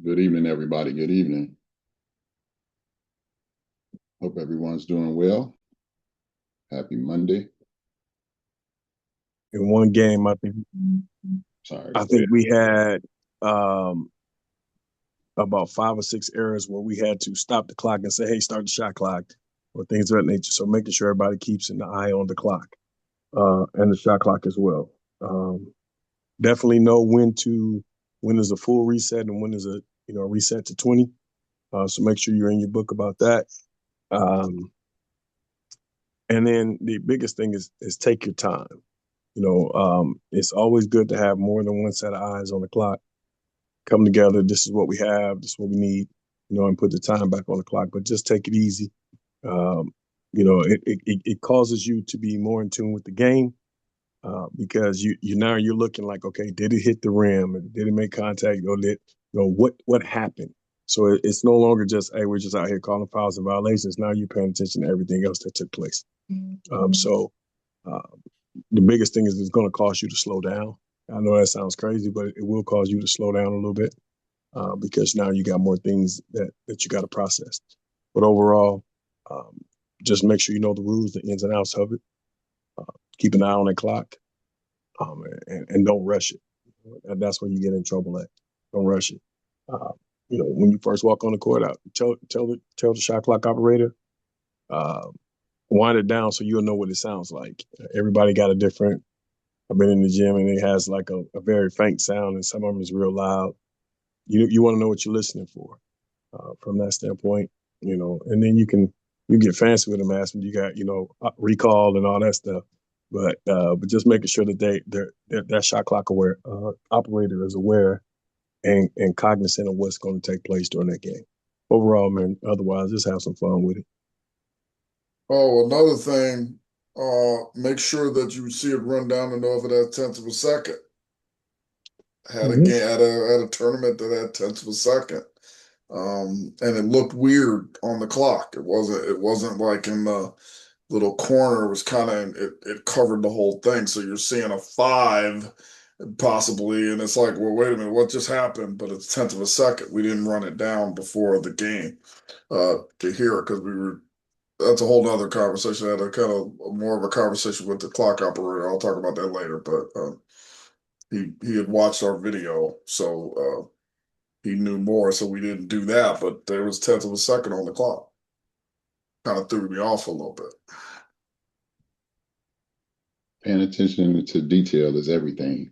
Good evening, everybody. Good evening. Hope everyone's doing well. Happy Monday. In one game, Sorry. I think we had about 5 or 6 errors where we had to stop the clock and say, "Hey, start the shot clock," or things of that nature. So making sure everybody keeps an eye on the clock and the shot clock as well. Definitely know when is a full reset and when is a reset to 20. So make sure you're in your book about that. And then the biggest thing is take your time. It's always good to have more than one set of eyes on the clock. Come together. This is what we have. This is what we need. And put the time back on the clock. But just take it easy. It causes you to be more in tune with the game because you're looking like, okay, did it hit the rim? Did it make contact? Or what happened? So it's no longer just, hey, we're just out here calling fouls and violations. Now you're paying attention to everything else that took place. So the biggest thing is it's going to cause you to slow down. I know that sounds crazy, but it will cause you to slow down a little bit because now you got more things that you got to process. But overall, just make sure you know the rules, the ins and outs of it. Keep an eye on the clock and don't rush it. And that's where you get in trouble at. Don't rush it. When you first walk on the court, tell the shot clock operator, wind it down so you'll know what it sounds like. Everybody got a different. I've been in the gym and it has like a very faint sound, and some of them is real loud. You want to know what you're listening for from that standpoint, and then you get fancy with them, asking you got recall and all that stuff, but just making sure that that shot clock aware operator is aware and cognizant of what's going to take place during that game. Overall, man. Otherwise, just have some fun with it. Oh, another thing, make sure that you see it run down to know if it has tenths of a second. Had a game at a tournament that had tenths of a second. And it looked weird on the clock. It wasn't like in the little corner. It was kind of it covered the whole thing. So you're seeing a 5 possibly, and it's like, well, wait a minute, what just happened? But it's tenth of a second. We didn't run it down before the game to hear it because we were. That's a whole other conversation. I had a kind of more of a conversation with the clock operator. I'll talk about that later. But he had watched our video, so he knew more. So we didn't do that. But there was tenth of a second on the clock. Kind of threw me off a little bit. Paying attention to detail is everything.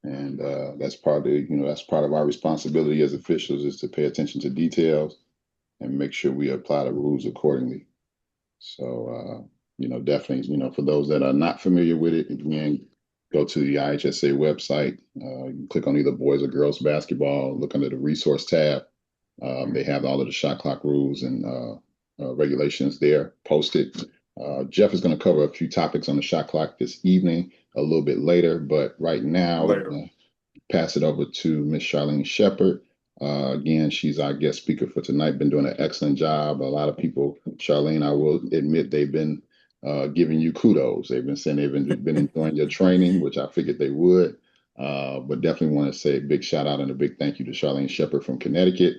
And that's part of our responsibility as officials is to pay attention to details and make sure we apply the rules accordingly. So, definitely, for those that are not familiar with it, again, go to the IHSA website. You can click on either boys or girls basketball, look under the resource tab. They have all of the shot clock rules and regulations there posted. Jeff is going to cover a few topics on the shot clock this evening, a little bit later, but right now, pass it over to Miss Charlene Shepard. Again, she's our guest speaker for tonight. Been doing an excellent job. A lot of people, Charlene, I will admit, they've been giving you kudos. They've been saying they've been enjoying your training, which I figured they would. But definitely want to say a big shout out and a big thank you to Charlene Shepard from Connecticut.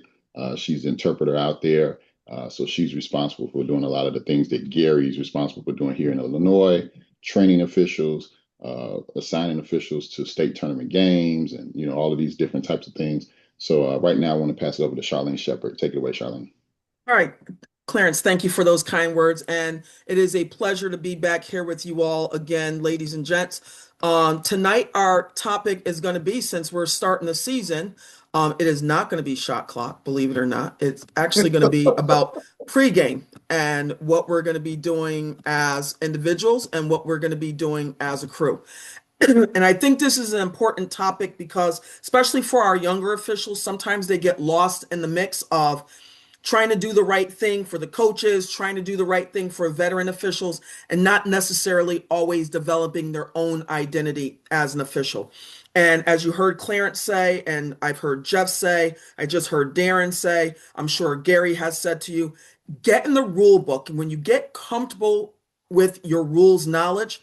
She's the interpreter out there. So she's responsible for doing a lot of the things that Gary's responsible for doing here in Illinois, training officials, assigning officials to state tournament games, and all of these different types of things. So right now, I want to pass it over to Charlene Shepard. Take it away, Charlene. All right, Clarence, thank you for those kind words. And it is a pleasure to be back here with you all again, ladies and gents. Tonight, our topic is going to be, since we're starting the season, it is not going to be shot clock, believe it or not. It's actually going to be about pregame and what we're going to be doing as individuals and what we're going to be doing as a crew. And I think this is an important topic because, especially for our younger officials, sometimes they get lost in the mix of trying to do the right thing for the coaches, trying to do the right thing for veteran officials, and not necessarily always developing their own identity as an official. And as you heard Clarence say, and I've heard Jeff say, I just heard Darren say, I'm sure Gary has said to you, get in the rule book. And when you get comfortable with your rules knowledge,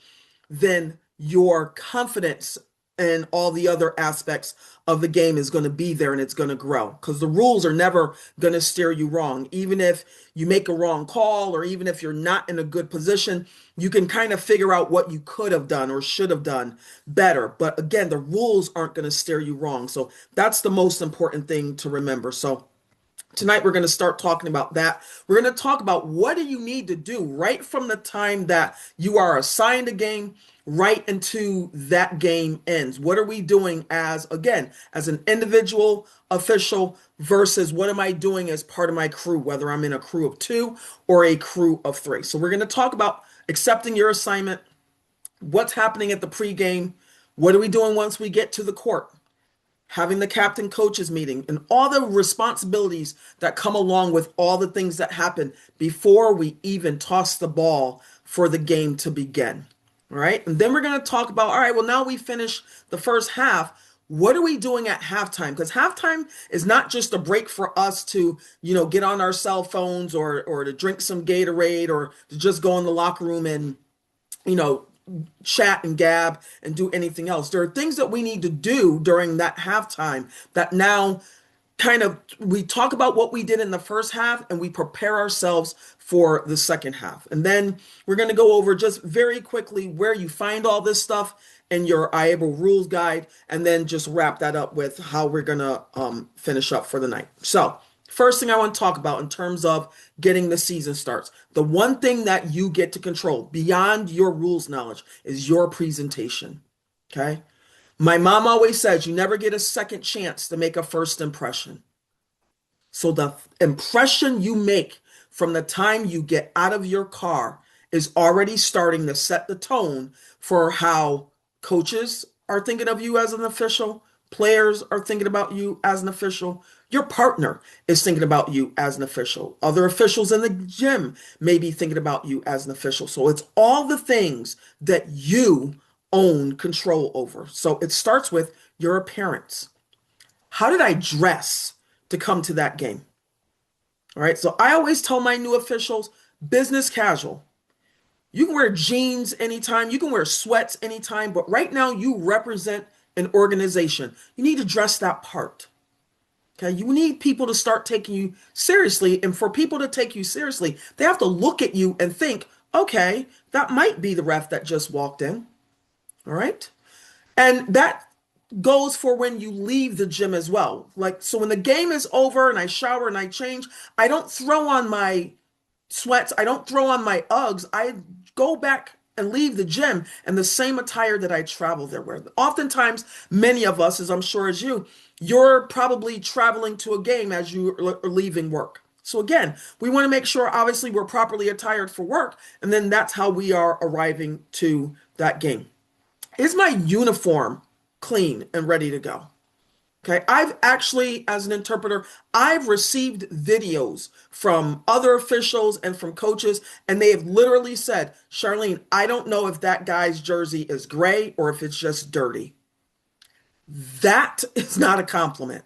then your confidence and all the other aspects of the game is going to be there, and it's going to grow, because the rules are never going to steer you wrong. Even if you make a wrong call, or even if you're not in a good position, you can kind of figure out what you could have done or should have done better. But again, the rules aren't going to steer you wrong. So that's the most important thing to remember. So tonight, we're going to start talking about that. We're going to talk about what do you need to do right from the time that you are assigned a game right into that game ends. What are we doing as, again, as an individual official versus what am I doing as part of my crew, whether I'm in a crew of 2 or a crew of 3. So we're going to talk about accepting your assignment, what's happening at the pregame, what are we doing once we get to the court, having the captain coaches meeting, and all the responsibilities that come along with all the things that happen before we even toss the ball for the game to begin. All right. And then we're going to talk about, all right, well, now we finish the first half. What are we doing at halftime? Because halftime is not just a break for us to, get on our cell phones or to drink some Gatorade or to just go in the locker room and, chat and gab and do anything else. There are things that we need to do during that halftime that now we talk about what we did in the first half and we prepare ourselves for the second half. And then we're going to go over just very quickly where you find all this stuff in your IAABO rules guide, and then just wrap that up with how we're going to finish up for the night. So first thing I want to talk about in terms of getting the season starts, the one thing that you get to control beyond your rules knowledge is your presentation. Okay. My mom always says you never get a second chance to make a first impression. So the impression you make from the time you get out of your car is already starting to set the tone for how coaches are thinking of you as an official, players are thinking about you as an official, your partner is thinking about you as an official, other officials in the gym may be thinking about you as an official. So it's all the things that you own control over. So it starts with your appearance. How did I dress to come to that game? All right. So I always tell my new officials, business casual. You can wear jeans anytime. You can wear sweats anytime. But right now you represent an organization. You need to dress that part. Okay. You need people to start taking you seriously. And for people to take you seriously, they have to look at you and think, okay, that might be the ref that just walked in. All right. And that goes for when you leave the gym as well. So when the game is over and I shower and I change, I don't throw on my sweats. I don't throw on my Uggs. I go back and leave the gym in the same attire that I travel there with. Oftentimes, many of us, as I'm sure as you're probably traveling to a game as you are leaving work. So again, we want to make sure, obviously, we're properly attired for work, and then that's how we are arriving to that game. Is my uniform clean and ready to go? Okay, I've actually, as an interpreter, I've received videos from other officials and from coaches, and they have literally said, Charlene, I don't know if that guy's jersey is gray or if it's just dirty. That is not a compliment.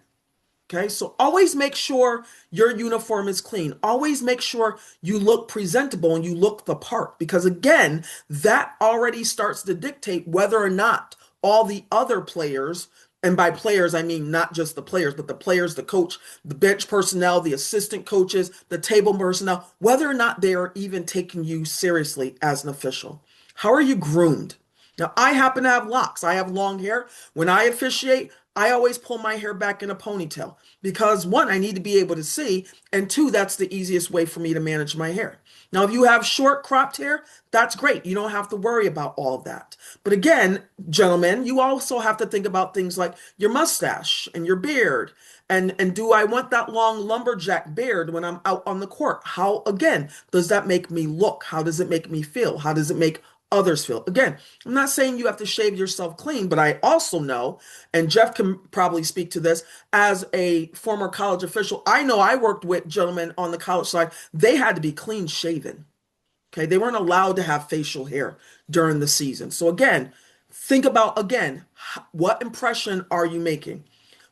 Okay, so always make sure your uniform is clean. Always make sure you look presentable and you look the part, because again, that already starts to dictate whether or not all the other players, and by players, I mean not just the players, but the players, the coach, the bench personnel, the assistant coaches, the table personnel, whether or not they are even taking you seriously as an official. How are you groomed? Now, I happen to have locks. I have long hair. When I officiate, I always pull my hair back in a ponytail because one, I need to be able to see, and two, that's the easiest way for me to manage my hair. Now, if you have short cropped hair, that's great. You don't have to worry about all of that. But again, gentlemen, you also have to think about things like your mustache and your beard. And do I want that long lumberjack beard when I'm out on the court? How, again, does that make me look? How does it make me feel? How does it make others feel? Again, I'm not saying you have to shave yourself clean, but I also know, and Jeff can probably speak to this, as a former college official, I know I worked with gentlemen on the college side. They had to be clean shaven. Okay, they weren't allowed to have facial hair during the season. So again, think about, again, what impression are you making?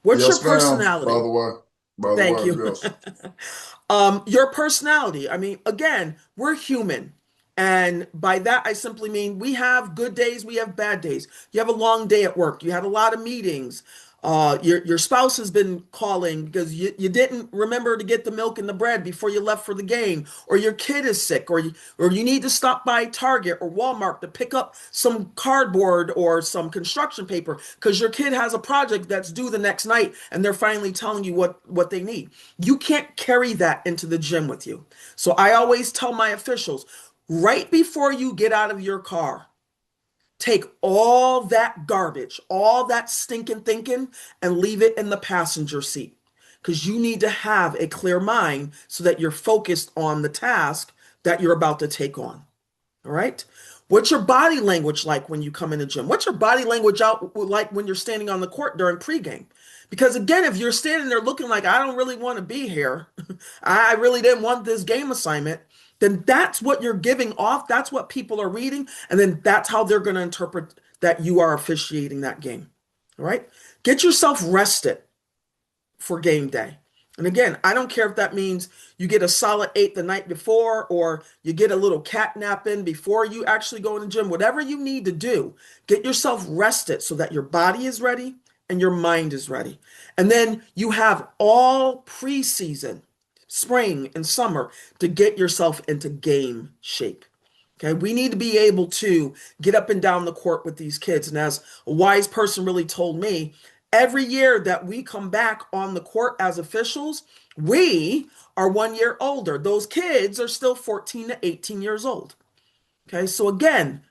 What's Yes, your ma'am. personality? By the way, Thank yes. you. Your personality. I mean, again, we're human. And by that, I simply mean we have good days, we have bad days. You have a long day at work, you had a lot of meetings. Your spouse has been calling because you didn't remember to get the milk and the bread before you left for the game, or your kid is sick, or you need to stop by Target or Walmart to pick up some cardboard or some construction paper because your kid has a project that's due the next night and they're finally telling you what they need. You can't carry that into the gym with you. So I always tell my officials, right before you get out of your car, take all that garbage, all that stinking thinking, and leave it in the passenger seat. Because you need to have a clear mind so that you're focused on the task that you're about to take on. All right? What's your body language like when you come in the gym? What's your body language out like when you're standing on the court during pregame? Because again, if you're standing there looking like, I don't really want to be here, I really didn't want this game assignment, then that's what you're giving off. That's what people are reading. And then that's how they're going to interpret that you are officiating that game. All right? Get yourself rested for game day. And again, I don't care if that means you get a solid 8 the night before, or you get a little cat nap in before you actually go in the gym. Whatever you need to do, get yourself rested so that your body is ready and your mind is ready. And then you have all preseason, spring and summer, to get yourself into game shape. Okay, we need to be able to get up and down the court with these kids. And as a wise person really told me, every year that we come back on the court as officials, we are 1 year older. Those kids are still 14 to 18 years old. Okay, so again,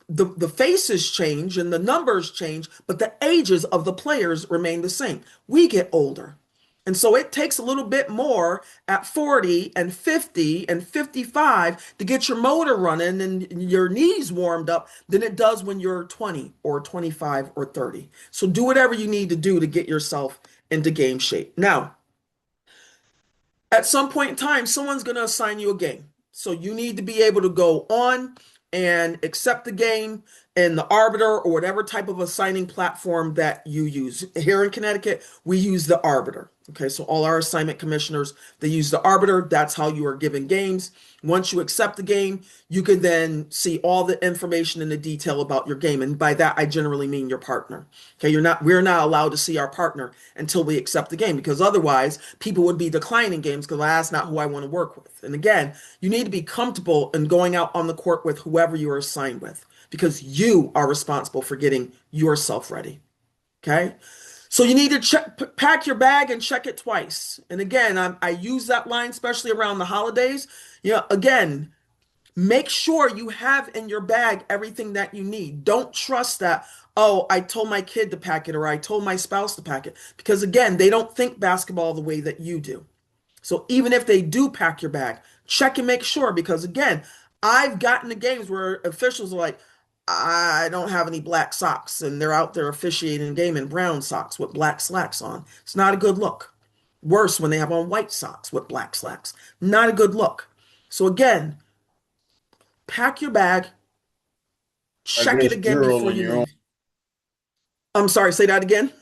the faces change and the numbers change, but the ages of the players remain the same. We get older. And so it takes a little bit more at 40 and 50 and 55 to get your motor running and your knees warmed up than it does when you're 20 or 25 or 30. So do whatever you need to do to get yourself into game shape. Now, at some point in time, someone's going to assign you a game. So you need to be able to go on and accept the game in the arbiter or whatever type of assigning platform that you use. Here in Connecticut, we use the arbiter. Okay, so all our assignment commissioners, they use the arbiter. That's how you are given games. Once you accept the game, you can then see all the information and the detail about your game. And by that, I generally mean your partner. Okay, we're not allowed to see our partner until we accept the game, because otherwise people would be declining games because that's not who I want to work with. And again, you need to be comfortable in going out on the court with whoever you are assigned with, because you are responsible for getting yourself ready. Okay. So you need to pack your bag and check it twice. And again, I use that line, especially around the holidays. Again, make sure you have in your bag everything that you need. Don't trust that, oh, I told my kid to pack it or I told my spouse to pack it. Because again, they don't think basketball the way that you do. So even if they do pack your bag, check and make sure. Because again, I've gotten to games where officials are like, I don't have any black socks, and they're out there officiating a game in brown socks with black slacks on. It's not a good look. Worse when they have on white socks with black slacks. Not a good look. So again, pack your bag, check it again before you leave. I'm sorry, say that again.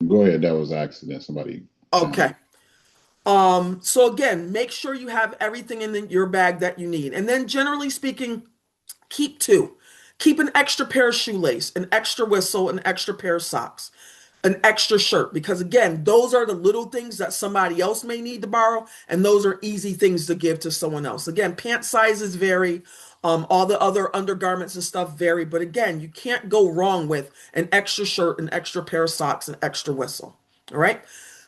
Go ahead. That was an accident. Somebody. Okay. So again, make sure you have everything in your bag that you need. And then generally speaking, keep two. Keep an extra pair of shoelace, an extra whistle, an extra pair of socks, an extra shirt. Because again, those are the little things that somebody else may need to borrow. And those are easy things to give to someone else. Again, pant sizes vary. All the other undergarments and stuff vary. But again, you can't go wrong with an extra shirt, an extra pair of socks, an extra whistle. All right.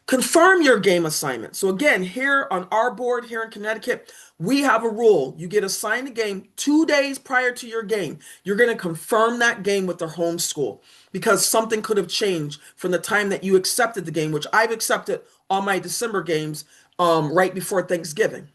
Confirm your game assignment. So again, here on our board here in Connecticut, we have a rule. You get assigned a game 2 days prior to your game. You're going to confirm that game with the home school, because something could have changed from the time that you accepted the game, which I've accepted all my December games right before Thanksgiving.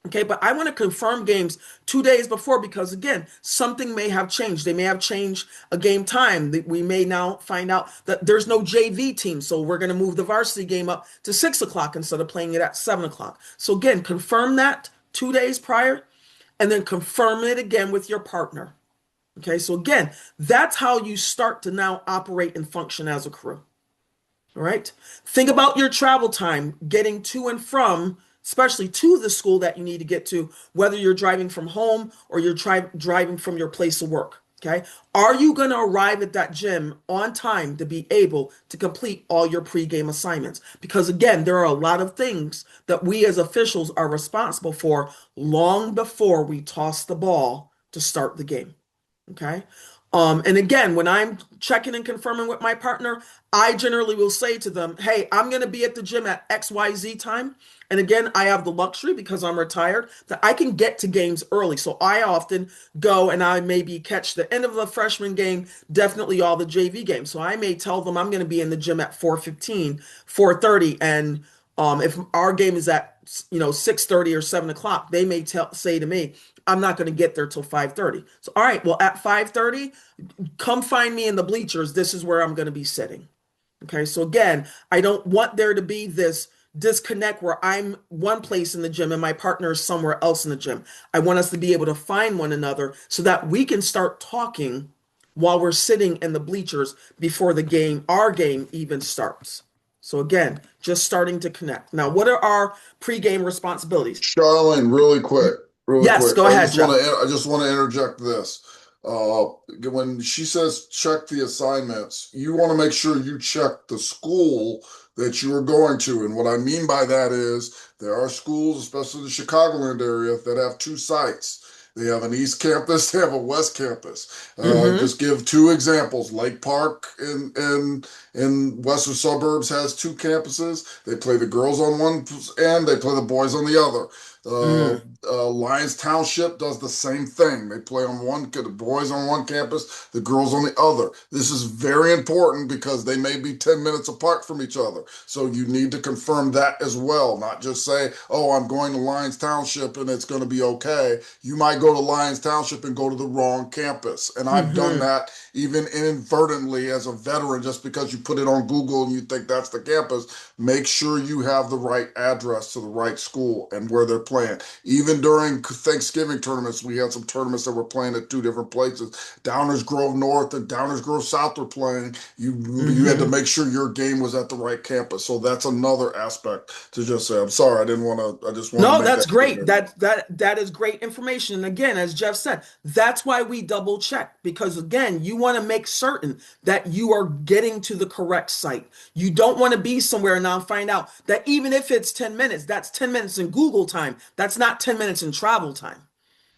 Okay, but I want to confirm games 2 days before, because again, something may have changed. They may have changed a game time. We may now find out that there's no JV team, so we're going to move the varsity game up to 6 o'clock instead of playing it at 7 o'clock. So again, confirm that 2 days prior, and then confirm it again with your partner. Okay, so again, that's how you start to now operate and function as a crew. All right, think about your travel time getting to and from especially to the school that you need to get to, whether you're driving from home or you're driving from your place of work. Okay. Are you going to arrive at that gym on time to be able to complete all your pregame assignments? Because again, there are a lot of things that we as officials are responsible for long before we toss the ball to start the game. Okay. And again, when I'm checking and confirming with my partner, I generally will say to them, hey, I'm going to be at the gym at XYZ time. And again, I have the luxury because I'm retired that I can get to games early. So I often go and I maybe catch the end of the freshman game, definitely all the JV games. So I may tell them I'm going to be in the gym at 4:15, 4:30. And if our game is at 6:30 or 7 o'clock, they may say to me, I'm not going to get there till 5:30. So, all right, well, at 5:30, come find me in the bleachers. This is where I'm going to be sitting. Okay, so again, I don't want there to be this disconnect where I'm one place in the gym and my partner is somewhere else in the gym. I want us to be able to find one another so that we can start talking while we're sitting in the bleachers before our game even starts. So again, just starting to connect. Now, what are our pregame responsibilities? Charlene, really quick. Yes, go ahead, Jeff. I just want to interject this. When she says check the assignments, you want to make sure you check the school that you are going to. And what I mean by that is there are schools, especially the Chicagoland area, that have two sites. They have an East Campus, they have a West Campus. Just give two examples. Lake Park in western suburbs has two campuses. They play the girls on one end, they play the boys on the other. Lyons Township does the same thing. They play the boys on one campus, the girls on the other. This is very important because they may be 10 minutes apart from each other. So you need to confirm that as well. Not just say, oh, I'm going to Lyons Township and it's going to be okay. You might go to Lyons Township and go to the wrong campus. And I've done that even inadvertently as a veteran, just because you put it on Google and you think that's the campus. Make sure you have the right address to the right school and where they're playing. Even during Thanksgiving tournaments, we had some tournaments that were playing at two different places. Downers Grove North and Downers Grove South were playing. You had to make sure your game was at the right campus. So that's another aspect to just say. I'm sorry, I just want to. No, that's great. That is great information. And again, as Jeff said, that's why we double check, because again, you want to make certain that you are getting to the correct site. You don't want to be somewhere and now find out that even if it's 10 minutes, that's 10 minutes in Google time. That's not 10 minutes in travel time.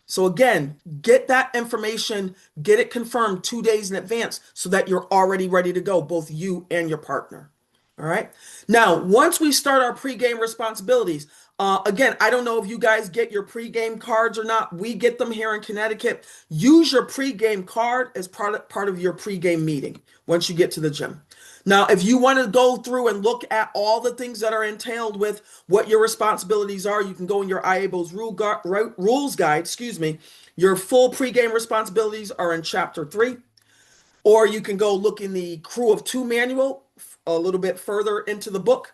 So again, get that information, get it confirmed 2 days in advance so that you're already ready to go, both you and your partner. All right. Now, once we start our pregame responsibilities, again, I don't know if you guys get your pregame cards or not. We get them here in Connecticut. Use your pregame card as part of your pregame meeting once you get to the gym. Now, if you want to go through and look at all the things that are entailed with what your responsibilities are, you can go in your IAABO's rules guide, Your full pregame responsibilities are in chapter 3, or you can go look in the Crew of 2 manual a little bit further into the book.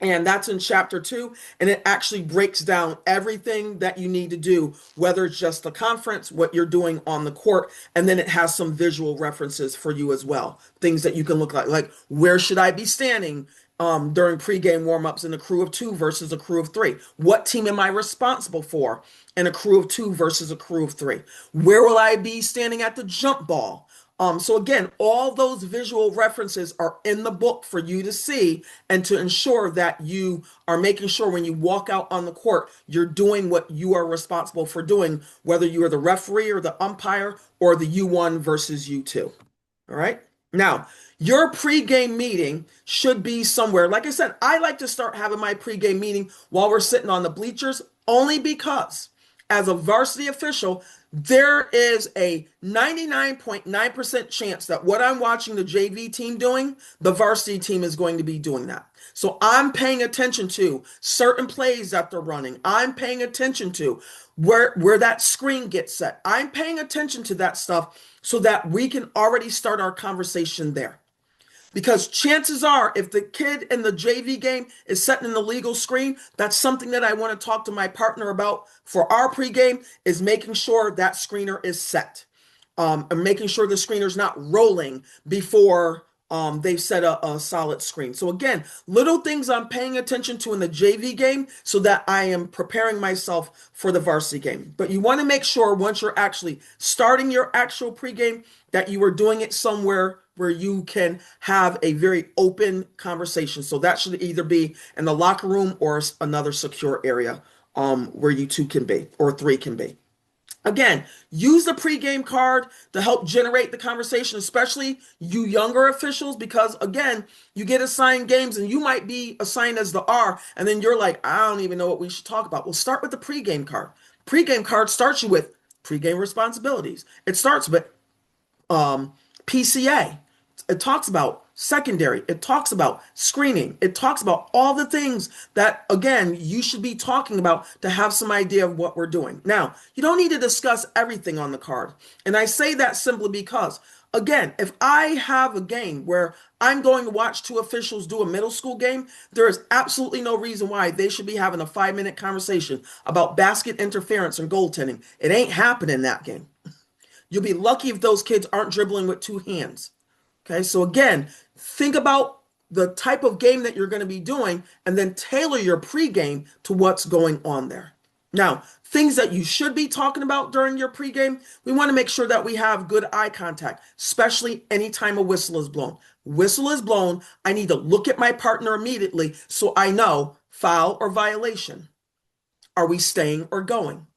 And that's in chapter 2, and it actually breaks down everything that you need to do, whether it's just the conference, what you're doing on the court, and then it has some visual references for you as well. Things that you can look like where should I be standing during pregame warmups in a crew of 2 versus a crew of 3? What team am I responsible for in a crew of 2 versus a crew of 3? Where will I be standing at the jump ball? So again, all those visual references are in the book for you to see and to ensure that you are making sure when you walk out on the court, you're doing what you are responsible for doing, whether you are the referee or the umpire or the U1 versus U2. All right. Now, your pregame meeting should be somewhere. Like I said, I like to start having my pregame meeting while we're sitting on the bleachers, only because as a varsity official, there is a 99.9% chance that what I'm watching the JV team doing, the varsity team is going to be doing that. So I'm paying attention to certain plays that they're running. I'm paying attention to where that screen gets set. I'm paying attention to that stuff so that we can already start our conversation there. Because chances are, if the kid in the JV game is setting an illegal screen, that's something that I want to talk to my partner about for our pregame, is making sure that screener is set. And making sure the screener's not rolling before they've set a solid screen. So again, little things I'm paying attention to in the JV game so that I am preparing myself for the varsity game. But you want to make sure once you're actually starting your actual pregame that you are doing it somewhere where you can have a very open conversation. So that should either be in the locker room or another secure area where you two can be or three can be. Again, use the pregame card to help generate the conversation, especially you younger officials, because again, you get assigned games and you might be assigned as the R, and then you're like, I don't even know what we should talk about. Well, start with the pregame card. Pregame card starts you with pregame responsibilities. It starts with PCA. It talks about secondary. It talks about screening. It talks about all the things that, again, you should be talking about to have some idea of what we're doing. Now, you don't need to discuss everything on the card. And I say that simply because, again, if I have a game where I'm going to watch two officials do a middle school game, there is absolutely no reason why they should be having a 5-minute conversation about basket interference and goaltending. It ain't happening in that game. You'll be lucky if those kids aren't dribbling with two hands. Okay, so again, think about the type of game that you're going to be doing and then tailor your pregame to what's going on there. Now, things that you should be talking about during your pregame, we want to make sure that we have good eye contact, especially anytime a whistle is blown. Whistle is blown, I need to look at my partner immediately so I know foul or violation. Are we staying or going?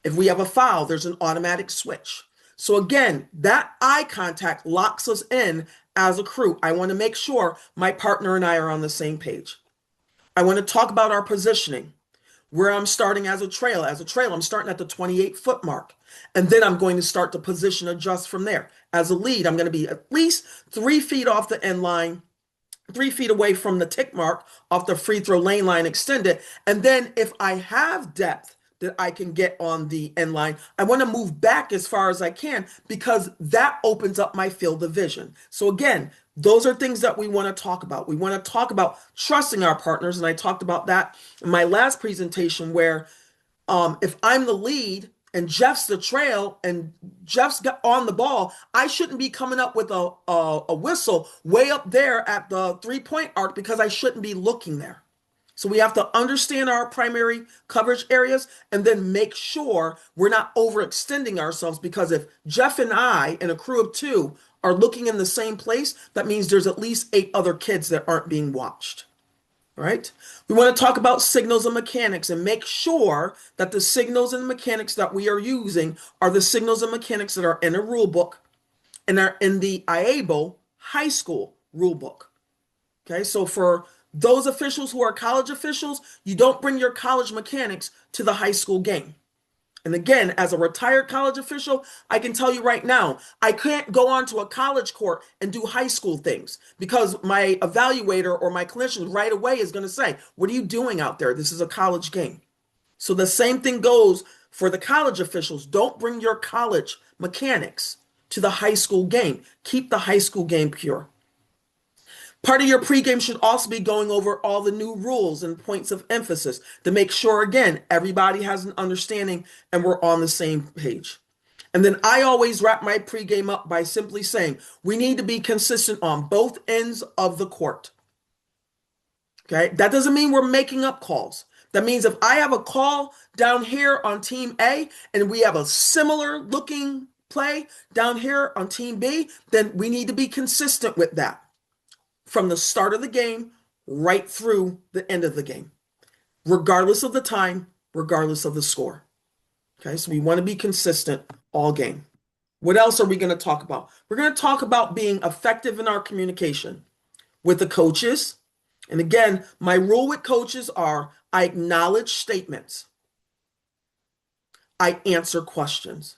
If we have a foul, there's an automatic switch. So again, that eye contact locks us in as a crew. I want to make sure my partner and I are on the same page. I want to talk about our positioning, where I'm starting as a trail. As a trail, I'm starting at the 28-foot mark. And then I'm going to start to position adjust from there. As a lead, I'm going to be at least 3 feet off the end line, 3 feet away from the tick mark off the free throw lane line extended. And then if I have depth that I can get on the end line, I want to move back as far as I can because that opens up my field of vision. So again, those are things that we want to talk about. We want to talk about trusting our partners. And I talked about that in my last presentation where if I'm the lead and Jeff's the trail and Jeff's got on the ball, I shouldn't be coming up with a whistle way up there at the 3-point arc because I shouldn't be looking there. So we have to understand our primary coverage areas and then make sure we're not overextending ourselves, because if Jeff and I and a crew of 2 are looking in the same place, that means there's at least 8 other kids that aren't being watched. Right? We want to talk about signals and mechanics and make sure that the signals and mechanics that we are using are the signals and mechanics that are in a rule book and are in the IAABO high school rule book. Okay, so for those officials who are college officials, you don't bring your college mechanics to the high school game. And again, as a retired college official, I can tell you right now, I can't go onto a college court and do high school things because my evaluator or my clinician right away is going to say, what are you doing out there? This is a college game. So the same thing goes for the college officials. Don't bring your college mechanics to the high school game. Keep the high school game pure. Part of your pregame should also be going over all the new rules and points of emphasis to make sure, again, everybody has an understanding and we're on the same page. And then I always wrap my pregame up by simply saying, we need to be consistent on both ends of the court. Okay, that doesn't mean we're making up calls. That means if I have a call down here on team A and we have a similar looking play down here on team B, then we need to be consistent with that from the start of the game right through the end of the game, regardless of the time, regardless of the score. Okay, so we want to be consistent all game. What else are we going to talk about? We're going to talk about being effective in our communication with the coaches. And again, my rule with coaches are I acknowledge statements. I answer questions.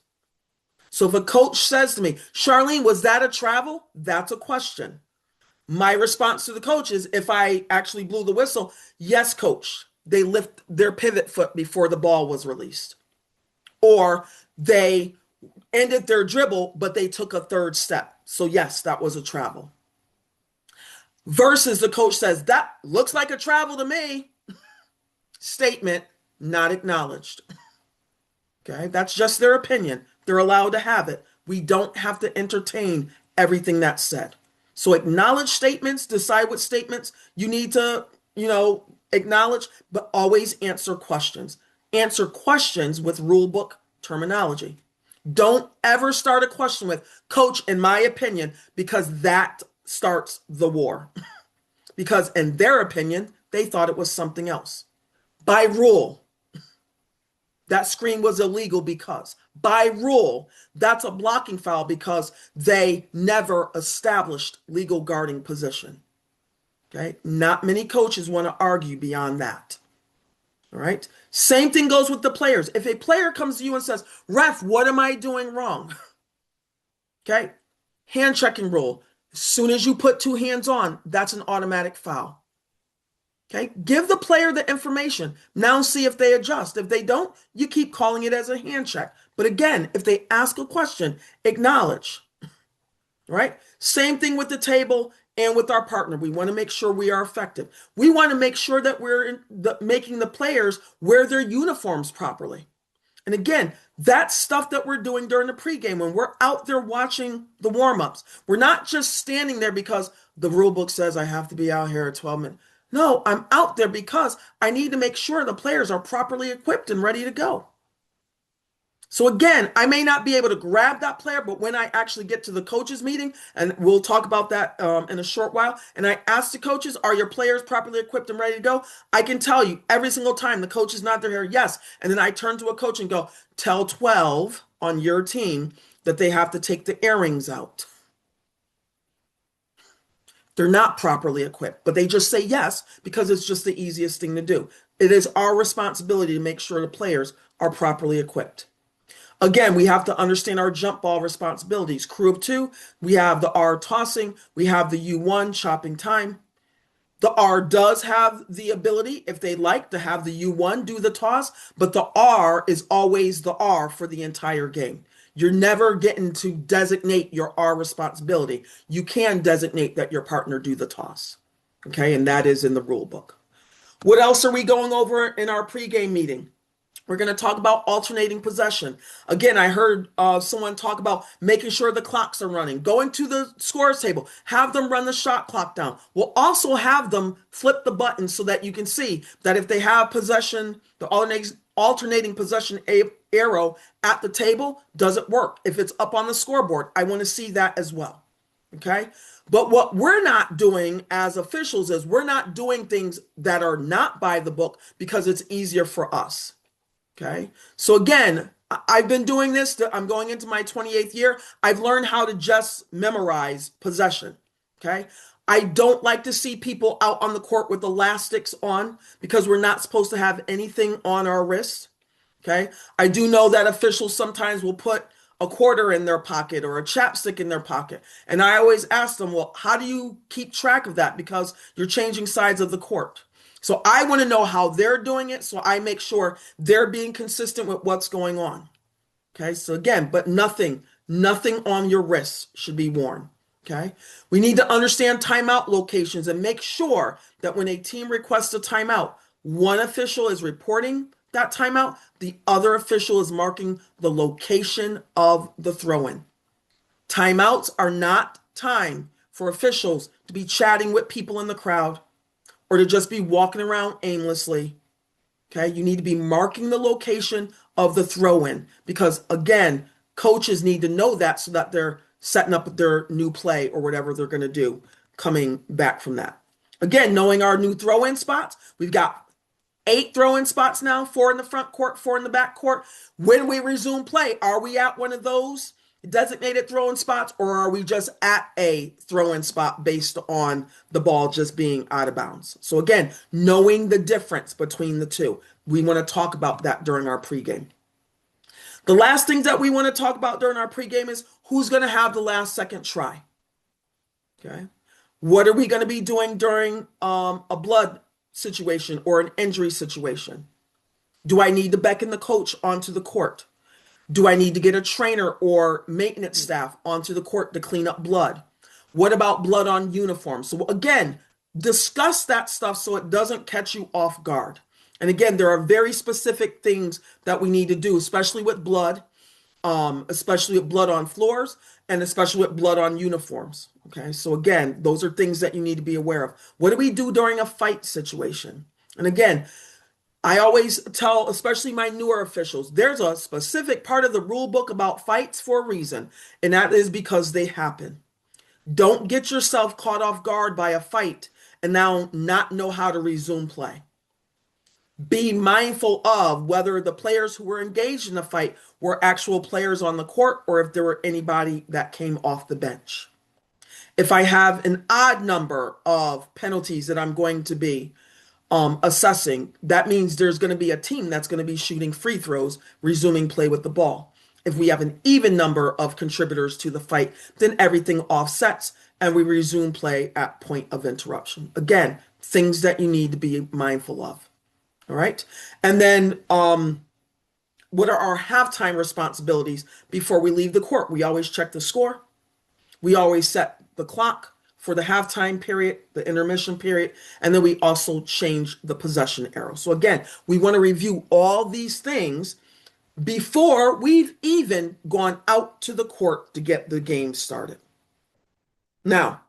So if a coach says to me, Charlene, was that a travel? That's a question. My response to the coach is, if I actually blew the whistle, yes, coach, they lift their pivot foot before the ball was released. Or they ended their dribble, but they took a third step. So yes, that was a travel. Versus the coach says, that looks like a travel to me. Statement, not acknowledged. Okay, that's just their opinion. They're allowed to have it. We don't have to entertain everything that's said. So acknowledge statements, decide what statements you need to, acknowledge, but always answer questions. Answer questions with rule book terminology. Don't ever start a question with, "Coach, in my opinion," because that starts the war. Because in their opinion, they thought it was something else. By rule, that screen was illegal because. By rule, that's a blocking foul because they never established legal guarding position. Okay? Not many coaches want to argue beyond that. All right? Same thing goes with the players. If a player comes to you and says, "Ref, what am I doing wrong?" Okay? Hand checking rule. As soon as you put two hands on, that's an automatic foul. Okay? Give the player the information. Now see if they adjust. If they don't, you keep calling it as a hand check. But again, if they ask a question, acknowledge. Right? Same thing with the table and with our partner. We want to make sure we are effective. We want to make sure that we're making the players wear their uniforms properly. And again, that's stuff that we're doing during the pregame when we're out there watching the warm-ups. We're not just standing there because the rule book says I have to be out here at 12 minutes. No, I'm out there because I need to make sure the players are properly equipped and ready to go. So again, I may not be able to grab that player, but when I actually get to the coaches meeting, and we'll talk about that in a short while, and I ask the coaches, "Are your players properly equipped and ready to go?" I can tell you every single time the coach is not there, "Yes." And then I turn to a coach and go, "Tell 12 on your team that they have to take the earrings out." They're not properly equipped, but they just say yes because it's just the easiest thing to do. It is our responsibility to make sure the players are properly equipped. Again, we have to understand our jump ball responsibilities. Crew of 2, we have the R tossing, we have the U1 chopping time. The R does have the ability, if they like, to have the U1 do the toss, but the R is always the R for the entire game. You're never getting to designate your R responsibility. You can designate that your partner do the toss. Okay, and that is in the rule book. What else are we going over in our pregame meeting? We're going to talk about alternating possession. Again, I heard someone talk about making sure the clocks are running. Going to the scores table, have them run the shot clock down. We'll also have them flip the button so that you can see that if they have possession, the alternating possession arrow at the table, does it work? If it's up on the scoreboard, I want to see that as well. Okay? But what we're not doing as officials is we're not doing things that are not by the book because it's easier for us. Okay, so again, I've been doing this. I'm going into my 28th year. I've learned how to just memorize possession. Okay, I don't like to see people out on the court with elastics on because we're not supposed to have anything on our wrists. Okay, I do know that officials sometimes will put a quarter in their pocket or a chapstick in their pocket. And I always ask them, well, how do you keep track of that? Because you're changing sides of the court. So I want to know how they're doing it, so I make sure they're being consistent with what's going on. Okay, so again, but nothing on your wrists should be worn. Okay, we need to understand timeout locations and make sure that when a team requests a timeout, one official is reporting that timeout, the other official is marking the location of the throw-in. Timeouts are not time for officials to be chatting with people in the crowd or to just be walking around aimlessly. Okay, you need to be marking the location of the throw-in because, again, coaches need to know that so that they're setting up their new play or whatever they're going to do coming back from that. Again, knowing our new throw-in spots, we've got 8 throw-in spots now, 4 in the front court, 4 in the back court. When we resume play, are we at one of those designated throw-in spots, or are we just at a throw-in spot based on the ball just being out of bounds? So again, knowing the difference between the two. We want to talk about that during our pregame. The last thing that we want to talk about during our pregame is who's going to have the last second try. Okay. What are we going to be doing during a blood situation or an injury situation? Do I need to beckon the coach onto the court? Do I need to get a trainer or maintenance staff onto the court to clean up blood? What about blood on uniforms? So again, discuss that stuff so it doesn't catch you off guard. And again, there are very specific things that we need to do, especially with blood. especially with blood on floors and especially with blood on uniforms. Okay, so again, those are things that you need to be aware of. What do we do during a fight situation? And again, I always tell, especially my newer officials, there's a specific part of the rule book about fights for a reason, and that is because they happen. Don't get yourself caught off guard by a fight and now not know how to resume play. Be mindful of whether the players who were engaged in the fight were actual players on the court or if there were anybody that came off the bench. If I have an odd number of penalties that I'm going to be assessing, that means there's going to be a team that's going to be shooting free throws, resuming play with the ball. If we have an even number of contributors to the fight, then everything offsets and we resume play at point of interruption. Again, things that you need to be mindful of. All right. And then what are our halftime responsibilities before we leave the court? We always check the score. We always set the clock for the halftime period, the intermission period, and then we also change the possession arrow. So again, we want to review all these things before we've even gone out to the court to get the game started. Now,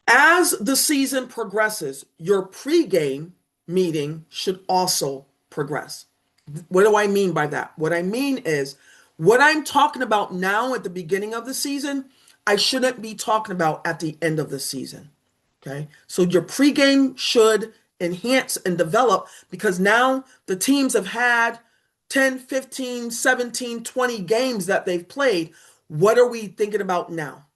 as the season progresses, your pregame meeting should also progress. What do I mean by that? What I mean is what I'm talking about now at the beginning of the season, I shouldn't be talking about at the end of the season. Okay. So your pregame should enhance and develop because now the teams have had 10, 15, 17, 20 games that they've played. What are we thinking about now?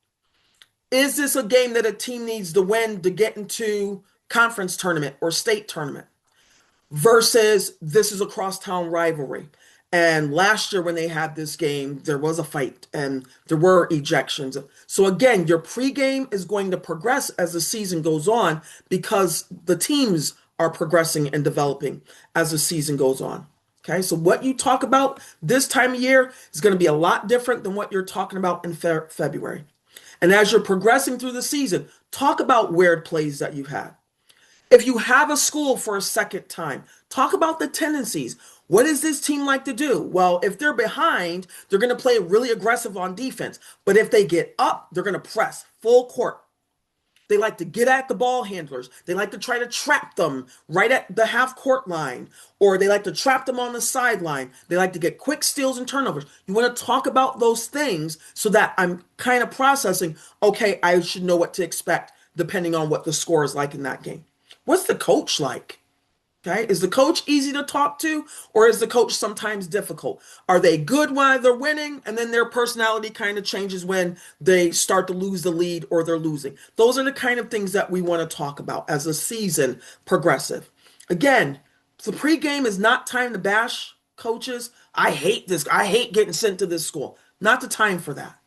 Is this a game that a team needs to win to get into conference tournament or state tournament? Versus this is a crosstown rivalry. And last year when they had this game, there was a fight and there were ejections. So again, your pregame is going to progress as the season goes on because the teams are progressing and developing as the season goes on. Okay, so what you talk about this time of year is going to be a lot different than what you're talking about in February. And as you're progressing through the season, talk about weird plays that you've had. If you have a school for a second time, talk about the tendencies. What does this team like to do? Well, if they're behind, they're going to play really aggressive on defense. But if they get up, they're going to press full court. They like to get at the ball handlers. They like to try to trap them right at the half court line, or they like to trap them on the sideline. They like to get quick steals and turnovers. You want to talk about those things so that I'm kind of processing, okay, I should know what to expect depending on what the score is like in that game. What's the coach like? Okay, is the coach easy to talk to, or is the coach sometimes difficult? Are they good while they're winning, and then their personality kind of changes when they start to lose the lead or they're losing? Those are the kind of things that we want to talk about as the season progresses. Again, the pregame is not time to bash coaches. I hate this. I hate getting sent to this school. Not the time for that.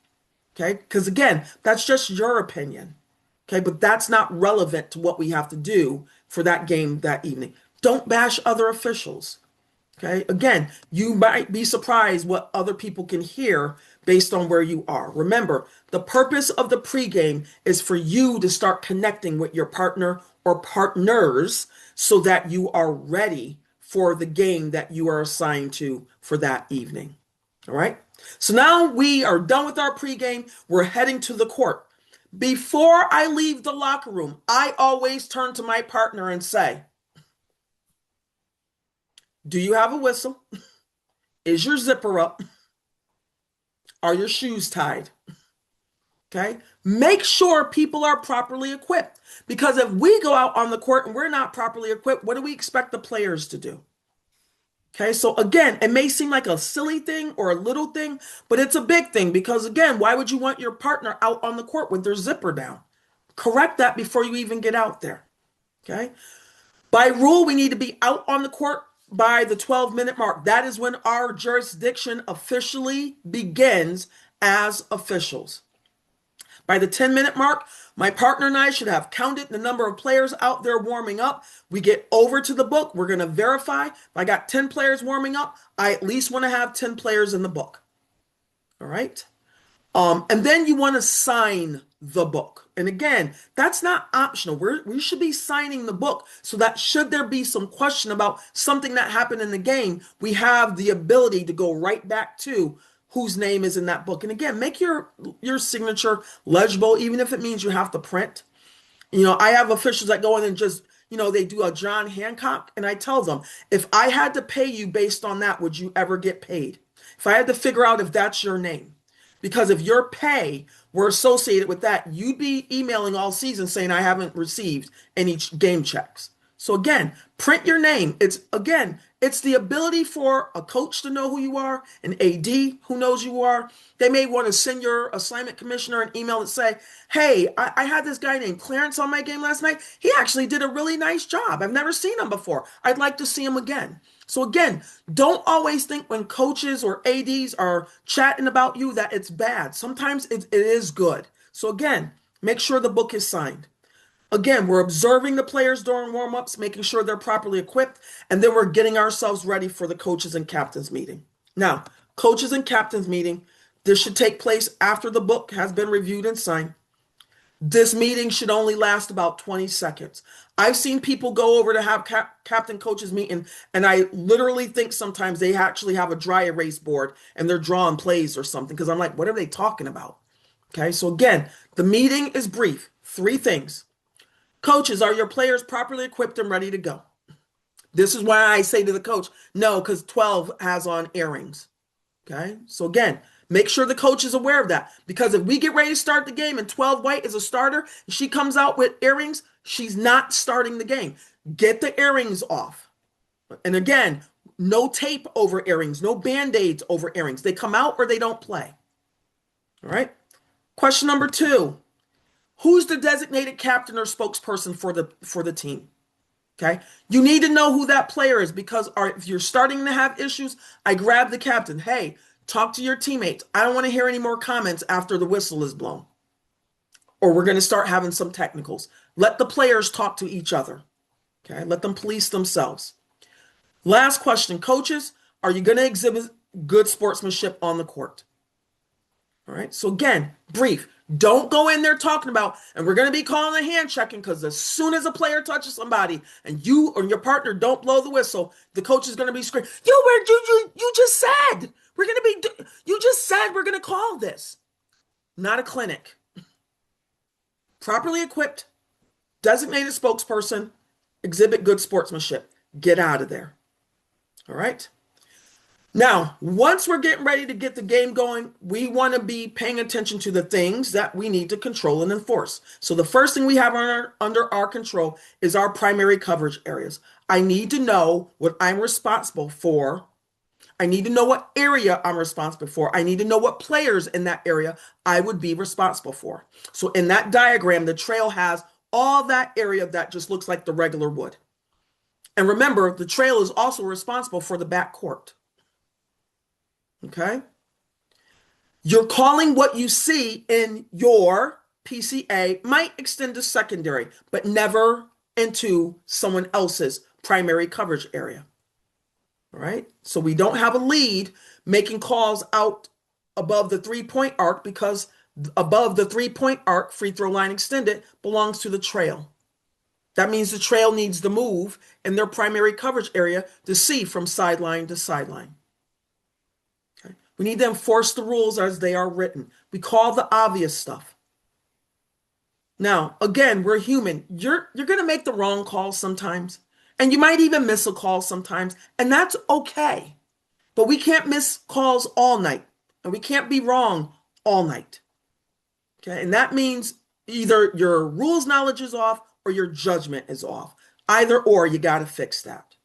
Okay, because again, that's just your opinion. Okay, but that's not relevant to what we have to do for that game that evening. Don't bash other officials. Okay, again, you might be surprised what other people can hear based on where you are. Remember, the purpose of the pregame is for you to start connecting with your partner or partners so that you are ready for the game that you are assigned to for that evening. All right, so now we are done with our pregame. We're heading to the court. Before I leave the locker room, I always turn to my partner and say, do you have a whistle? Is your zipper up? Are your shoes tied? Okay. Make sure people are properly equipped, because if we go out on the court and we're not properly equipped, what do we expect the players to do? Okay. So again, it may seem like a silly thing or a little thing, but it's a big thing, because again, why would you want your partner out on the court with their zipper down? Correct that before you even get out there. Okay. By rule, we need to be out on the court by the 12-minute mark. That is when our jurisdiction officially begins as officials. By the 10-minute mark, my partner and I should have counted the number of players out there warming up. We get over to the book. We're going to verify. If I got 10 players warming up, I at least want to have 10 players in the book. All right. And then you want to sign the book. And again, that's not optional. We should be signing the book so that should there be some question about something that happened in the game, we have the ability to go right back to whose name is in that book. And again, make your signature legible, even if it means you have to print. I have officials that go in and just, they do a John Hancock, and I tell them, if I had to pay you based on that, would you ever get paid? If I had to figure out if that's your name, because if your pay were associated with that, you'd be emailing all season saying, I haven't received any game checks. So again, print your name. It's the ability for a coach to know who you are, an AD who knows who you are. They may want to send your assignment commissioner an email and say, hey, I had this guy named Clarence on my game last night. He actually did a really nice job. I've never seen him before. I'd like to see him again. So again, don't always think when coaches or ADs are chatting about you that it's bad. Sometimes it is good. So again, make sure the book is signed. Again, we're observing the players during warm-ups, making sure they're properly equipped, and then we're getting ourselves ready for the coaches and captains meeting. Now, coaches and captains meeting, this should take place after the book has been reviewed and signed. This meeting should only last about 20 seconds. I've seen people go over to have captain coaches meeting, and I literally think sometimes they actually have a dry erase board and they're drawing plays or something, because I'm like, what are they talking about? Okay, so again, the meeting is brief. 3 things. Coaches, are your players properly equipped and ready to go? This is why I say to the coach, no, because 12 has on earrings. Okay, so again, make sure the coach is aware of that, because if we get ready to start the game and 12 White is a starter and she comes out with earrings, she's not starting the game. Get the earrings off. And again, no tape over earrings, no band-aids over earrings. They come out or they don't play. All right. Question number 2. Who's the designated captain or spokesperson for the team? Okay. You need to know who that player is, because if you're starting to have issues, I grab the captain. Hey, talk to your teammates. I don't want to hear any more comments after the whistle is blown, or we're going to start having some technicals. Let the players talk to each other. Okay. Let them police themselves. Last question, coaches, are you going to exhibit good sportsmanship on the court? All right. So again, brief. Don't go in there talking about, and we're going to be calling a hand checking, because as soon as a player touches somebody and you or your partner don't blow the whistle, the coach is going to be screaming, you just said we're going to call this. Not a clinic. Properly equipped, designated spokesperson, exhibit good sportsmanship. Get out of there. All right. Now, once we're getting ready to get the game going, we want to be paying attention to the things that we need to control and enforce. So the first thing we have under our control is our primary coverage areas. I need to know what I'm responsible for. I need to know what area I'm responsible for. I need to know what players in that area I would be responsible for. So in that diagram, the trail has all that area that just looks like the regular wood. And remember, the trail is also responsible for the back court. Okay. You're calling what you see in your PCA might extend to secondary, but never into someone else's primary coverage area. All right. So we don't have a lead making calls out above the 3-point arc, because above the 3-point arc, free throw line extended, belongs to the trail. That means the trail needs to move in their primary coverage area to see from sideline to sideline. We need to enforce the rules as they are written. We call the obvious stuff. Now, again, we're human. You're going to make the wrong call sometimes, and you might even miss a call sometimes, and that's okay. But we can't miss calls all night, and we can't be wrong all night. Okay, and that means either your rules knowledge is off or your judgment is off. Either or, you got to fix that.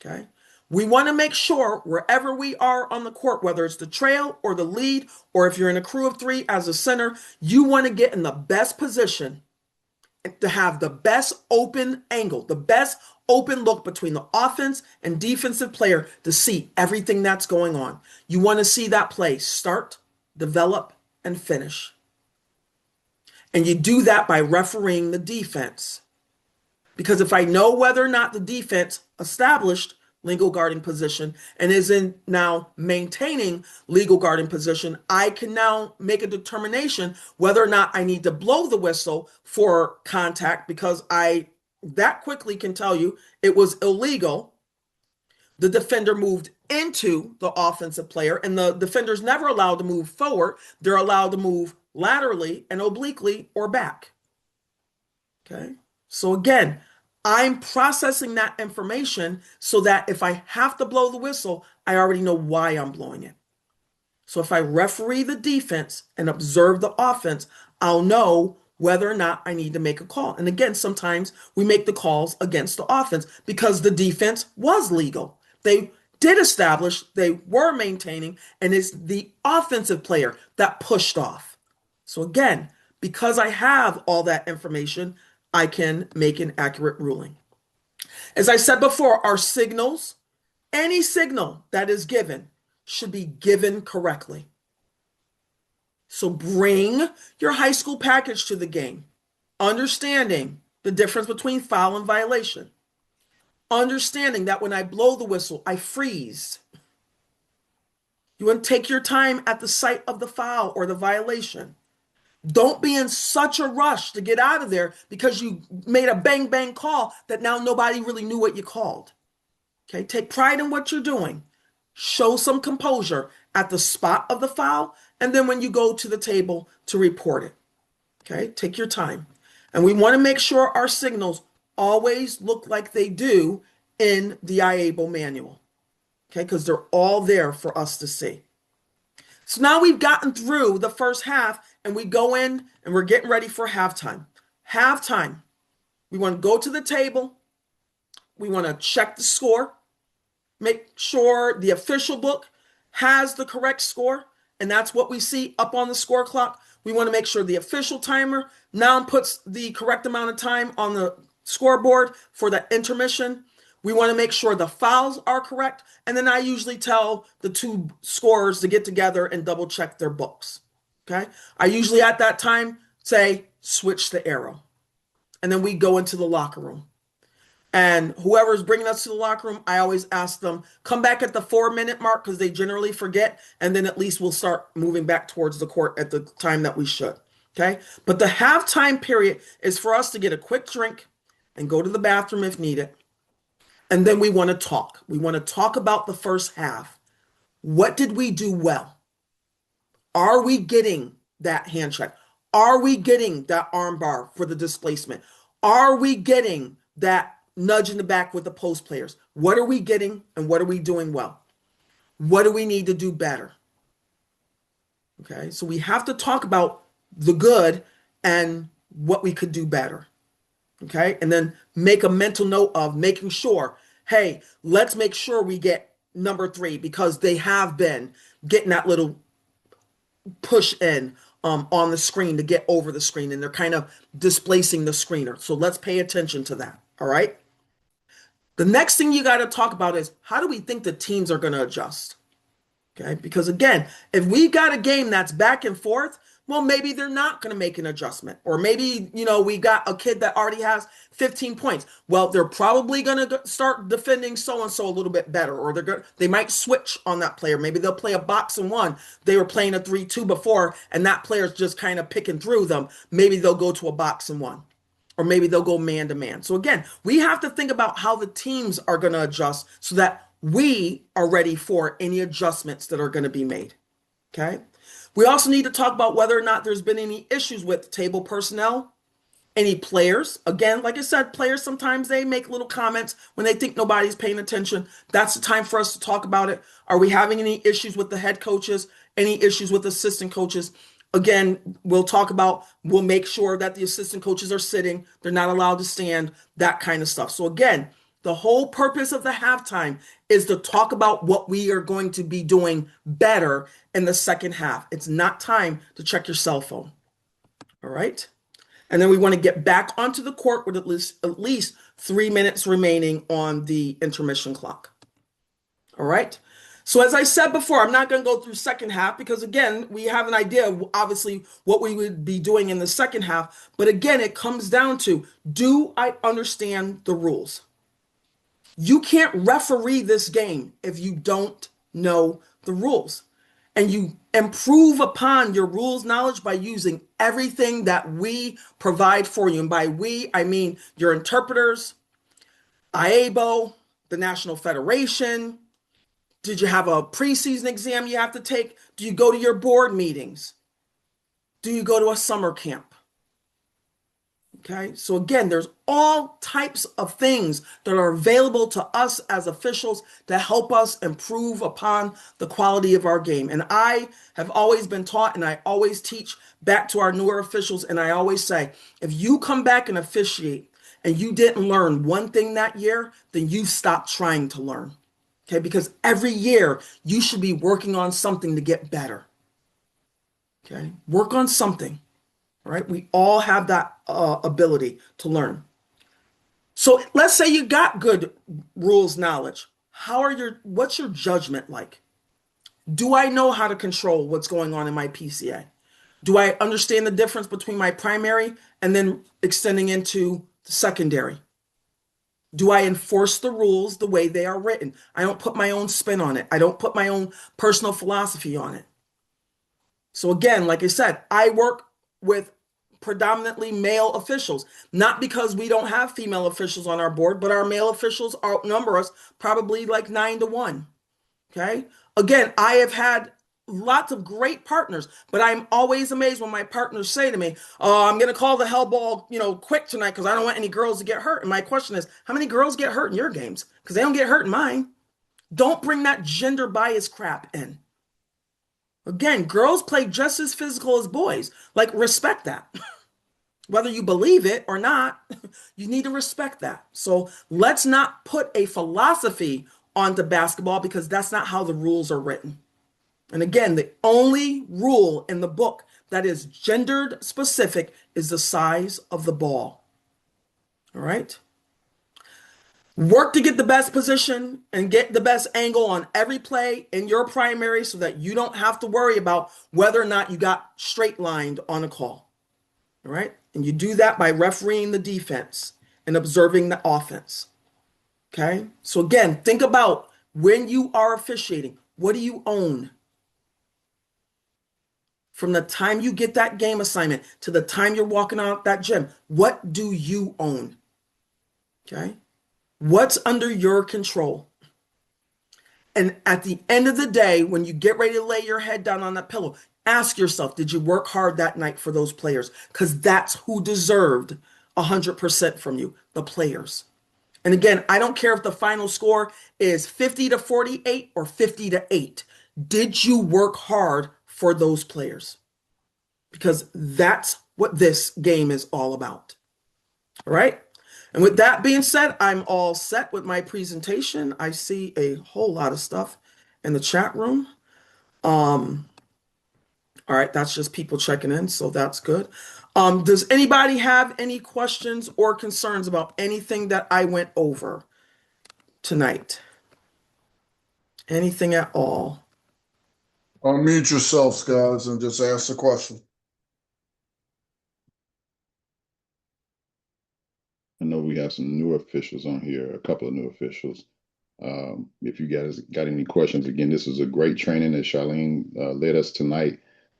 Okay. We want to make sure wherever we are on the court, whether it's the trail or the lead, or if you're in a crew of 3 as a center, you want to get in the best position to have the best open angle, the best open look between the offense and defensive player to see everything that's going on. You want to see that play start, develop, and finish. And you do that by refereeing the defense. Because if I know whether or not the defense established legal guarding position and is in now maintaining legal guarding position, I can now make a determination whether or not I need to blow the whistle for contact, because I that quickly can tell you it was illegal. The defender moved into the offensive player, and the defender's never allowed to move forward. They're allowed to move laterally and obliquely or back. Okay. So again, I'm processing that information so that if I have to blow the whistle, I already know why I'm blowing it. So if I referee the defense and observe the offense, I'll know whether or not I need to make a call. And again, sometimes we make the calls against the offense because the defense was legal. They did establish, they were maintaining, and it's the offensive player that pushed off. So again, because I have all that information, I can make an accurate ruling. As I said before, our signals, any signal that is given should be given correctly. So bring your high school package to the game, understanding the difference between foul and violation. Understanding that when I blow the whistle, I freeze. You want to take your time at the site of the foul or the violation. Don't be in such a rush to get out of there because you made a bang, bang call that now nobody really knew what you called. Okay, take pride in what you're doing. Show some composure at the spot of the foul, and then when you go to the table to report it. Okay, take your time. And we want to make sure our signals always look like they do in the IAABO manual. Okay, because they're all there for us to see. So now we've gotten through the first half and we go in and we're getting ready for halftime. Halftime, we want to go to the table. We want to check the score, make sure the official book has the correct score, and that's what we see up on the score clock. We want to make sure the official timer now puts the correct amount of time on the scoreboard for the intermission. We want to make sure the fouls are correct. And then I usually tell the two scorers to get together and double check their books. Okay. I usually at that time say, switch the arrow. And then we go into the locker room. And whoever's bringing us to the locker room, I always ask them, come back at the 4-minute mark because they generally forget. And then at least we'll start moving back towards the court at the time that we should. Okay. But the halftime period is for us to get a quick drink and go to the bathroom if needed. And then we want to talk. We want to talk about the first half. What did we do well? Are we getting that hand check? Are we getting that arm bar for the displacement? Are we getting that nudge in the back with the post players? What are we getting and what are we doing well? What do we need to do better? Okay, so we have to talk about the good and what we could do better. Okay, and then make a mental note of making sure, hey, let's make sure we get number 3 because they have been getting that little push in on the screen to get over the screen, and they're kind of displacing the screener. So let's pay attention to that. All right. The next thing you got to talk about is how do we think the teams are going to adjust? Okay, because again, if we got a game that's back and forth, well, maybe they're not going to make an adjustment. Or maybe, we got a kid that already has 15 points. Well, they're probably going to start defending so-and-so a little bit better. Or they might switch on that player. Maybe they'll play a box and one. They were playing a 3-2 before, and that player's just kind of picking through them. Maybe they'll go to a box and one. Or maybe they'll go man-to-man. So again, we have to think about how the teams are going to adjust so that we are ready for any adjustments that are going to be made. Okay? We also need to talk about whether or not there's been any issues with table personnel, any players. Again, like I said, players, sometimes they make little comments when they think nobody's paying attention. That's the time for us to talk about it. Are we having any issues with the head coaches, any issues with assistant coaches? Again, we'll make sure that the assistant coaches are sitting. They're not allowed to stand, that kind of stuff. So again, the whole purpose of the halftime is to talk about what we are going to be doing better in the second half. It's not time to check your cell phone. All right. And then we want to get back onto the court with at least 3 minutes remaining on the intermission clock. All right. So as I said before, I'm not going to go through second half because, again, we have an idea of obviously what we would be doing in the second half. But again, it comes down to, do I understand the rules? You can't referee this game if you don't know the rules. And you improve upon your rules knowledge by using everything that we provide for you. And by we, I mean your interpreters, IAABO, the National Federation. Did you have a preseason exam you have to take? Do you go to your board meetings? Do you go to a summer camp? Okay, so again, there's all types of things that are available to us as officials to help us improve upon the quality of our game. And I have always been taught, and I always teach back to our newer officials, and I always say, if you come back and officiate and you didn't learn one thing that year, then you've stopped trying to learn. Okay, because every year you should be working on something to get better. Okay, work on something. All right, we all have that ability to learn. So let's say you got good rules knowledge. What's your judgment like? Do I know how to control what's going on in my PCA? Do I understand the difference between my primary and then extending into the secondary? Do I enforce the rules the way they are written? I don't put my own spin on it. I don't put my own personal philosophy on it. So again, like I said, I work with predominantly male officials, not because we don't have female officials on our board, but our male officials outnumber us probably like 9-1. Okay. Again, I have had lots of great partners, but I'm always amazed when my partners say to me, "Oh, I'm going to call the hell ball, quick tonight because I don't want any girls to get hurt." And my question is, how many girls get hurt in your games? Because they don't get hurt in mine. Don't bring that gender bias crap in. Again, girls play just as physical as boys. Like, respect that. Whether you believe it or not, you need to respect that. So let's not put a philosophy onto basketball because that's not how the rules are written. And again, the only rule in the book that is gendered specific is the size of the ball. All right? Work to get the best position and get the best angle on every play in your primary so that you don't have to worry about whether or not you got straight lined on a call. All right? And you do that by refereeing the defense and observing the offense. Okay? So again, think about when you are officiating, what do you own? From the time you get that game assignment to the time you're walking out that gym, what do you own? Okay? What's under your control? And at the end of the day, when you get ready to lay your head down on that pillow, ask yourself, did you work hard that night for those players? Because that's who deserved 100% from you, the players. And again, I don't care if the final score is 50-48 or 50-8. Did you work hard for those players? Because that's what this game is all about. All right? And with that being said, I'm all set with my presentation. I see a whole lot of stuff in the chat room. All right, that's just people checking in, so that's good. Does anybody have any questions or concerns about anything that I went over tonight? Anything at all? Unmute yourselves, guys, and just ask the question. I know we have some new officials on here, a couple of new officials. If you guys got any questions, again, this was a great training that Charlene led us tonight,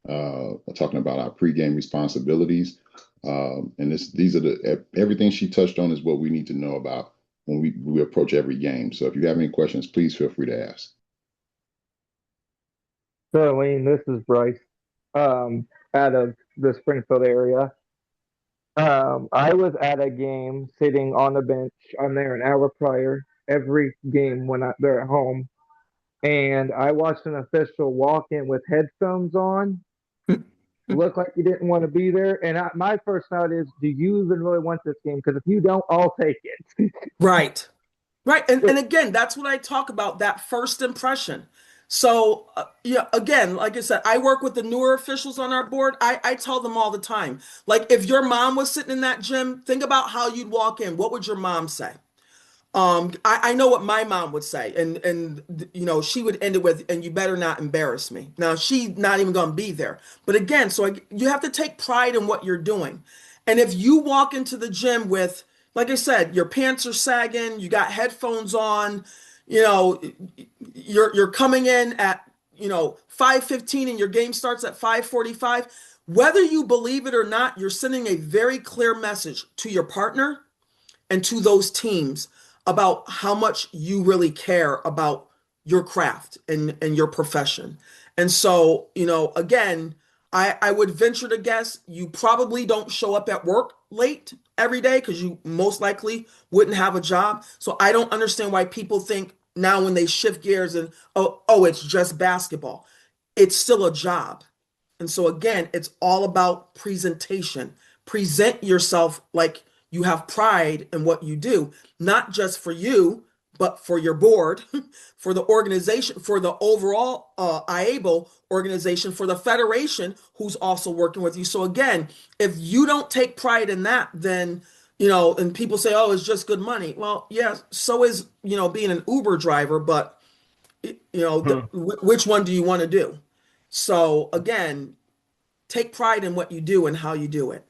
talking about our pregame responsibilities. And these are everything she touched on is what we need to know about when we approach every game. So if you have any questions, please feel free to ask. Charlene, this is Bryce, out of the Springfield area. I was at a game sitting on the bench. I'm there an hour prior every game when they're at home. And I watched an official walk in with headphones on. Looked like he didn't want to be there. And my first thought is, do you even really want this game? Because if you don't, I'll take it. Right. Right. And again, that's what I talk about, that first impression. So, again, like I said, I work with the newer officials on our board. I tell them all the time, like, if your mom was sitting in that gym, think about how you'd walk in. What would your mom say? I know what my mom would say, and she would end it with, "And you better not embarrass me." Now, she's not even going to be there. But again, you have to take pride in what you're doing. And if you walk into the gym with, like I said, your pants are sagging, you got headphones on, you know, you're coming in at, 5:15 and your game starts at 5:45. Whether you believe it or not, you're sending a very clear message to your partner and to those teams about how much you really care about your craft and your profession. And so, again, I would venture to guess you probably don't show up at work late every day because you most likely wouldn't have a job. So I don't understand why people think now when they shift gears and, oh, it's just basketball. It's still a job. And so again, it's all about presentation. Present yourself like you have pride in what you do, not just for you, but for your board, for the organization, for the overall IAABO organization, for the federation who's also working with you. So again, if you don't take pride in that, then, and people say, oh, it's just good money. Well, yeah, so is, being an Uber driver, but, which one do you want to do? So again, take pride in what you do and how you do it.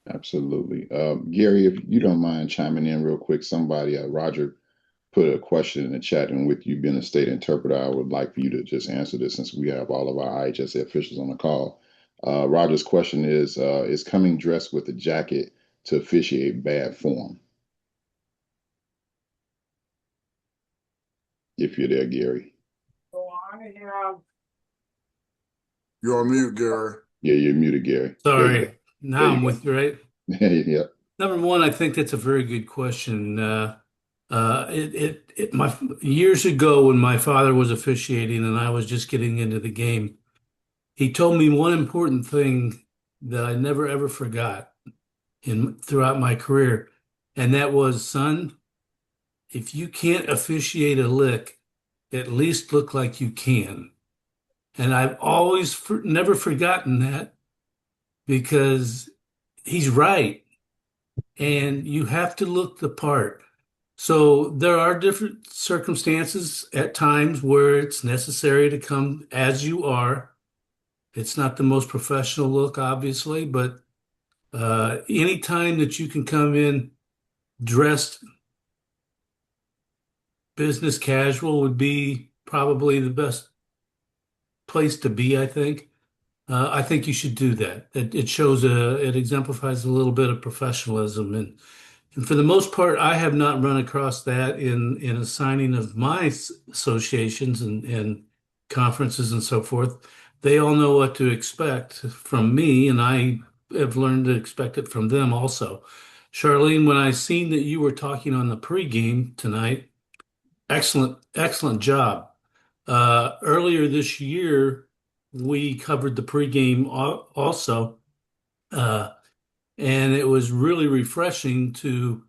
Absolutely. Gary, if you don't mind chiming in real quick, somebody, Roger, put a question in the chat, and with you being a state interpreter, I would like for you to just answer this since we have all of our IHSA officials on the call. Roger's question is coming dressed with a jacket to officiate bad form? If you're there, Gary. So I have. You're on mute, Gary. Yeah, you're muted, Gary. Sorry. Now I'm go. with you, right? Yeah. Number one, I think that's a very good question. My years ago when my father was officiating and I was just getting into the game, he told me one important thing that I never ever forgot throughout my career, and that was, son, if you can't officiate a lick, at least look like you can. And I've always never forgotten that because he's right. And you have to look the part. So there are different circumstances at times where it's necessary to come as you are. It's not the most professional look, obviously, but any time that you can come in dressed business casual would be probably the best place to be, I think. I think you should do that. It shows it exemplifies a little bit of professionalism, and for the most part, I have not run across that in a signing of my associations and conferences and so forth. They all know what to expect from me, and I have learned to expect it from them also. Charlene, when I seen that you were talking on the pregame tonight, excellent job. Earlier this year, we covered the pregame also, and it was really refreshing to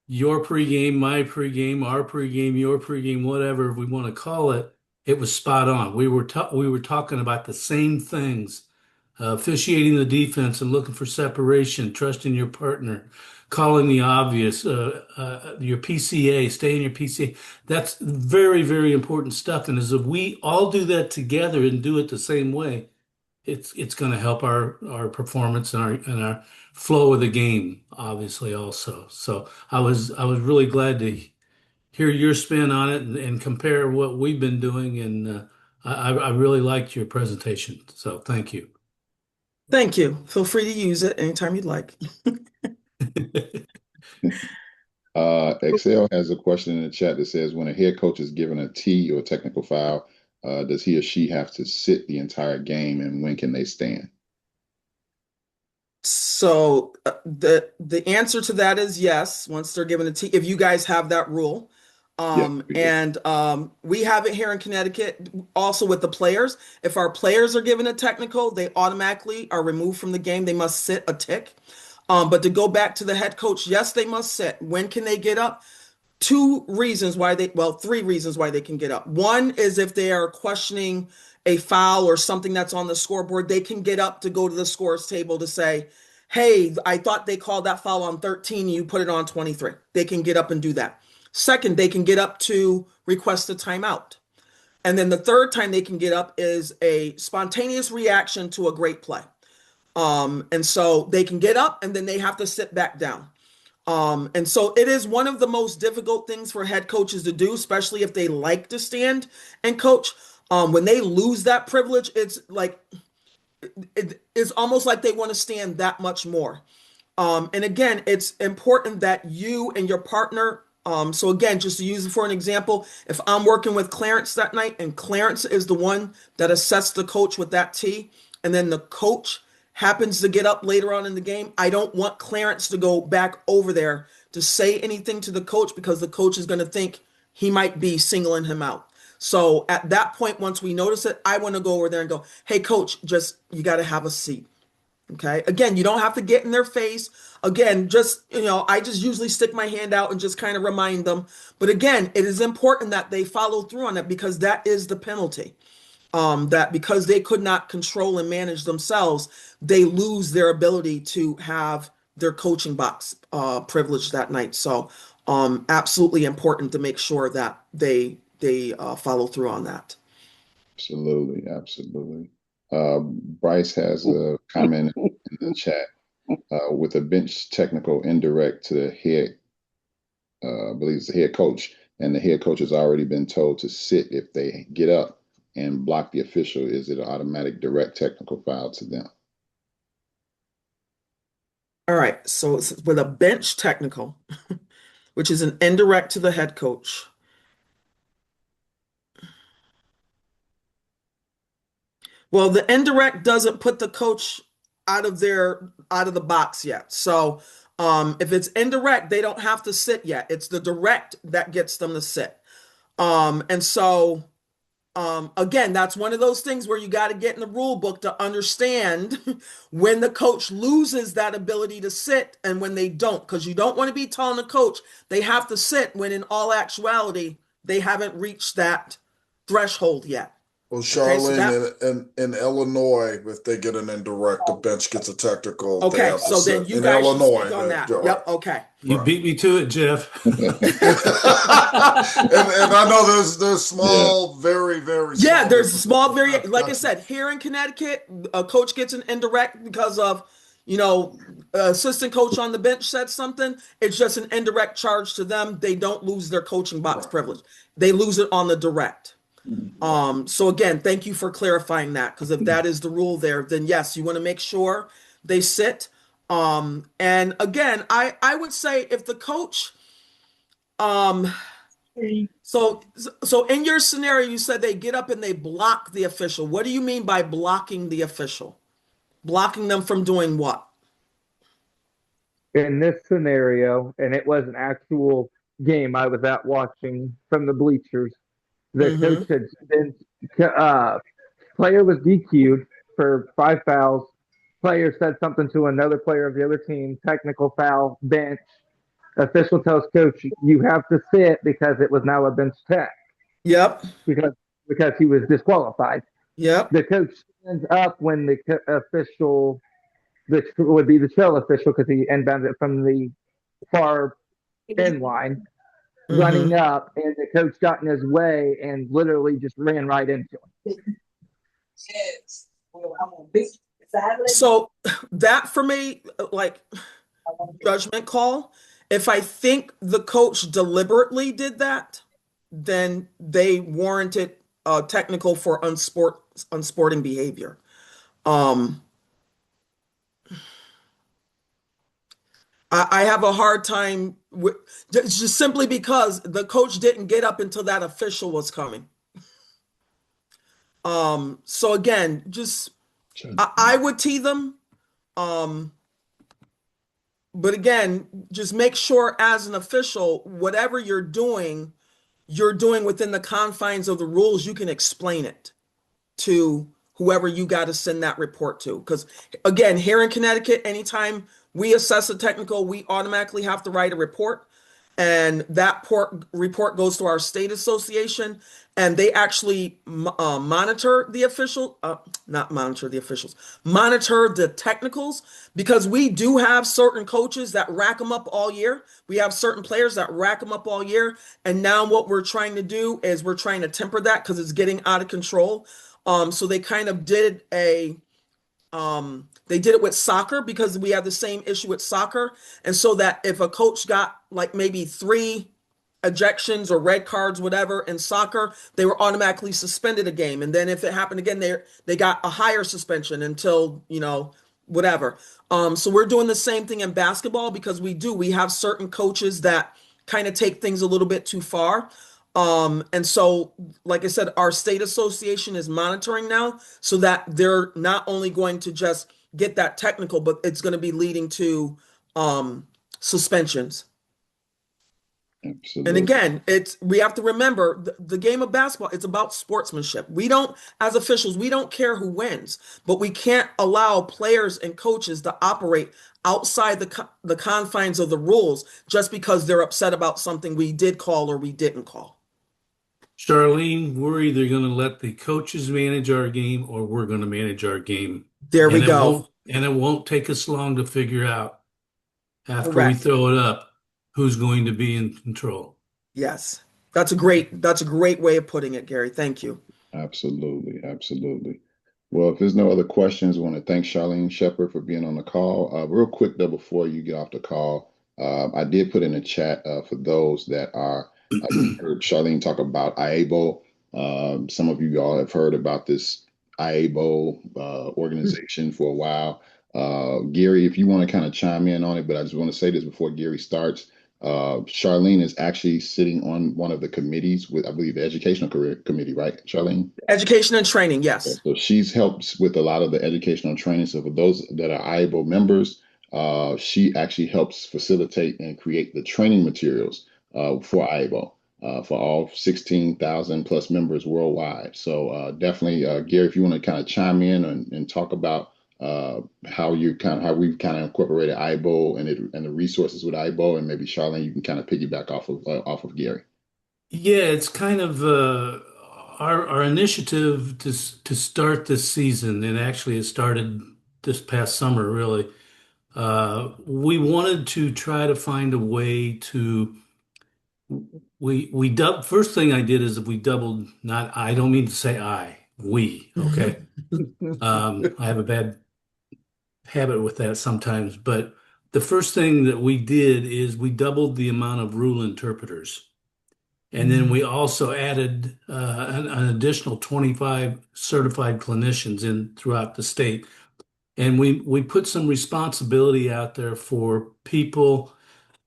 your pregame, my pregame, our pregame, your pregame, whatever we want to call it. It was spot on. We were talking about the same things, officiating the defense and looking for separation, trusting your partner, calling the obvious, your PCA, stay in your PCA. That's very, very important stuff. And as if we all do that together and do it the same way, it's going to help our performance and our flow of the game, obviously also. So I was really glad to hear your spin on it and compare what we've been doing. And I really liked your presentation. So thank you. Thank you. Feel free to use it anytime you'd like. Excel has a question in the chat that says, when a head coach is given a T or a technical foul, does he or she have to sit the entire game, and when can they stand? So the answer to that is yes, once they're given a T, if you guys have that rule. We have it here in Connecticut also with the players. If our players are given a technical, they automatically are removed from the game. They must sit a tick. But to go back to the head coach, yes, they must sit. When can they get up? Three reasons why they can get up. One is if they are questioning a foul or something that's on the scoreboard, they can get up to go to the scores table to say, hey, I thought they called that foul on 13, you put it on 23. They can get up and do that. Second, they can get up to request a timeout. And then the third time they can get up is a spontaneous reaction to a great play. And so they can get up and then they have to sit back down. And so it is one of the most difficult things for head coaches to do, especially if they like to stand and coach. When they lose that privilege, it's like it's almost like they want to stand that much more. And again, it's important that you and your partner, so again, just to use it for an example, if I'm working with Clarence that night and Clarence is the one that assessed the coach with that T, and then the coach happens to get up later on in the game, I don't want Clarence to go back over there to say anything to the coach because the coach is going to think he might be singling him out. So at that point, once we notice it, I want to go over there and go, hey, coach, just you got to have a seat. Okay. Again, you don't have to get in their face. Again, just, I just usually stick my hand out and just kind of remind them. But again, it is important that they follow through on it because that is the penalty. That because they could not control and manage themselves, they lose their ability to have their coaching box privilege that night. So absolutely important to make sure that they follow through on that. Absolutely, absolutely. Bryce has a comment in the chat with a bench technical indirect to the head, I believe it's the head coach, and the head coach has already been told to sit if they get up and block the official. Is it an automatic direct technical foul to them? All right, so it's with a bench technical, which is an indirect to the head coach. Well, the indirect doesn't put the coach out of the box yet. So if it's indirect, they don't have to sit yet. It's the direct that gets them to sit. And so again, that's one of those things where you got to get in the rule book to understand when the coach loses that ability to sit and when they don't, because you don't want to be telling the coach they have to sit when in all actuality, they haven't reached that threshold yet. Well, Okay, so Charlene, in Illinois, if they get an indirect, the bench gets a technical. They okay, have to so then sit. you In guys should Illinois, speak on that. right. Yep, okay. You beat me to it, Jeff. and I know there's small, very, very small. Yeah, there's small variation. Like I said, here in Connecticut, a coach gets an indirect because of, assistant coach on the bench said something. It's just an indirect charge to them. They don't lose their coaching box privilege. They lose it on the direct. So again, thank you for clarifying that, because if that is the rule there, then yes, you want to make sure they sit. And again, I would say if the coach, so in your scenario, you said they get up and they block the official. What do you mean by blocking the official? Blocking them from doing what? In this scenario, and it was an actual game I was at watching from the bleachers, the coach had been, player was DQ'd for 5 fouls. Player said something to another player of the other team, technical foul, bench. Official tells coach, you have to sit because it was now a bench tech. Yep. Because he was disqualified. Yep. The coach stands up when the official, this would be the trail official because he inbounded it from the far end line, running up, and the coach got in his way and literally just ran right into him. So that for me, like judgment call. If I think the coach deliberately did that, then they warranted technical for unsporting behavior. I have a hard time with just simply because the coach didn't get up until that official was coming. So again, just I would tee them. But again, just make sure as an official, whatever you're doing within the confines of the rules. You can explain it to whoever you got to send that report to. Because again, here in Connecticut, anytime we assess a technical, we automatically have to write a report. And that report goes to our state association, and they actually monitor the technicals, because we do have certain coaches that rack them up all year. We have certain players that rack them up all year. And now what we're trying to do is we're trying to temper that because it's getting out of control. So they kind of did They did it with soccer because we have the same issue with soccer. And so that if a coach got like maybe 3 ejections or red cards, whatever, in soccer, they were automatically suspended a game. And then if it happened again, they got a higher suspension until, whatever. So we're doing the same thing in basketball because we have certain coaches that kind of take things a little bit too far. And so, like I said, our state association is monitoring now so that they're not only going to just get that technical, but it's going to be leading to suspensions. Absolutely. And again, we have to remember the game of basketball, it's about sportsmanship. We don't, as officials, we don't care who wins, but we can't allow players and coaches to operate outside the confines of the rules just because they're upset about something we did call or we didn't call. Charlene, we're either going to let the coaches manage our game or we're going to manage our game. There we And go. it won't take us long to figure out after we Correct. throw it up who's going to be in control. Yes. That's a great way of putting it, Gary. Thank you. Absolutely. Absolutely. Well, if there's no other questions, I want to thank Charlene Shepard for being on the call. Real quick, though, before you get off the call, I did put in a chat for those that are, you heard Charlene talk about IAABO. Some of you all have heard about this IAABO organization for a while. Gary, if you want to kind of chime in on it, but I just want to say this before Gary starts. Charlene is actually sitting on one of the committees with, I believe, the educational career committee, right, Charlene? Education and training, yes. So she's helped with a lot of the educational training. So for those that are IAABO members, she actually helps facilitate and create the training materials for IAABO for all 16,000 plus members worldwide. So definitely, Gary, if you want to kind of chime in and talk about how we've kind of incorporated IAABO and the resources with IAABO, and maybe Charlene, you can kind of piggyback off of Gary. Yeah, it's kind of our initiative to start this season, and actually it started this past summer, really. We wanted to try to find a way to first thing I did is we doubled, not I don't mean to say we, okay. I have a bad habit with that sometimes, but the first thing that we did is we doubled the amount of rule interpreters. And then we also added an additional 25 certified clinicians in throughout the state. And we put some responsibility out there for people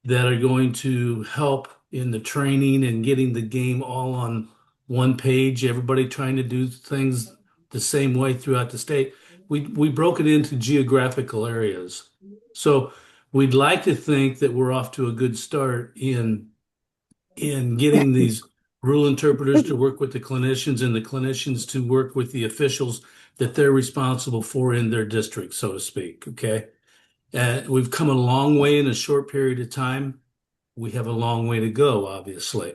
that are going to help in the training and getting the game all on one page, everybody trying to do things the same way throughout the state. We broke it into geographical areas. So we'd like to think that we're off to a good start in getting these rule interpreters to work with the clinicians and the clinicians to work with the officials that they're responsible for in their district, so to speak. Okay. We've come a long way in a short period of time. We have a long way to go, obviously,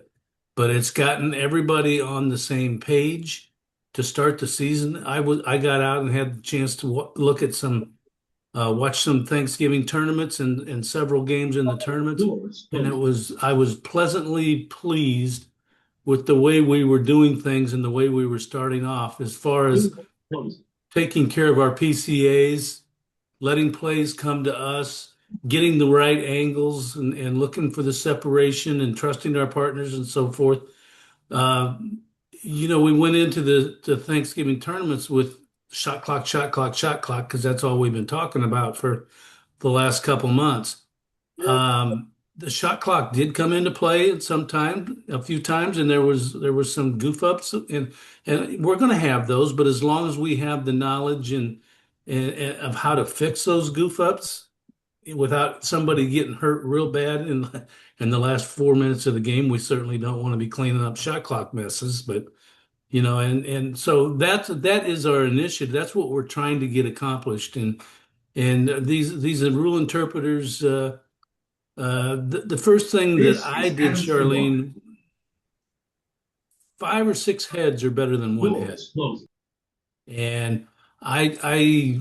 but it's gotten everybody on the same page to start the season. I got out and had the chance to look at watch some Thanksgiving tournaments and several games in the tournaments, and I was pleasantly pleased with the way we were doing things and the way we were starting off as far as taking care of our PCAs, letting plays come to us, getting the right angles and looking for the separation and trusting our partners and so forth. We went into the Thanksgiving tournaments with shot clock, because that's all we've been talking about for the last couple months. The shot clock did come into play a few times, and there was some goof ups, and we're going to have those. But as long as we have the knowledge and of how to fix those goof ups without somebody getting hurt real bad in the last 4 minutes of the game, we certainly don't want to be cleaning up shot clock messes. But and so that is our initiative. That's what we're trying to get accomplished. And these rule interpreters. The first thing that I did, Charlene, 5 or 6 heads are better than one head, and I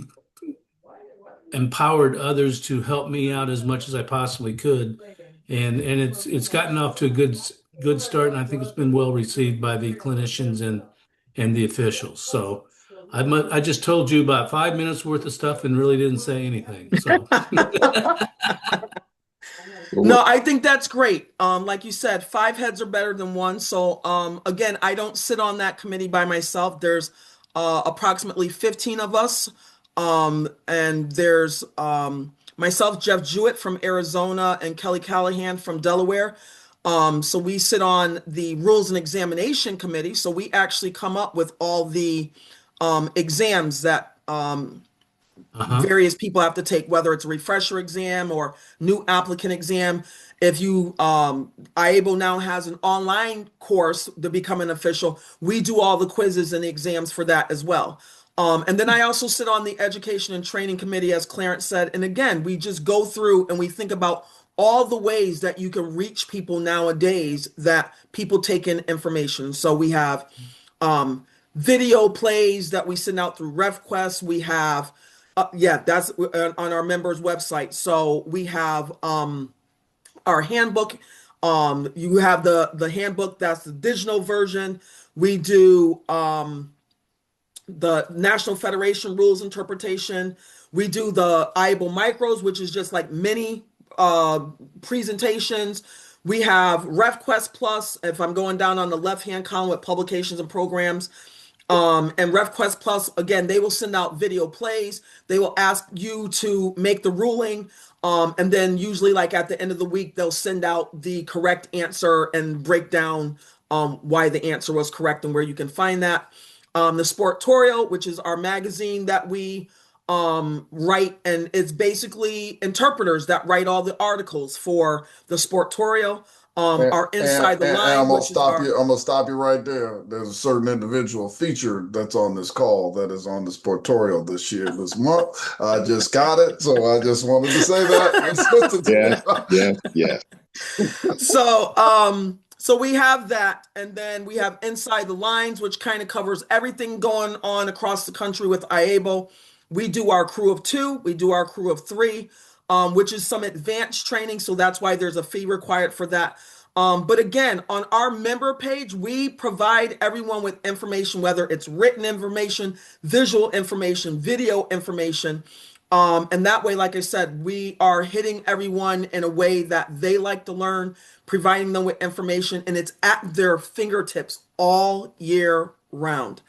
empowered others to help me out as much as I possibly could, and it's gotten off to a good start, and I think it's been well received by the clinicians and the officials. So I just told you about 5 minutes worth of stuff and really didn't say anything. So No, I think that's great. Like you said, five heads are better than one. So, again, I don't sit on that committee by myself. There's approximately 15 of us. And there's myself, Jeff Jewett from Arizona, and Kelly Callahan from Delaware. So we sit on the Rules and Examination Committee. So we actually come up with all the exams that various people have to take, whether it's a refresher exam or new applicant exam. If you, IAABO now has an online course to become an official. We do all the quizzes and the exams for that as well. And then I also sit on the Education and Training Committee, as Clarence said. And again, we just go through and we think about all the ways that you can reach people nowadays that people take in information. So we have video plays that we send out through RefQuest. We have yeah, that's on our members' website. So we have our handbook. You have the handbook, that's the digital version. We do the National Federation rules interpretation. We do the IAABO micros, which is just like mini presentations. We have RefQuest Plus, if I'm going down on the left-hand column with publications and programs. And RefQuest Plus, again, they will send out video plays. They will ask you to make the ruling. And then usually like at the end of the week, they'll send out the correct answer and break down why the answer was correct and where you can find that. The Sportorial, which is our magazine that we write, and it's basically interpreters that write all the articles for the Sportorial. Our Inside the Line, I'm gonna which is our... I'm gonna stop you right there. There's a certain individual featured that's on this call that is on the Sportorial this month. I just got it, so I just wanted to say that. Yes. So we have that, and then we have Inside the Lines, which kind of covers everything going on across the country with IAABO. We do our crew of two, we do our crew of three, which is some advanced training, so that's why there's a fee required for that. But again, on our member page, we provide everyone with information, whether it's written information, visual information, video information. And that way, like I said, we are hitting everyone in a way that they like to learn, providing them with information, and it's at their fingertips all year round.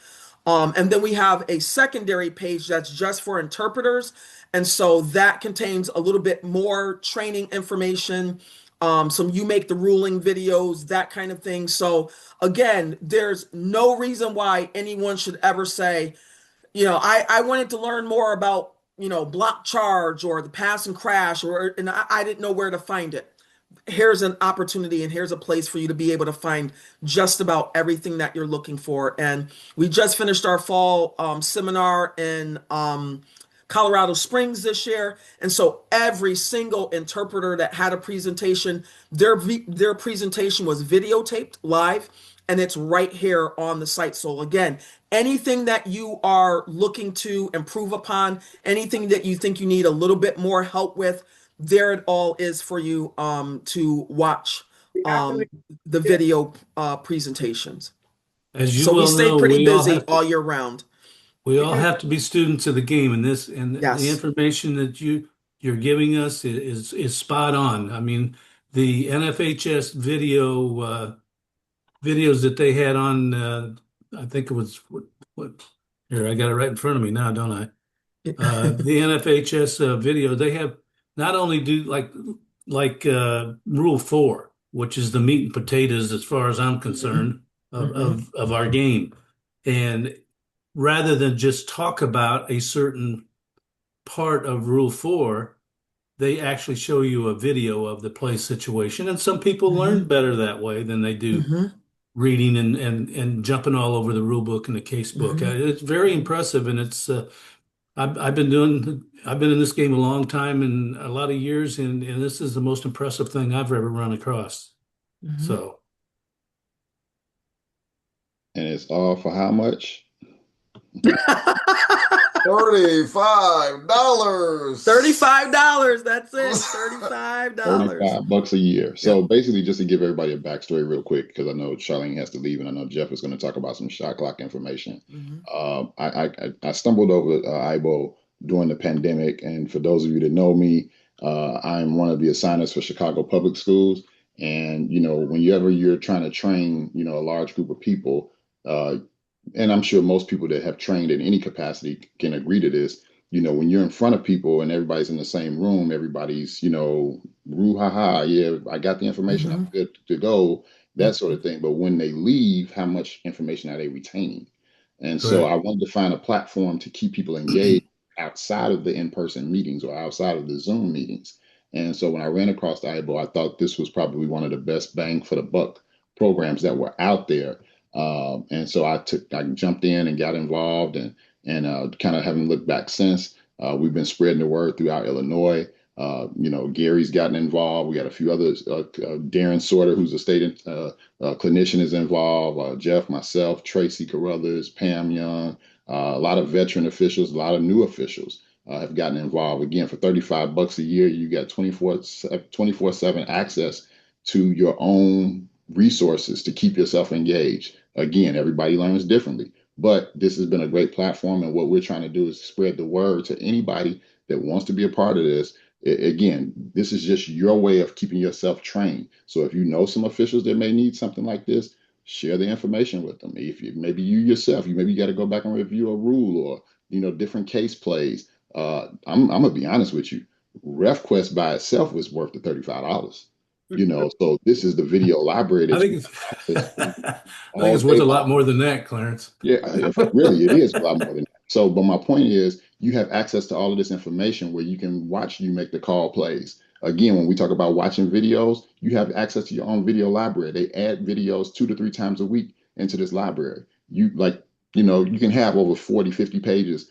And then we have a secondary page that's just for interpreters. And so that contains a little bit more training information, some you make the ruling videos, that kind of thing. So again, there's no reason why anyone should ever say, I wanted to learn more about, block charge or the pass and crash, and I didn't know where to find it. Here's an opportunity and here's a place for you to be able to find just about everything that you're looking for. And we just finished our fall seminar in Colorado Springs this year. And so every single interpreter that had a presentation, their presentation was videotaped live, and it's right here on the site. So again, anything that you are looking to improve upon, anything that you think you need a little bit more help with, there it all is for you to watch the video presentations. as you So we well stay know, pretty busy all year round. we all have to be students of the game, and the Yes. information that you're giving us is spot on. I mean, the NFHS videos that they had on, I think it was what here, I got it right in front of me now, don't I? The NFHS video, they have not only do like Rule 4, which is the meat and potatoes as far as I'm concerned of our game, and rather than just talk about a certain part of Rule 4, they actually show you a video of the play situation. And some people learn better that way than they do reading and jumping all over the rule book and the case book. It's very impressive, and it's I've been in this game a long time and a lot of years, and this is the most impressive thing I've ever run across. So, And it's all for how much? $35. $35. That's it. $35. $35 a year. So basically, just to give everybody a backstory real quick, because I know Charlene has to leave, and I know Jeff is going to talk about some shot clock information. I stumbled over IAABO during the pandemic, and for those of you that know me, I'm one of the assigners for Chicago Public Schools. And whenever you're trying to train, a large group of people, and I'm sure most people that have trained in any capacity can agree to this. When you're in front of people and everybody's in the same room, everybody's, roo ha ha, yeah, I got the information, I'm good to go, that sort of thing. But when they leave, how much information are they retaining? And so I wanted to find a platform to keep people engaged outside of the in-person meetings or outside of the Zoom meetings. And so when I ran across the IAABO, I thought this was probably one of the best bang for the buck programs that were out there. And so I jumped in and got involved and kind of haven't looked back since. We've been spreading the word throughout Illinois. Gary's gotten involved. We got a few others. Darren Sorter, who's a state clinician, is involved. Jeff, myself, Tracy Carruthers, Pam Young, a lot of veteran officials, a lot of new officials have gotten involved. Again, for $35 a year, you got 24/7 access to your own resources to keep yourself engaged. Again, everybody learns differently, but this has been a great platform. And what we're trying to do is spread the word to anybody that wants to be a part of this. Again, this is just your way of keeping yourself trained. So if you know some officials that may need something like this, share the information with them. If maybe you yourself, maybe you got to go back and review a rule or, different case plays. I'm going to be honest with you. RefQuest by itself was worth the $35. So this is the video library. I think it's worth a lot more than that, Clarence. Yeah, really, it is a lot more than that. So, but my point is, you have access to all of this information where you can watch you make the call plays. Again, when we talk about watching videos, you have access to your own video library. They add videos 2 to 3 times a week into this library. You can have over 40, 50 pages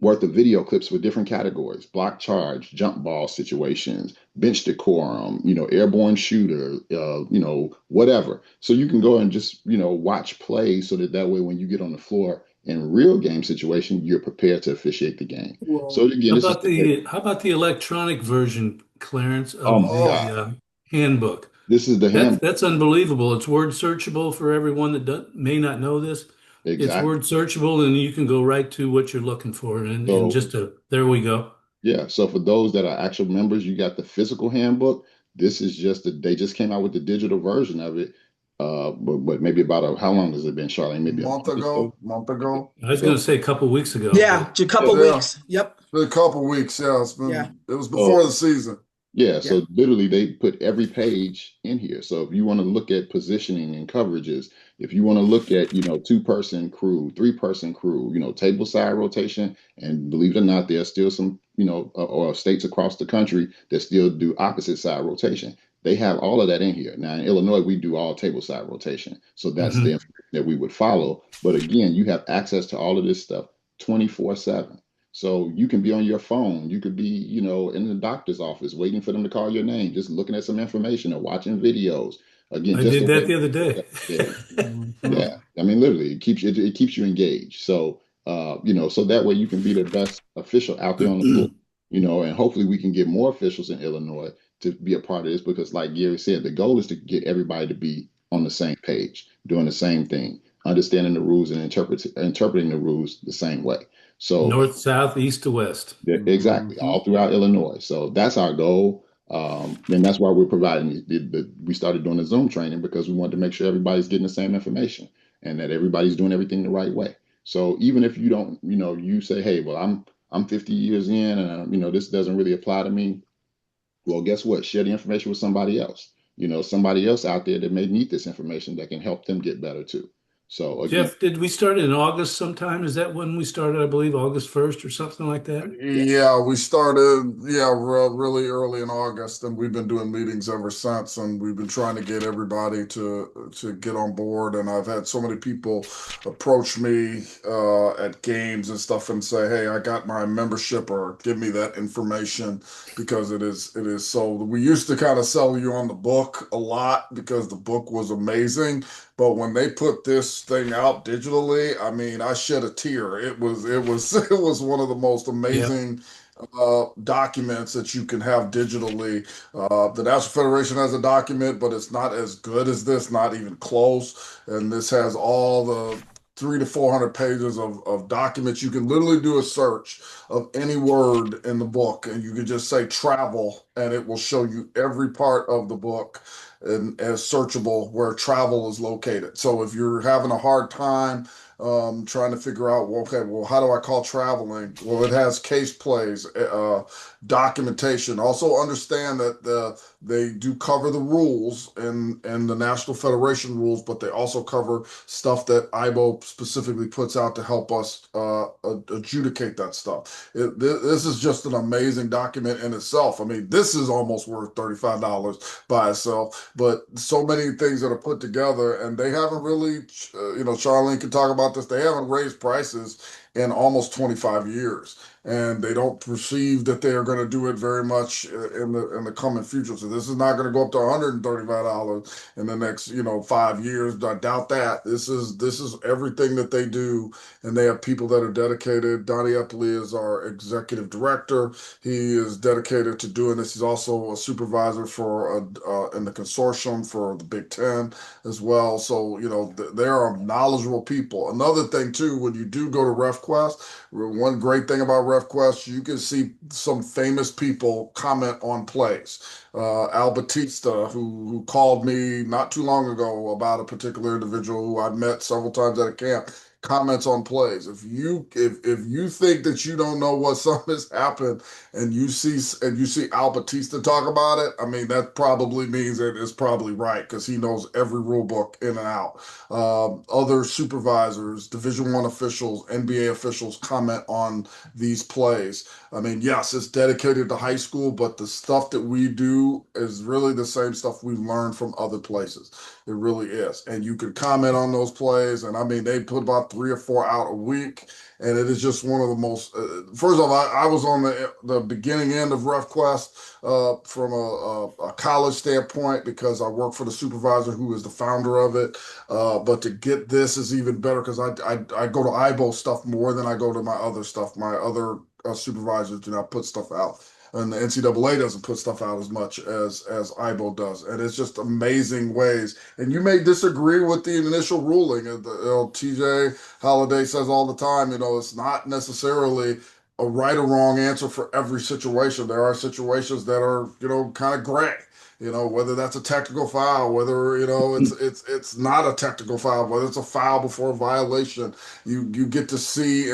worth of video clips for different categories: block charge, jump ball situations, bench decorum, airborne shooter, whatever. So you can go and just, watch plays so that way when you get on the floor in real game situation, you're prepared to officiate the game. Well, so again, how about the electronic version, Clarence, of the handbook? This is the handbook. That's unbelievable. It's word searchable for everyone that may not know this. Exactly. It's word searchable, and you can go right to what you're looking for, and there we go. Yeah. So for those that are actual members, you got the physical handbook. This is they just came out with the digital version of it. But maybe about how long has it been, Charlene? Maybe a month ago. I was going to say a couple of weeks ago. Yeah, a couple weeks. Yep. A couple weeks. Yeah, it was before the season. Yeah, so literally they put every page in here. So if you want to look at positioning and coverages, if you want to look at, 2-person crew, 3-person crew, table side rotation, and believe it or not, there's still some, or states across the country that still do opposite side rotation. They have all of that in here. Now in Illinois, we do all table side rotation. So that's the information that we would follow. But again, you have access to all of this stuff 24/7. So you can be on your phone. You could be, in the doctor's office waiting for them to call your name, just looking at some information or watching videos. Again, I did that the other day. Yeah. I mean, literally, it keeps you engaged. So, so that way you can be the best official out there on the floor, and hopefully we can get more officials in Illinois to be a part of this, because like Gary said, the goal is to get everybody to be on the same page, doing the same thing, understanding the rules and interpreting the rules the same way. So north, south, east to west. Exactly. All throughout Illinois. So that's our goal. And that's why we're providing we started doing the Zoom training, because we wanted to make sure everybody's getting the same information and that everybody's doing everything the right way. So even if you don't, you say, hey, well, I'm 50 years in and this doesn't really apply to me. Well, guess what? Share the information with somebody else. Somebody else out there that may need this information that can help them get better too. So again, Jeff, did we start in August sometime? Is that when we started? I believe August 1st or something like that. Yeah, we started. Really early in August, and we've been doing meetings ever since. And we've been trying to get everybody to get on board. And I've had so many people approach me at games and stuff and say, "Hey, I got my membership," or "Give me that information," because it is so. We used to kind of sell you on the book a lot because the book was amazing. but when they put this thing out digitally, I mean, I shed a tear. It was one of the most Yeah. amazing documents that you can have digitally. The National Federation has a document, but it's not as good as this, not even close. And this has all the 300 to 400 pages of documents. You can literally do a search of any word in the book, and you can just say travel, and it will show you every part of the book and as searchable where travel is located. So if you're having a hard time trying to figure out, well, okay, well, how do I call traveling? Well, it has case plays, documentation. Also understand that they do cover the rules and the National Federation rules, but they also cover stuff that IAABO specifically puts out to help us adjudicate that stuff. This is just an amazing document in itself. I mean, this is almost worth $35 by itself, but so many things that are put together, and they haven't really, Charlene can talk about this. They haven't raised prices in almost 25 years, and they don't perceive that they are going to do it very much in the coming future. So this is not going to go up to $135 in the next 5 years. I doubt that. This is everything that they do, and they have people that are dedicated. Donnie Epley is our executive director. He is dedicated to doing this. He's also a supervisor for in the consortium for the Big Ten as well. So they are knowledgeable people. Another thing too, when you do go to RefQuest, one great thing about RefQuest, you can see some famous people comment on plays. Al Batista, who called me not too long ago about a particular individual who I've met several times at a camp, comments on plays. If you think that you don't know what something has happened and you see Al Batista talk about it, I mean that probably means that it's probably right because he knows every rule book in and out. Other supervisors, Division I officials, NBA officials comment on these plays. I mean, yes, it's dedicated to high school, but the stuff that we do is really the same stuff we've learned from other places. It really is. And you can comment on those plays. And I mean, they put about 3 or 4 out a week. And it is just one of the most, first of all, I was on the beginning end of RefQuest from a college standpoint because I work for the supervisor who is the founder of it. But to get this is even better because I go to IAABO stuff more than I go to my other stuff. My other supervisors do not put stuff out. And the NCAA doesn't put stuff out as much as IAABO does. And it's just amazing ways. And you may disagree with the initial ruling. TJ Holiday says all the time, it's not necessarily a right or wrong answer for every situation. There are situations that are, kind of gray. Whether that's a technical foul, whether it's not a technical foul, whether it's a foul before a violation, you get to see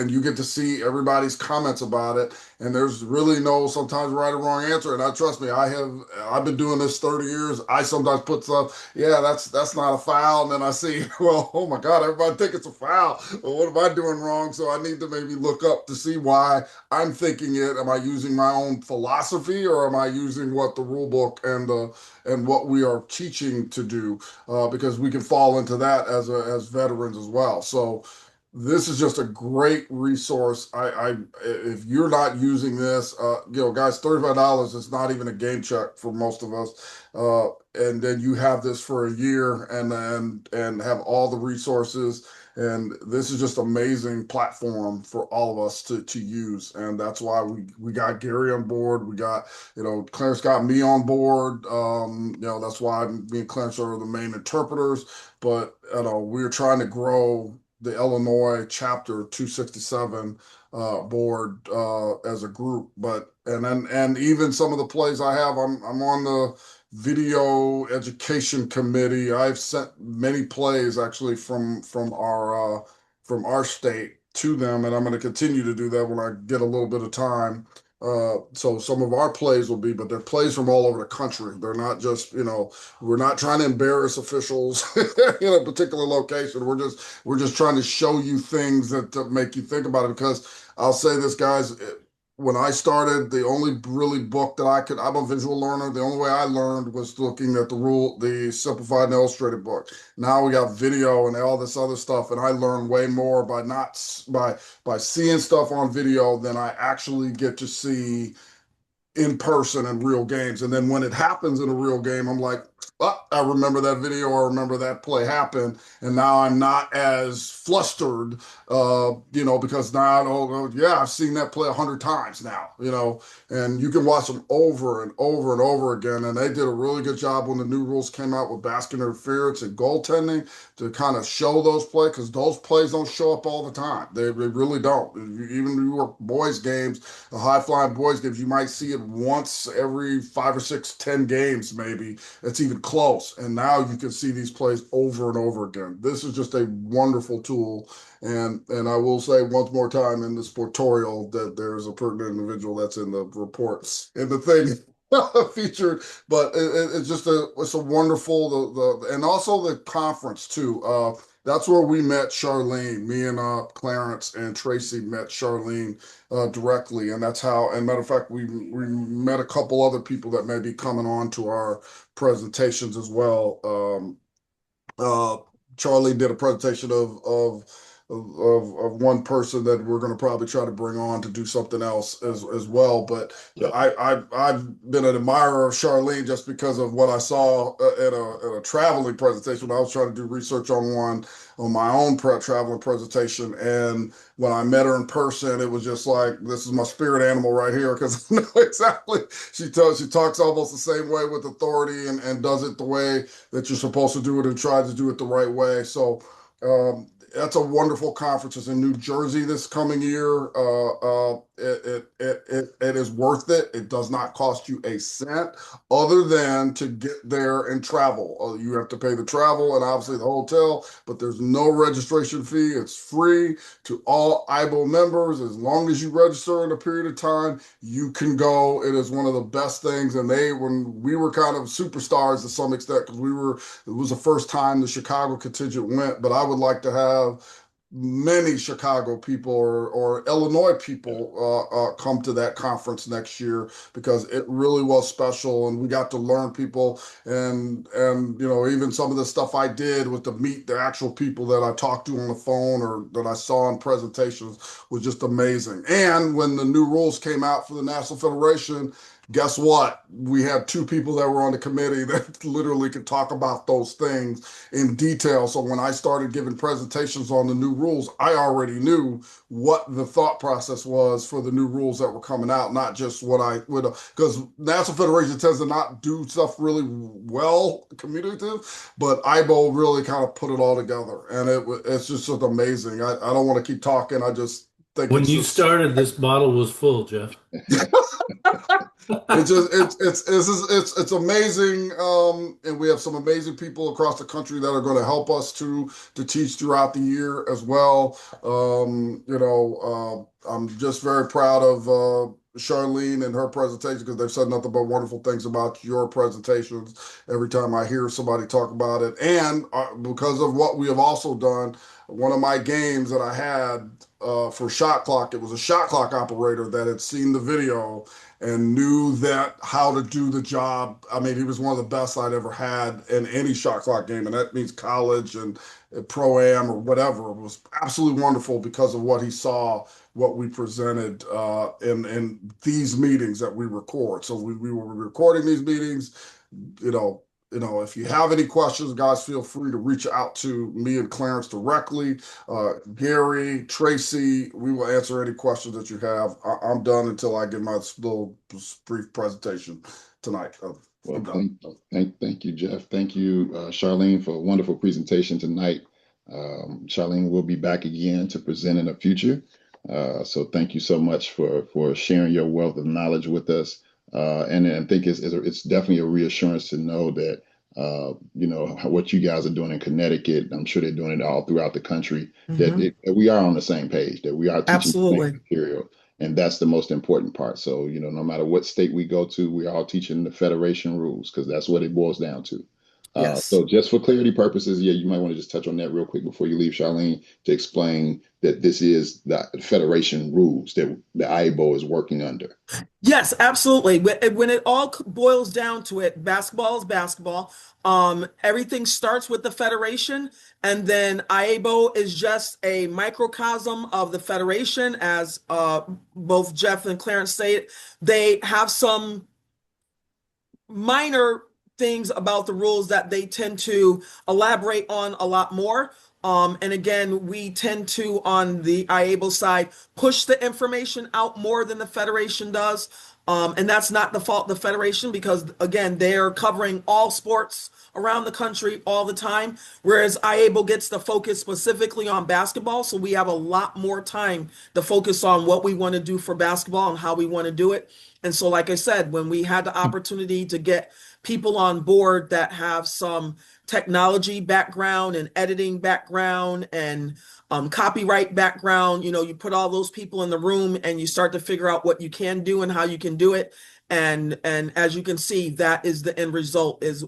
everybody's comments about it, and there's really no sometimes right or wrong answer. And trust me, I've been doing this 30 years. I sometimes put stuff, yeah, that's not a foul, and then I see, well, oh my God, everybody think it's a foul. Well, what am I doing wrong? So I need to maybe look up to see why I'm thinking it. Am I using my own philosophy, or am I using what the rule book and what we are teaching to do, because we can fall into that as veterans as well. So this is just a great resource. If you're not using this, guys, $35 is not even a game check for most of us. And then you have this for a year and have all the resources. And this is just amazing platform for all of us to use. And that's why we got Gary on board. We got, Clarence got me on board. That's why me and Clarence are the main interpreters. But, we're trying to grow the Illinois chapter 267 board as a group. And even some of the plays I have, I'm on the video education committee. I've sent many plays actually from our state to them, and I'm going to continue to do that when I get a little bit of time. So some of our plays will be, but they're plays from all over the country. They're not just, we're not trying to embarrass officials in a particular location. We're just trying to show you things that make you think about it. Because I'll say this, guys, when I started, the only really book that I'm a visual learner. The only way I learned was looking at the simplified and illustrated book. Now we got video and all this other stuff, and I learn way more by seeing stuff on video than I actually get to see in person in real games. And then when it happens in a real game, I'm like, I remember that video, or remember that play happened, and now I'm not as flustered, because now I know, yeah, I've seen that play 100 times now, and you can watch them over and over and over again. And they did a really good job when the new rules came out with basket interference and goaltending to kind of show those plays, because those plays don't show up all the time. They really don't. Even when you work boys games, the high flying boys games, you might see it once every 5 or 6, 10 games, maybe. It's even close. And now you can see these plays over and over again. This is just a wonderful tool. And I will say once more time in this portorial that there's a pertinent individual that's in the reports and the thing featured, but it's just it's a wonderful, and also the conference too. That's where we met Charlene. Me and Clarence and Tracy met Charlene directly, and that's how. And matter of fact, we met a couple other people that may be coming on to our presentations as well. Charlie did a presentation of one person that we're going to probably try to bring on to do something else as well. But Yeah. I've been an admirer of Charlene just because of what I saw at a traveling presentation when I was trying to do research on one on my own traveling presentation. And when I met her in person, it was just like, this is my spirit animal right here, because I know exactly. She talks almost the same way with authority, and does it the way that you're supposed to do it, and tries to do it the right way. So that's a wonderful conference. It's in New Jersey this coming year. It is worth it. It does not cost you a cent other than to get there and travel. You have to pay the travel and obviously the hotel, but there's no registration fee. It's free to all IAABO members. As long as you register in a period of time, you can go. It is one of the best things. And when we were kind of superstars to some extent, because it was the first time the Chicago contingent went, but I would like to have many Chicago people or Illinois people come to that conference next year, because it really was special, and we got to learn people, and even some of the stuff I did with to meet the actual people that I talked to on the phone or that I saw in presentations was just amazing. And when the new rules came out for the National Federation, guess what? We had 2 people that were on the committee that literally could talk about those things in detail. So when I started giving presentations on the new rules, I already knew what the thought process was for the new rules that were coming out, not just what I would, because National Federation tends to not do stuff really well communicative, but IAABO really kind of put it all together, and it's just amazing. I don't want to keep talking. I just think When you started, this bottle was full, Jeff. It's amazing, and we have some amazing people across the country that are going to help us to teach throughout the year as well. I'm just very proud of Charlene and her presentation, because they've said nothing but wonderful things about your presentations every time I hear somebody talk about it. And because of what we have also done, one of my games that I had for shot clock, it was a shot clock operator that had seen the video and knew that how to do the job. I mean, he was one of the best I'd ever had in any shot clock game, and that means college and pro-am or whatever. It was absolutely wonderful because of what he saw, what we presented in these meetings that we record. So we were recording these meetings. If you have any questions, guys, feel free to reach out to me and Clarence directly. Gary, Tracy, we will answer any questions that you have. I'm done until I give my little brief presentation tonight. Well, thank you, Jeff. Thank you, Charlene, for a wonderful presentation tonight. Charlene will be back again to present in the future. So thank you so much for sharing your wealth of knowledge with us. And I think it's definitely a reassurance to know that what you guys are doing in Connecticut. I'm sure they're doing it all throughout the country. That we are on the same page. That we are teaching the same material, and that's the most important part. So no matter what state we go to, we are all teaching the Federation rules, because that's what it boils down to. Yes. So just for clarity purposes, you might want to just touch on that real quick before you leave, Charlene, to explain that this is the Federation rules that the IAABO is working under. Yes, absolutely. When it all boils down to it, basketball is basketball. Everything starts with the Federation, and then IAABO is just a microcosm of the Federation, as both Jeff and Clarence stated. They have some minor things about the rules that they tend to elaborate on a lot more. And again, we tend to, on the IAABO side, push the information out more than the Federation does. And that's not the fault of the Federation because, again, they're covering all sports around the country all the time, whereas IAABO gets the focus specifically on basketball. So we have a lot more time to focus on what we want to do for basketball and how we want to do it. And so, like I said, when we had the opportunity to get people on board that have some technology background and editing background and copyright background, you put all those people in the room and you start to figure out what you can do and how you can do it. And as you can see, that is the end result, is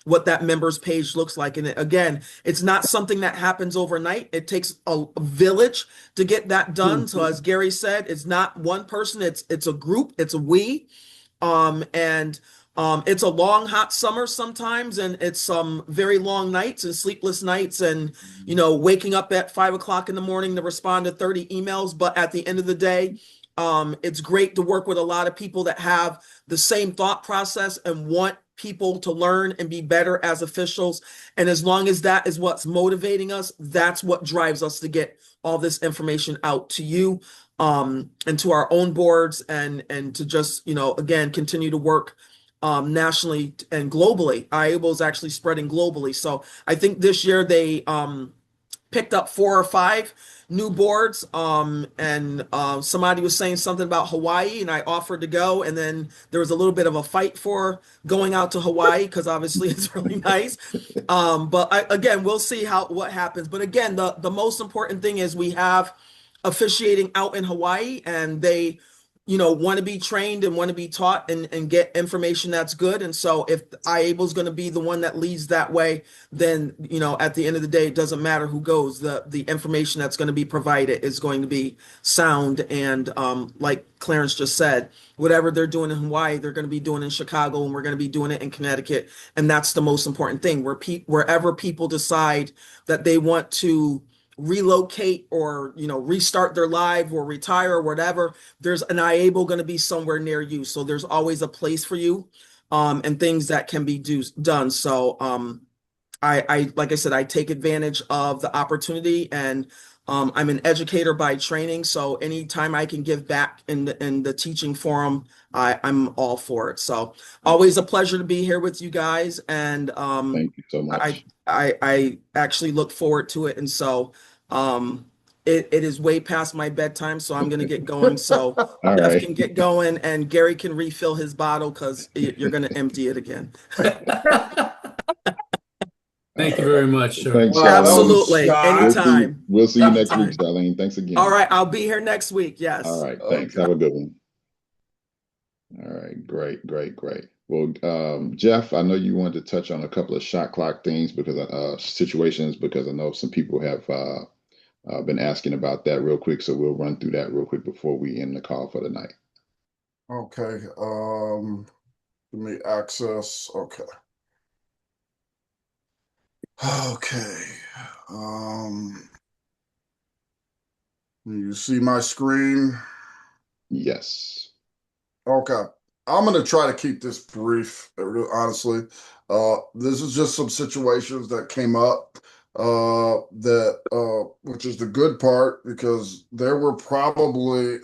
what that members page looks like. And again, it's not something that happens overnight. It takes a village to get that done. So as Gary said, it's not one person, it's a group, it's a we. It's a long, hot summer sometimes, and it's some very long nights and sleepless nights, and waking up at 5 o'clock in the morning to respond to 30 emails. But at the end of the day, it's great to work with a lot of people that have the same thought process and want people to learn and be better as officials. And as long as that is what's motivating us, that's what drives us to get all this information out to you, and to our own boards, and to just, again, continue to work nationally and globally. IAABO is actually spreading globally. So I think this year they picked up 4 or 5 new boards. And somebody was saying something about Hawaii, and I offered to go. And then there was a little bit of a fight for going out to Hawaii because obviously it's really nice. Again, we'll see what happens. But again, the most important thing is we have officiating out in Hawaii, and they want to be trained and want to be taught and get information that's good. And so if IAABO is going to be the one that leads that way, then, at the end of the day, it doesn't matter who goes. The information that's going to be provided is going to be sound. And like Clarence just said, whatever they're doing in Hawaii, they're going to be doing in Chicago, and we're going to be doing it in Connecticut. And that's the most important thing. Wherever people decide that they want to relocate or restart their life or retire or whatever, there's an IAABO going to be somewhere near you. So there's always a place for you, and things that can be done. So I like I said, I take advantage of the opportunity, and I'm an educator by training. So anytime I can give back in the teaching forum, I'm all for it. So always a pleasure to be here with you guys. And Thank you so much. I actually look forward to it. And so it is way past my bedtime, so I'm going to get going. So All Jeff right. can get going, and Gary can refill his bottle because you're going to empty it again. Thank you very much, sir. Thanks, Wow, that was Absolutely. Scott. Anytime. We'll see you next Anytime. week, Charlene. Thanks again. All right. I'll be here next week. Yes. All right. Thanks. Okay. Have a good one. All right. Great. Well, Jeff, I know you wanted to touch on a couple of shot clock things because situations, because I know some people have been asking about that real quick. So we'll run through that real quick before we end the call for the night. Okay. Give me access. Okay. Okay. You see my screen? Yes. Okay. I'm going to try to keep this brief, honestly. This is just some situations that came up, which is the good part, because there probably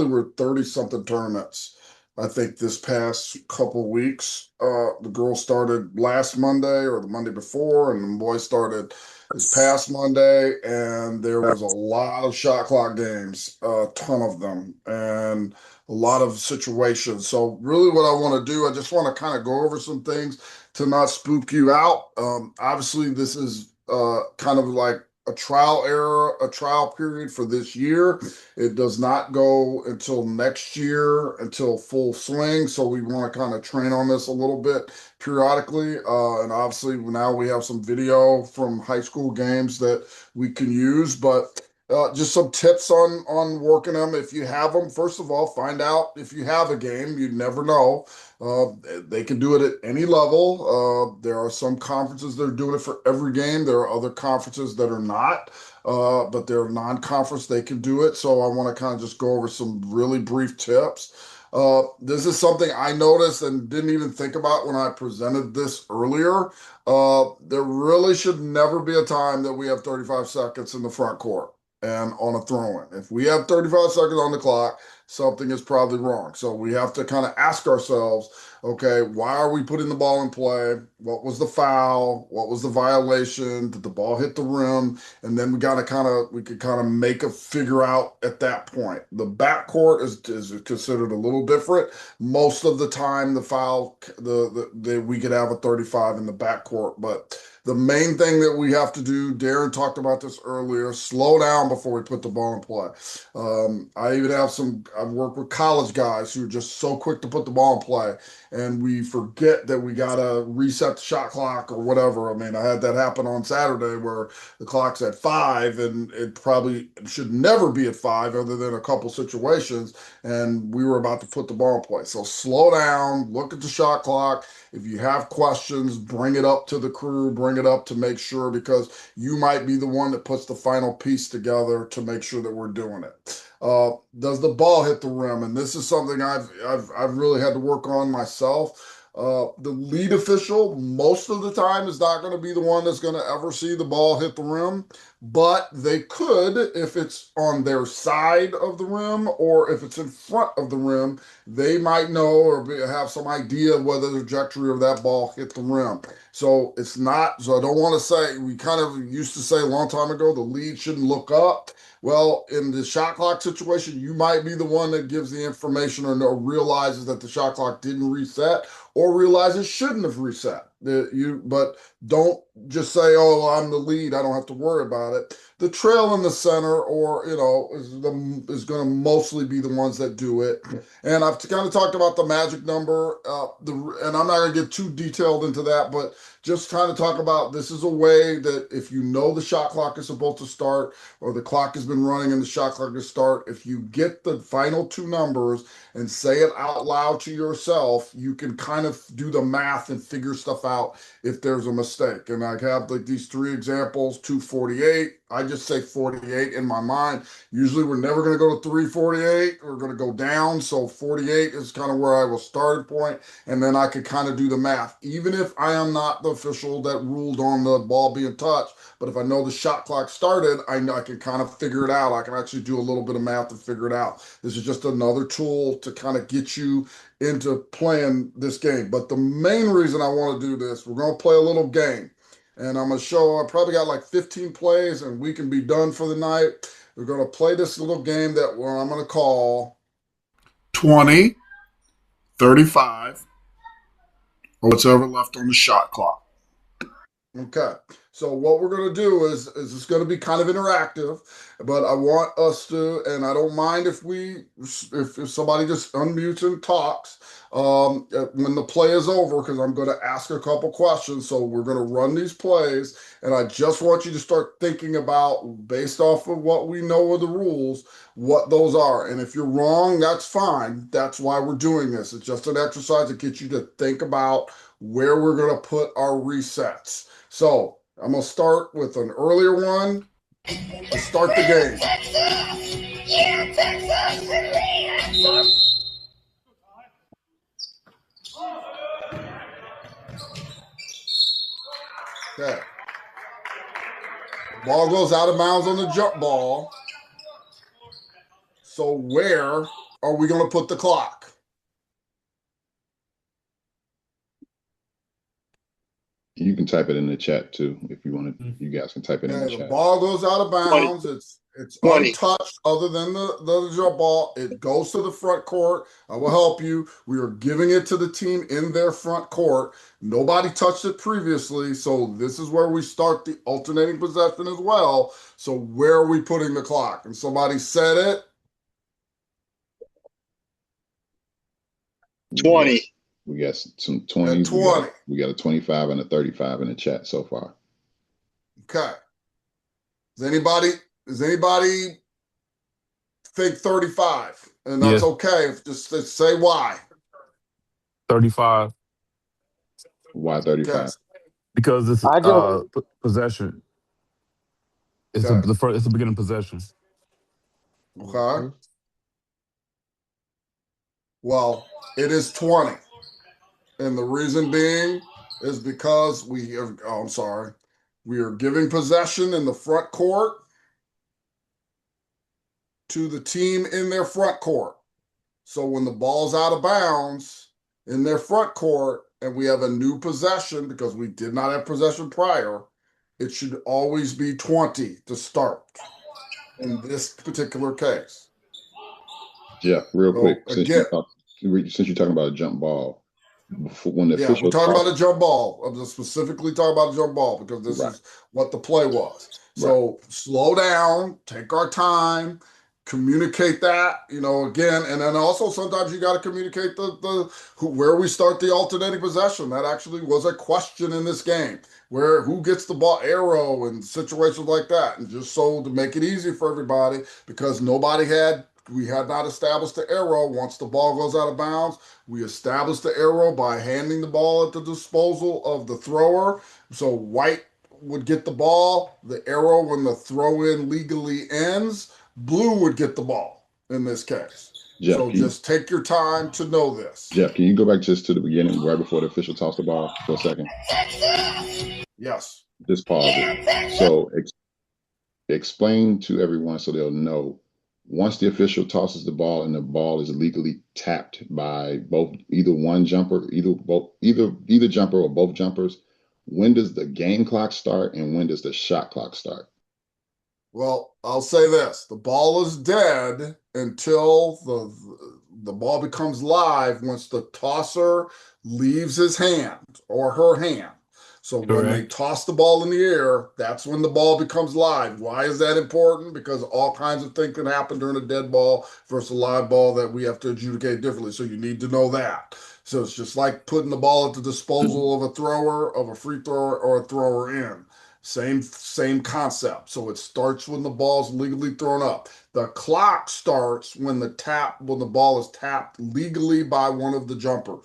were 30 something tournaments, I think, this past couple weeks. The girls started last Monday or the Monday before, and the boys started this past Monday, and there was a lot of shot clock games, a ton of them, and a lot of situations. So really what I want to do, I just want to kind of go over some things to not spook you out. Obviously, this is kind of like a trial period for this year. It does not go until next year, until full swing. So we want to kind of train on this a little bit periodically. And obviously now we have some video from high school games that we can use, but just some tips on working them. If you have them, first of all, find out if you have a game. You never know. They can do it at any level. There are some conferences that are doing it for every game. There are other conferences that are not, but they're non-conference. They can do it. So I want to kind of just go over some really brief tips. This is something I noticed and didn't even think about when I presented this earlier. There really should never be a time that we have 35 seconds in the front court and on a throw-in. If we have 35 seconds on the clock, something is probably wrong. So we have to kind of ask ourselves, okay, why are we putting the ball in play? What was the foul? What was the violation? Did the ball hit the rim? And then we could kind of make a figure out at that point. The backcourt is considered a little different. Most of the time, the foul, we could have a 35 in the backcourt, but the main thing that we have to do, Darren talked about this earlier, slow down before we put the ball in play. I've worked with college guys who are just so quick to put the ball in play, and we forget that we got to reset the shot clock or whatever. I mean, I had that happen on Saturday where the clock's at 5, and it probably should never be at 5 other than a couple situations, and we were about to put the ball in play. So slow down, look at the shot clock. If you have questions, bring it up to the crew, bring it up to make sure, because you might be the one that puts the final piece together to make sure that we're doing it. Does the ball hit the rim? And this is something I've really had to work on myself. The lead official most of the time is not going to be the one that's going to ever see the ball hit the rim, but they could if it's on their side of the rim or if it's in front of the rim. They might know or have some idea of whether the trajectory of that ball hit the rim. So it's not, so I don't want to say, we kind of used to say a long time ago, the lead shouldn't look up. Well, in the shot clock situation, you might be the one that gives the information or realizes that the shot clock didn't reset or realize it shouldn't have reset. But don't just say, "Oh, I'm the lead. I don't have to worry about it." The trail in the center, or is going to mostly be the ones that do it. And I've kind of talked about the magic number, and I'm not going to get too detailed into that, but just trying to talk about this is a way that if you know the shot clock is supposed to start or the clock has been running and the shot clock is start, if you get the final 2 numbers and say it out loud to yourself, you can kind of do the math and figure stuff out if there's a mistake. And I have like these 3 examples, 248. I just say 48 in my mind. Usually we're never going to go to 348. We're going to go down. So 48 is kind of where I will start point. And then I could kind of do the math. Even if I am not the official that ruled on the ball being touched, but if I know the shot clock started, I know I can kind of figure it out. I can actually do a little bit of math and figure it out. This is just another tool to kind of get you into playing this game. But the main reason I want to do this, we're going to play a little game. And I'm going to show, I probably got like 15 plays and we can be done for the night. We're going to play this little game that I'm going to call 20, 35, or whatever left on the shot clock. Okay. So what we're going to do is it's going to be kind of interactive, but I want us to, and I don't mind if somebody just unmutes and talks when the play is over, because I'm going to ask a couple questions. So we're going to run these plays, and I just want you to start thinking about, based off of what we know of the rules, what those are. And if you're wrong, that's fine. That's why we're doing this. It's just an exercise to get you to think about where we're going to put our resets. So I'm going to start with an earlier one to start the game. Okay. Ball goes out of bounds on the jump ball. So where are we going to put the clock? You can type it in the chat too if you want to. You guys can type it in the The chat. ball goes out of bounds. It's untouched other than the jump ball. It goes to the front court. I will help you. We are giving it to the team in their front court. Nobody touched it previously, so this is where we start the alternating possession as well. So where are we putting the clock? And somebody said it. 20. We got some 20s. 20. We got a 25 and a 35 in the chat so far. Okay. Does anybody think 35? And that's okay. Just say why. 35. Why 35? Okay. Because it's possession. It's it's the beginning possession. Okay. Well, it is 20. And the reason being is because we are giving possession in the front court to the team in their front court. So when the ball's out of bounds in their front court and we have a new possession because we did not have possession prior, it should always be 20 to start in this particular case. Jeff, real quick, since again, you're talking about a jump ball, when the official we're talking about a jump ball. I'm just specifically talking about a jump ball because this is what the play was. So slow down, take our time, communicate that, again, and then also sometimes you got to communicate where we start the alternating possession. That actually was a question in this game, who gets the ball, arrow, and situations like that, and just so to make it easy for everybody, because we had not established the arrow. Once the ball goes out of bounds, we established the arrow by handing the ball at the disposal of the thrower. So white would get the ball, the arrow when the throw-in legally ends, blue would get the ball in this case. Jeff, so just take your time to know this. Jeff, can you go back just to the beginning, right before the official tossed the ball for a second? Yes. Just pause it. So explain to everyone so they'll know, once the official tosses the ball and the ball is legally tapped by either one jumper, either jumper or both jumpers, when does the game clock start and when does the shot clock start? Well, I'll say this. The ball is dead until the ball becomes live once the tosser leaves his hand or her hand. So when they toss the ball in the air, that's when the ball becomes live. Why is that important? Because all kinds of things can happen during a dead ball versus a live ball that we have to adjudicate differently. So you need to know that. So it's just like putting the ball at the disposal of a free thrower or a thrower in. Same concept. So it starts when the ball's legally thrown up. The clock starts when the ball is tapped legally by one of the jumpers.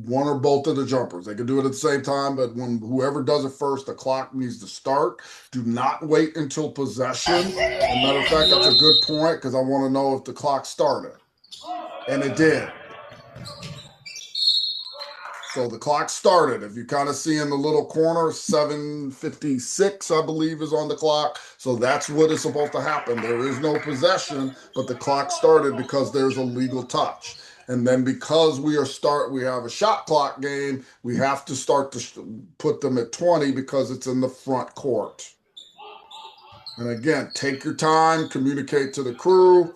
One or both of the jumpers. They can do it at the same time, but when whoever does it first, the clock needs to start. Do not wait until possession. As a matter of fact, that's a good point because I want to know if the clock started. And it did. So the clock started. If you kind of see in the little corner, 7:56, I believe, is on the clock. So that's what is supposed to happen. There is no possession, but the clock started because there's a legal touch. And then because we have a shot clock game, we have to start to put them at 20 because it's in the front court. And again, take your time, communicate to the crew.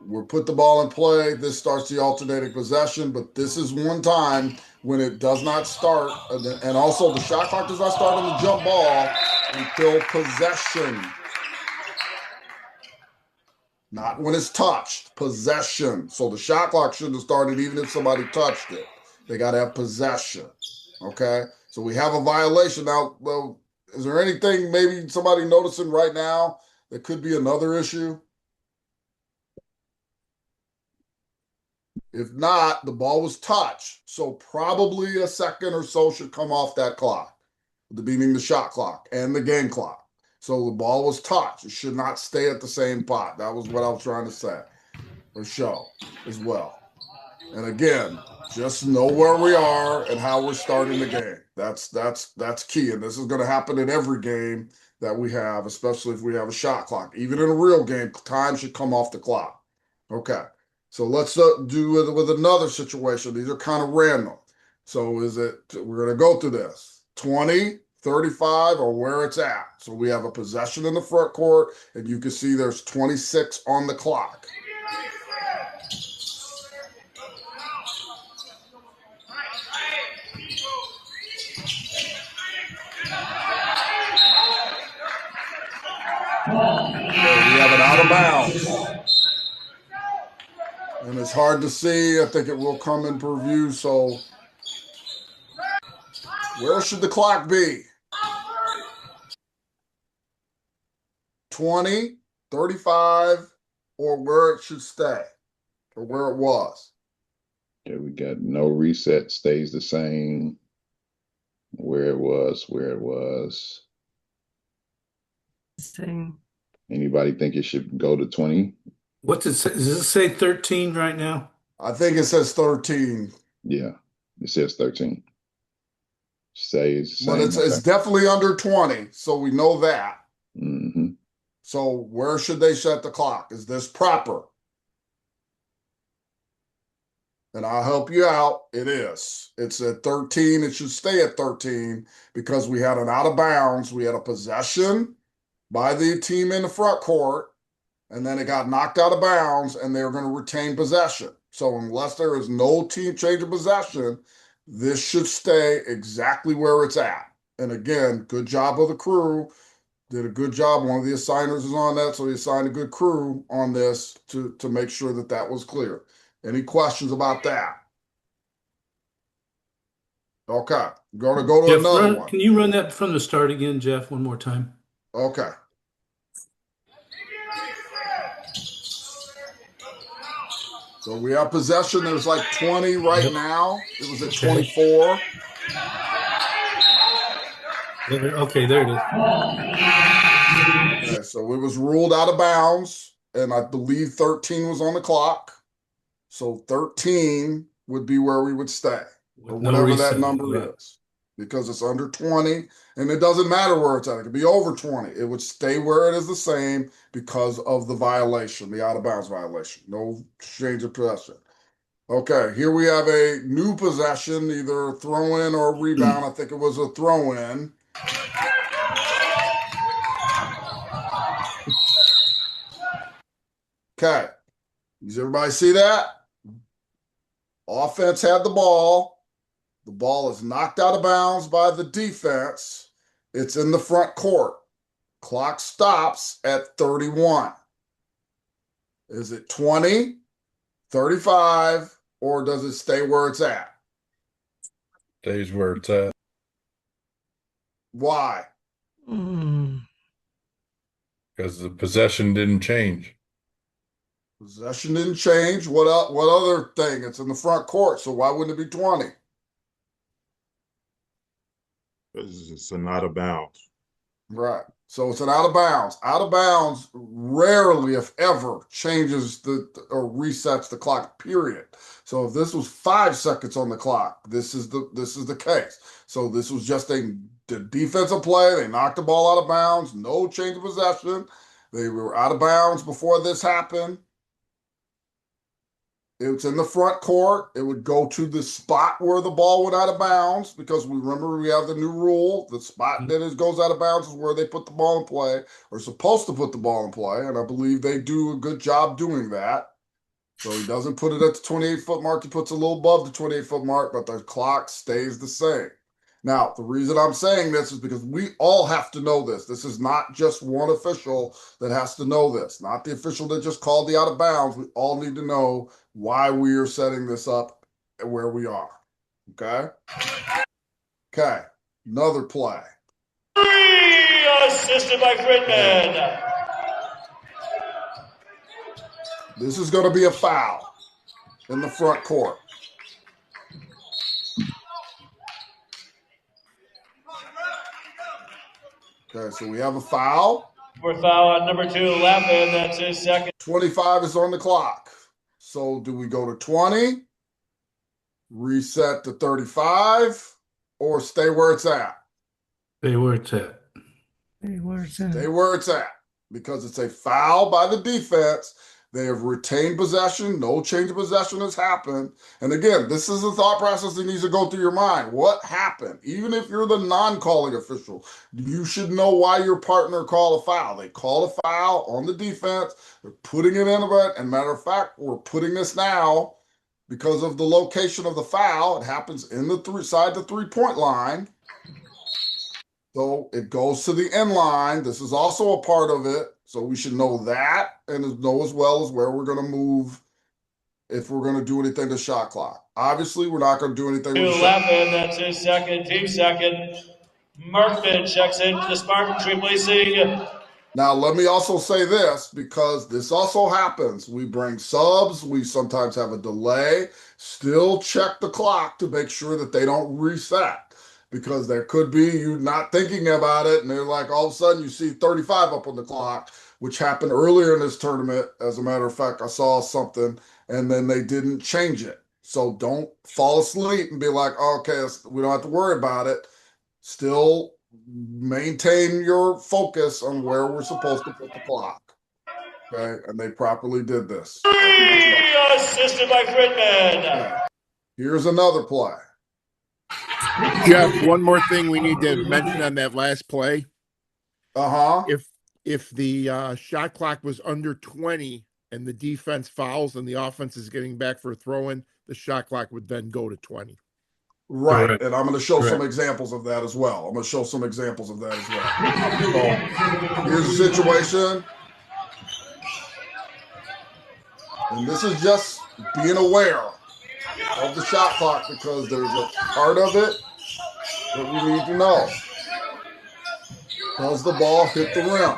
We'll put the ball in play. This starts the alternating possession, but this is one time when it does not start. And also the shot clock does not start on the jump ball until possession. Not when it's touched, possession. So the shot clock shouldn't have started even if somebody touched it. They got to have possession. Okay? So we have a violation. Now, well, is there anything maybe somebody noticing right now that could be another issue? If not, the ball was touched. So probably a second or so should come off that clock, meaning the shot clock and the game clock. So the ball was touched. It should not stay at the same pot. That was what I was trying to say or show as well. And again, just know where we are and how we're starting the game. That's key. And this is going to happen in every game that we have, especially if we have a shot clock. Even in a real game, time should come off the clock. Okay. So let's do it with another situation. These are kind of random. So we're going to go through this. 20, 35, or where it's at. So we have a possession in the front court, and you can see there's 26 on the clock. We have it out of bounds. And it's hard to see. I think it will come in preview. So where should the clock be? 20, 35, or where it should stay, or where it was? Yeah, we got no reset, stays the same. Where it was. Same. Anybody think it should go to 20? What's it say? Does it say 13 right now? I think it says 13. Yeah, it says 13. Stays the But same. it's definitely under 20, so we know that. Mm-hmm. So where should they set the clock? Is this proper? And I'll help you out. It is. It's at 13. It should stay at 13 because we had an out of bounds. We had a possession by the team in the front court, and then it got knocked out of bounds, and they're going to retain possession. So unless there is no team change of possession, this should stay exactly where it's at. And again, good job of the crew. Did a good job. One of the assigners is on that, so he assigned a good crew on this to make sure that that was clear. Any questions about that? Okay, going to go to Jeff, another one. can you run that from the start again, Jeff, one more time? Okay. So we have possession. There's like 20 right now. It was at 24. Okay, there it is. Okay, so it was ruled out of bounds, and I believe 13 was on the clock. So 13 would be where we would stay, or whatever that number is, because it's under 20, and it doesn't matter where it's at. It could be over 20. It would stay where it is the same because of the violation, the out of bounds violation. No change of possession. Okay, here we have a new possession, either throw in or rebound. I think it was a throw in. Okay, does everybody see that? Offense had the ball. The ball is knocked out of bounds by the defense. It's in the front court. Clock stops at 31. Is it 20, 35, or does it stay where it's at? Stays where it's at. Why? Because the possession didn't change. Possession didn't change. What other thing? It's in the front court, so why wouldn't it be 20? Because it's an out of bounds. Right. So it's an out of bounds. Out of bounds rarely, if ever, changes or resets the clock, period. So if this was 5 seconds on the clock, this is the case. So this was just the defensive play. They knocked the ball out of bounds. No change of possession. They were out of bounds before this happened. It's in the front court. It would go to the spot where the ball went out of bounds, because we remember we have the new rule. The spot that it goes out of bounds is where they put the ball in play, or supposed to put the ball in play, and I believe they do a good job doing that. So he doesn't put it at the 28-foot mark. He puts a little above the 28-foot mark, but the clock stays the same. Now, the reason I'm saying this is because we all have to know this. This is not just one official that has to know this, not the official that just called the out of bounds. We all need to know why we are setting this up and where we are. Okay? Okay. Another play. Assisted by Fridman. This is going to be a foul in the front court. Okay, so we have a foul. For foul on number 2, left, and that's his second. 25 is on the clock. So do we go to 20, reset to 35, or stay where it's at? Stay where it's at. Stay where it's at. Stay where it's at. Because it's a foul by the defense. They have retained possession. No change of possession has happened. And again, this is the thought process that needs to go through your mind. What happened? Even if you're the non-calling official, you should know why your partner called a foul. They called a foul on the defense. They're putting it in a and matter of fact, we're putting this now because of the location of the foul. It happens in the side the three-point line. So it goes to the end line. This is also a part of it. So we should know that and know as well as where we're going to move if we're going to do anything to shot clock. Obviously, we're not going to do anything with the shot. 11, that's his second, team second. Markman checks in to the Spartan Triple. Now, let me also say this, because this also happens. We bring subs. We sometimes have a delay. Still check the clock to make sure that they don't reset. Because there could be you not thinking about it, and they're like, all of a sudden you see 35 up on the clock. which happened earlier in this tournament. As a matter of fact, I saw something and then they didn't change it. So don't fall asleep and be like, oh, okay, we don't have to worry about it. Still maintain your focus on where we're supposed to put the clock. Okay, and they properly did this. Assisted by Fridman. Okay. Here's another play. Jeff, one more thing we need to mention on that last play. If the shot clock was under 20 and the defense fouls and the offense is getting back for a throw-in, the shot clock would then go to 20. Right, Correct. and I'm going to show some Correct. examples of that as well. So here's the situation. And this is just being aware of the shot clock because there's a part of it that we need to know. Does the ball hit the rim?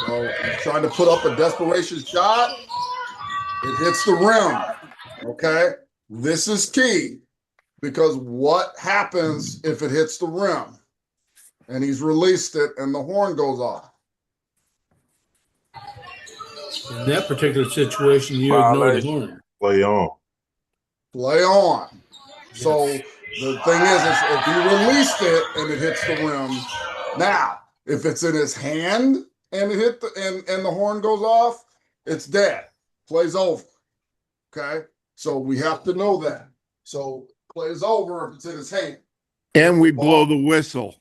So he's trying to put up a desperation shot. It hits the rim. Okay? This is key because what happens if it hits the rim? And he's released it and the horn goes off. In that particular situation, you ignore the horn. Play on. Play on. So the thing is if he released it and it hits the rim, now if it's in his hand and it hit and the horn goes off, it's dead. Play's over. Okay? So we have to know that. So play's over if it's in his hand. And we blow the whistle.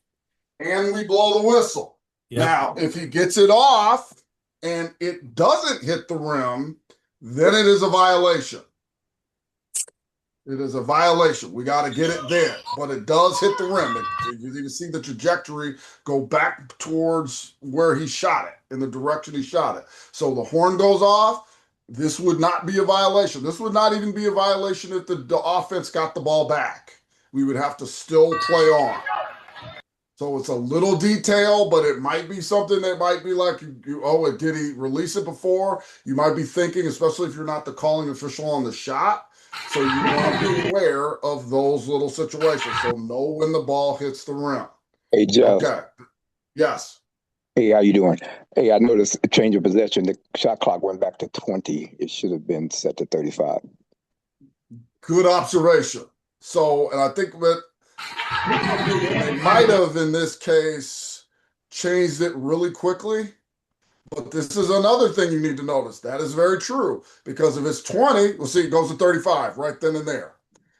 And we blow the whistle. Yep. Now, if he gets it off and it doesn't hit the rim, then it is a violation. It is a violation. We got to get it there. But it does hit the rim. You can see the trajectory go back towards where he shot it, in the direction he shot it. So the horn goes off. This would not be a violation. This would not even be a violation if the offense got the ball back. We would have to still play on. So it's a little detail, but it might be something that might be like, did he release it before? You might be thinking, especially if you're not the calling official on the shot. So you want to be aware of those little situations. So know when the ball hits the rim. Hey, Joe. Okay. Yes. Hey, how you doing? Hey, I noticed a change of possession. The shot clock went back to 20. It should have been set to 35. Good observation. So, and I think that they might have, in this case, changed it really quickly. But this is another thing you need to notice. That is very true. Because if it's 20, we'll see, it goes to 35 right then and there.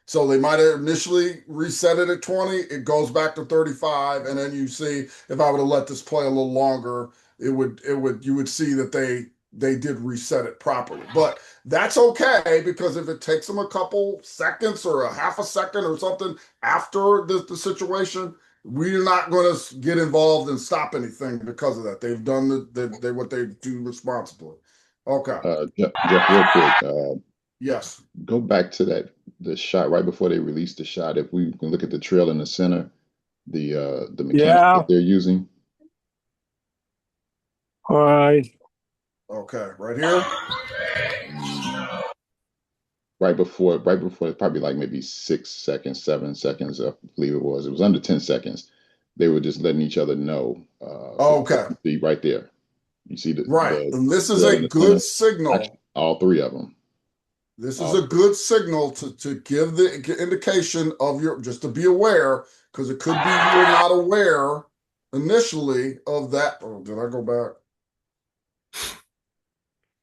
So they might have initially reset it at 20. It goes back to 35. And then you see, if I would have let this play a little longer, you would see that they did reset it properly. But that's okay, because if it takes them a couple seconds or a half a second or something after the situation, we're not going to get involved and stop anything because of that. They've done what they do responsibly. Okay. Jeff, real quick. Yes. Go back to the shot right before they released the shot. If we can look at the trail in the center, the mechanics that they're using. All right. Okay, right here. Right before, probably like maybe 6 seconds, 7 seconds, I believe it was. It was under 10 seconds. They were just letting each other know. Okay. See right there. You see and this is a good signal. Actually, all three of them. This is a good signal to give the indication of just to be aware, because it could be you're not aware initially of that. Oh, did I go back?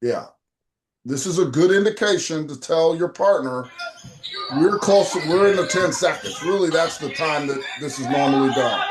Yeah. This is a good indication to tell your partner we're close. We're in the 10 seconds. Really, that's the time that this is normally done.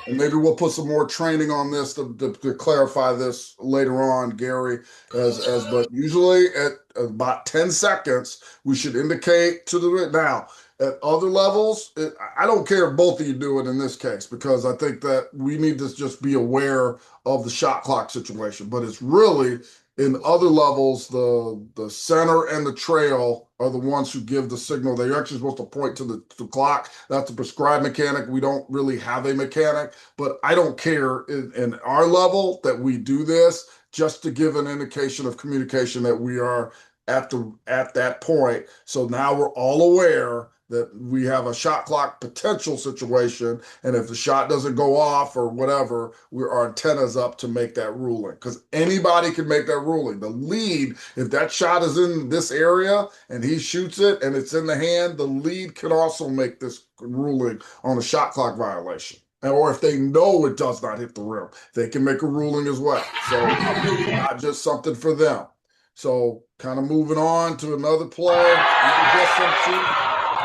And maybe we'll put some more training on this to clarify this later on, Gary. But usually at about 10 seconds, we should indicate to the now. At other levels, I don't care if both of you do it in this case, because I think that we need to just be aware of the shot clock situation. But it's really In other levels, the center and the trail are the ones who give the signal. They're actually supposed to point to the clock. That's a prescribed mechanic. We don't really have a mechanic, but I don't care in our level that we do this just to give an indication of communication that we are at that point. So now we're all aware that we have a shot clock potential situation, and if the shot doesn't go off or whatever, our antenna's up to make that ruling, because anybody can make that ruling. The lead, if that shot is in this area and he shoots it and it's in the hand, the lead can also make this ruling on a shot clock violation. Or if they know it does not hit the rim, they can make a ruling as well. So not just something for them. So kind of moving on to another play.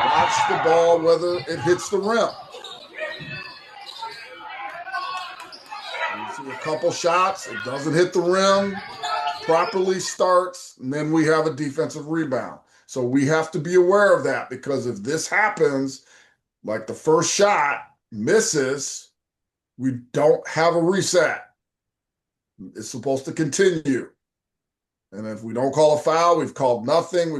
Watch the ball, whether it hits the rim. You see a couple shots, it doesn't hit the rim, properly starts, and then we have a defensive rebound. So we have to be aware of that, because if this happens, like the first shot misses, we don't have a reset. It's supposed to continue. And if we don't call a foul, we've called nothing.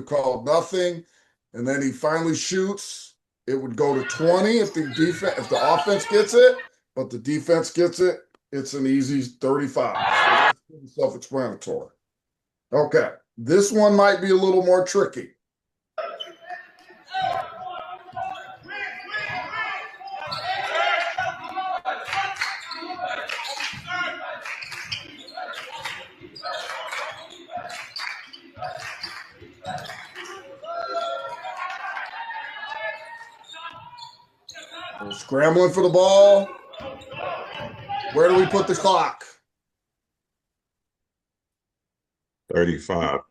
And then he finally shoots. It would go to 20 if the offense gets it, but the defense gets it. It's an easy 35. So that's pretty self-explanatory. Okay, this one might be a little more tricky. We're scrambling for the ball. Where do we put the clock? 35.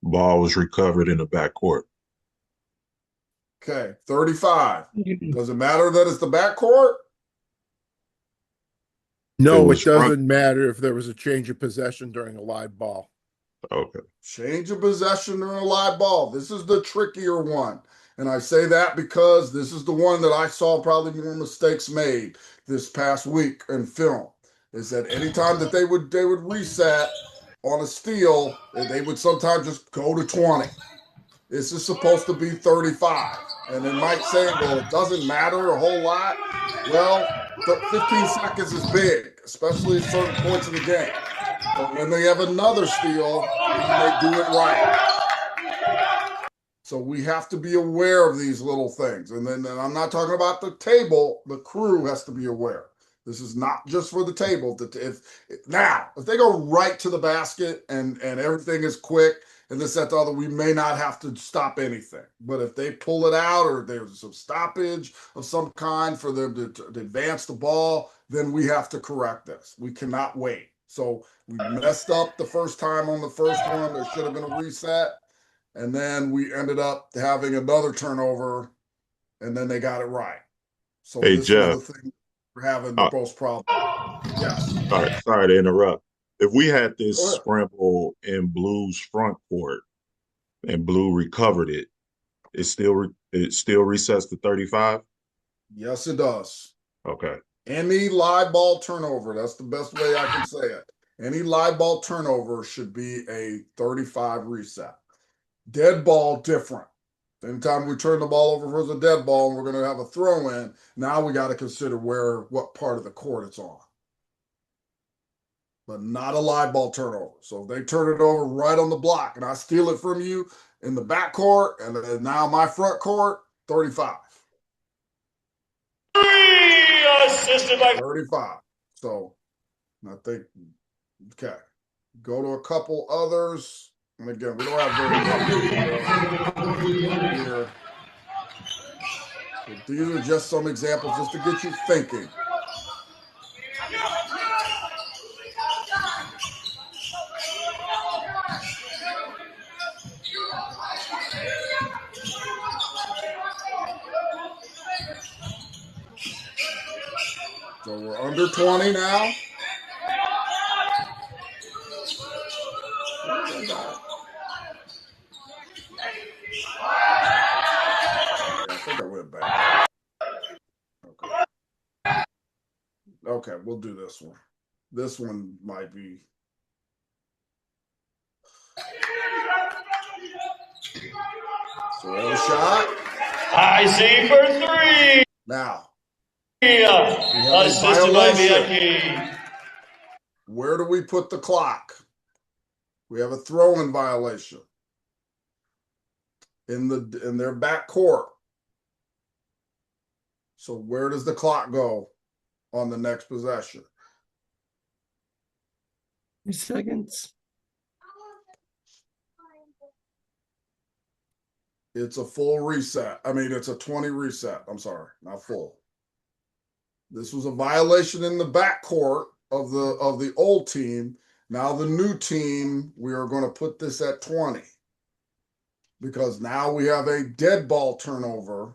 Ball was recovered in the backcourt. Okay, 35. Does it matter that it's the backcourt? No, it doesn't matter if there was a change of possession during a live ball. Okay. Change of possession during a live ball. This is the trickier one. And I say that because this is the one that I saw probably more mistakes made this past week in film. Is that anytime that they would reset on a steal, they would sometimes just go to 20. This is supposed to be 35. And they might say, well, it doesn't matter a whole lot. Well, 15 seconds is big, especially at certain points in the game. But when they have another steal, they do it right. So we have to be aware of these little things. And then I'm not talking about the table. The crew has to be aware. This is not just for the table. If they go right to the basket and everything is quick and this, that, the other, we may not have to stop anything. But if they pull it out or there's some stoppage of some kind for them to advance the ball, then we have to correct this. We cannot wait. So we messed up the first time on the first one. There should have been a reset. And then we ended up having another turnover, and then they got it right. So hey, this Jeff, is the thing we're having the most problem. Yes. Sorry to interrupt. If we had this scramble in Blue's front court and Blue recovered it, it still resets to 35? Yes, it does. Okay. Any live ball turnover, that's the best way I can say it. Any live ball turnover should be a 35 reset. Dead ball, different. Anytime we turn the ball over for the dead ball and we're going to have a throw in, now we got to consider what part of the court it's on. But not a live ball turnover. So if they turn it over right on the block and I steal it from you in the back court and now my front court, 35. Assisted by 35. So I think, okay. Go to a couple others. And again, we don't have very many here. But these are just some examples just to get you thinking. So we're under 20 now. I think I went back. Okay, we'll do this one. This one might be. So we have a shot. I see for three. Now, assisted by Bianchi. Where do we put the clock? We have a throw-in violation in their back court. So where does the clock go on the next possession? 3 seconds. It's a full reset. I mean, it's a 20 reset. I'm sorry, not full. This was a violation in the back court of the old team. Now the new team, we are going to put this at 20 because now we have a dead ball turnover,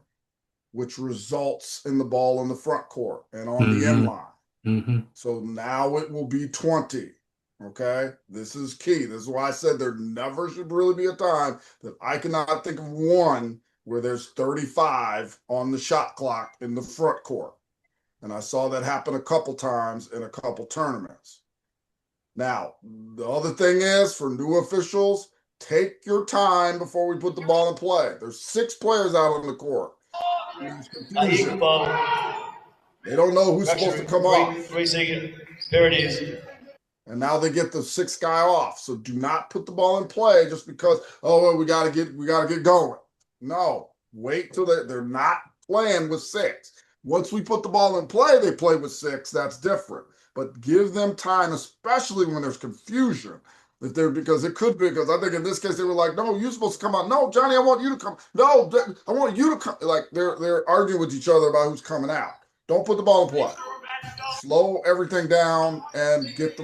which results in the ball in the front court and on the end line. So now it will be 20. Okay, this is key. This is why I said there never should really be a time that I cannot think of one where there's 35 on the shot clock in the front court. And I saw that happen a couple times in a couple tournaments. Now, the other thing is for new officials, take your time before we put the ball in play. There's 6 players out on the court. They don't know who's supposed to come off. There it is. And now they get the 6th guy off. So do not put the ball in play just because, oh, well, we gotta get going. No, wait till they're not playing with 6. Once we put the ball in play, they play with 6. That's different. But give them time, especially when there's confusion. Because it could be, because I think in this case they were like, no, you're supposed to come out. No, Johnny, I want you to come. No, I want you to come. Like they're arguing with each other about who's coming out. Don't put the ball in play. Slow everything down and get the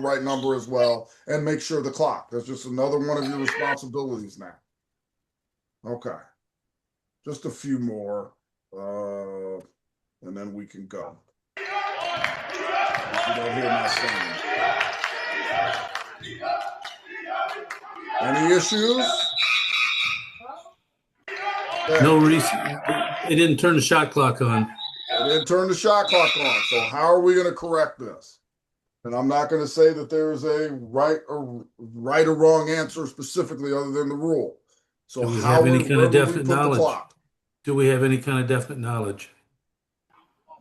right number as well, and make sure the clock. That's just another one of your responsibilities now. Okay, just a few more, and then we can go. You don't hear my singing. Any issues? No reason. They didn't turn the shot clock on. They didn't turn the shot clock on. So how are we going to correct this? And I'm not going to say that there's a right or wrong answer specifically other than the rule. So Do we how have any kind of definite knowledge? The clock? Do we have any kind of definite knowledge?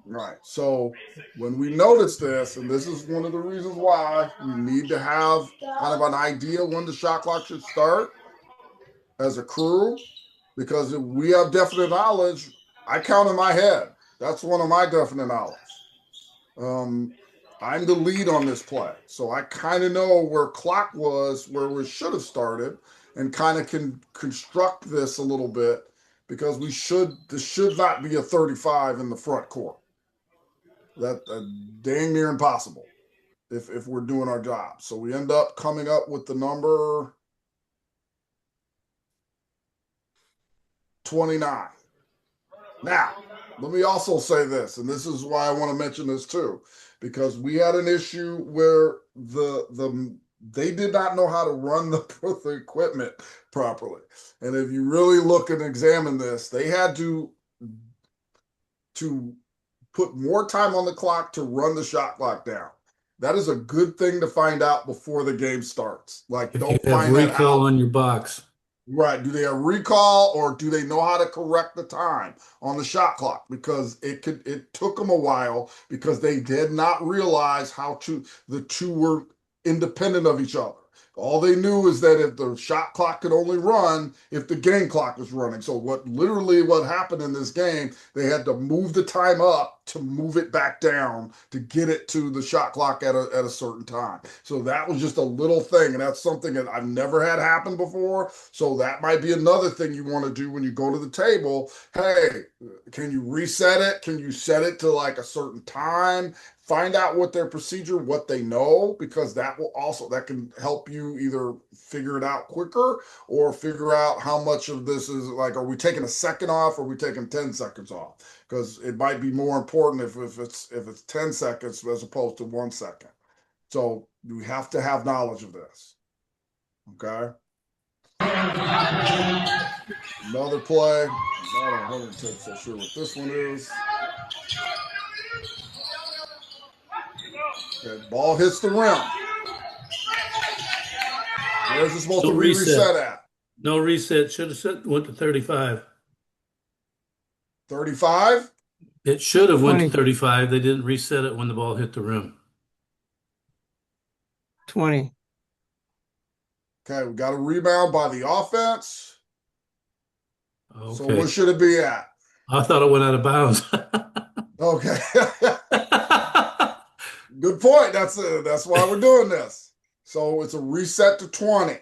Right. So when we notice this, and this is one of the reasons why we need to have kind of an idea when the shot clock should start as a crew, because if we have definite knowledge, I count in my head. That's one of my definite knowledge. I'm the lead on this play, so I kind of know where clock was, where we should have started, and kind of can construct this a little bit, because this should not be a 35 in the front court. That's dang near impossible if we're doing our job. So we end up coming up with the number 29. Now, let me also say this, and this is why I want to mention this too, because we had an issue where they did not know how to run the equipment properly. And if you really look and examine this, they had to put more time on the clock to run the shot clock down. That is a good thing to find out before the game starts. Like, If don't you have find that recall out. on your box. Right. Do they have recall, or do they know how to correct the time on the shot clock? Because it took them a while, because they did not realize the two were independent of each other. All they knew is that if the shot clock could only run if the game clock was running. So what happened in this game, they had to move the time up to move it back down to get it to the shot clock at a certain time. So that was just a little thing, and that's something that I've never had happen before. So that might be another thing you want to do when you go to the table. Hey, can you reset it? Can you set it to like a certain time? Find out what their procedure, what they know, because that can help you either figure it out quicker or figure out how much of this is like, are we taking a second off, or are we taking 10 seconds off? Because it might be more important if it's 10 seconds as opposed to 1 second. So we have to have knowledge of this. Okay. Another play. I'm not 110% sure what this one is. That ball hits the rim. Where's it supposed to reset at? No reset. Should have went to 35. 35? It should have went to 20. 35. They didn't reset it when the ball hit the rim. 20. Okay, we got a rebound by the offense. Okay. So what should it be at? I thought it went out of bounds. Okay. Good point. That's why we're doing this. So it's a reset to 20.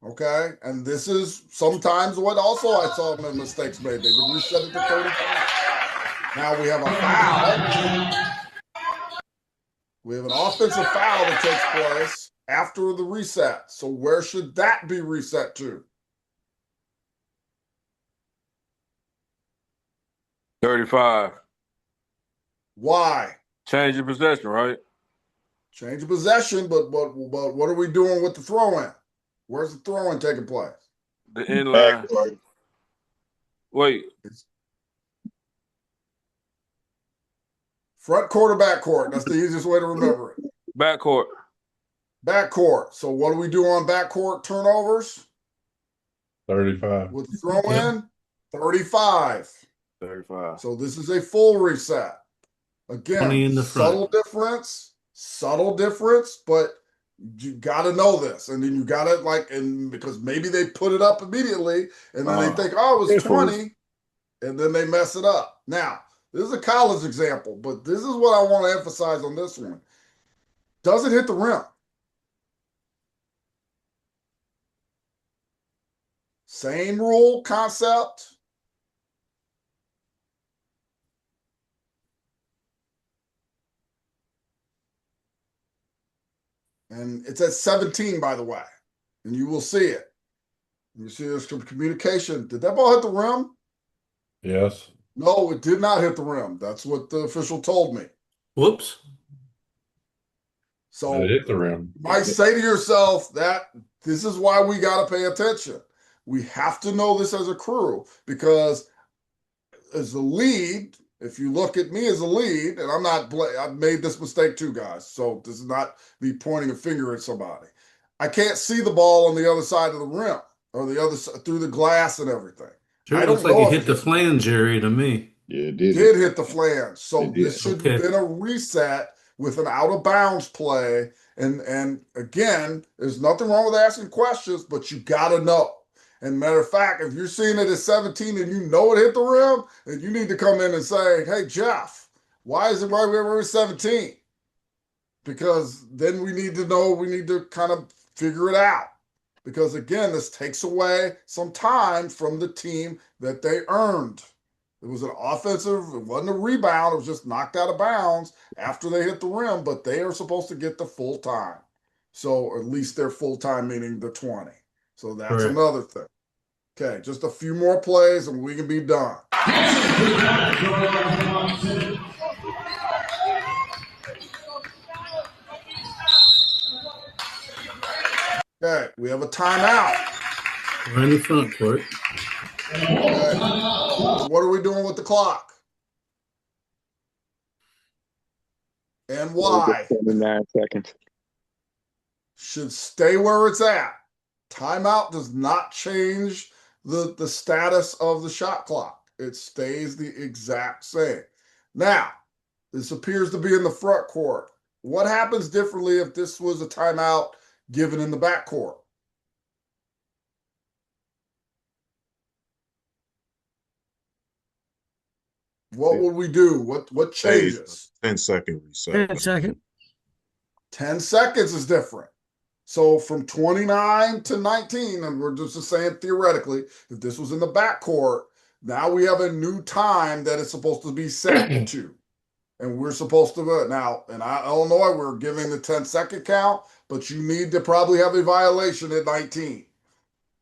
Okay, and this is sometimes what also I saw the mistakes made. They would reset it to 35. Now we have a foul. We have an offensive foul that takes place after the reset. So where should that be reset to? 35. Why? Change of possession, right? Change of possession, but what are we doing with the throw-in? Where's the throw-in taking place? The inline. Wait. Front court or back court? That's the easiest way to remember it. Back court. Back court. So what do we do on back court turnovers? 35. With the throw-in? 35. 35. So this is a full reset. Again, in the front. subtle difference, but you got to know this. And then you got to because maybe they put it up immediately and then they think, oh, it was 20, and then they mess it up. Now, this is a college example, but this is what I want to emphasize on this one. Does it hit the rim? Same rule concept. And it's at 17, by the way. And you will see it. You see there's communication. Did that ball hit the rim? Yes. No, it did not hit the rim. That's what the official told me. Whoops. So It hit the rim. You might say to yourself that this is why we got to pay attention. We have to know this as a crew because as a lead, if you look at me as a lead, and I've made this mistake too, guys. So this is not me pointing a finger at somebody. I can't see the ball on the other side of the rim or the other side through the glass and everything. Sure, it looks like it hit the flange area to me. Yeah, it did hit the flange. So this should have been a reset with an out of bounds play. And again, there's nothing wrong with asking questions, but you got to know. And matter of fact, if you're seeing it at 17 and you know it hit the rim, then you need to come in and say, hey, Jeff, why we're 17? Because then we need to know, we need to kind of figure it out. Because again, this takes away some time from the team that they earned. It was an offensive, it wasn't a rebound, it was just knocked out of bounds after they hit the rim, but they are supposed to get the full time. So at least their full time, meaning the 20. So that's another thing. Okay, just a few more plays and we can be done. Okay, we have a timeout. We're in the front court. Okay. What are we doing with the clock? And why? 29 seconds. Should stay where it's at. Timeout does not change the status of the shot clock. It stays the exact same. Now, this appears to be in the front court. What happens differently if this was a timeout given in the back court? What would we do? What changes? 10-second reset. 10 seconds. 10 seconds is different. So from 29 to 19, and we're just saying theoretically, if this was in the backcourt, now we have a new time that it's supposed to be set to. And we're supposed to, now, in Illinois, we're giving the 10-second count, but you need to probably have a violation at 19.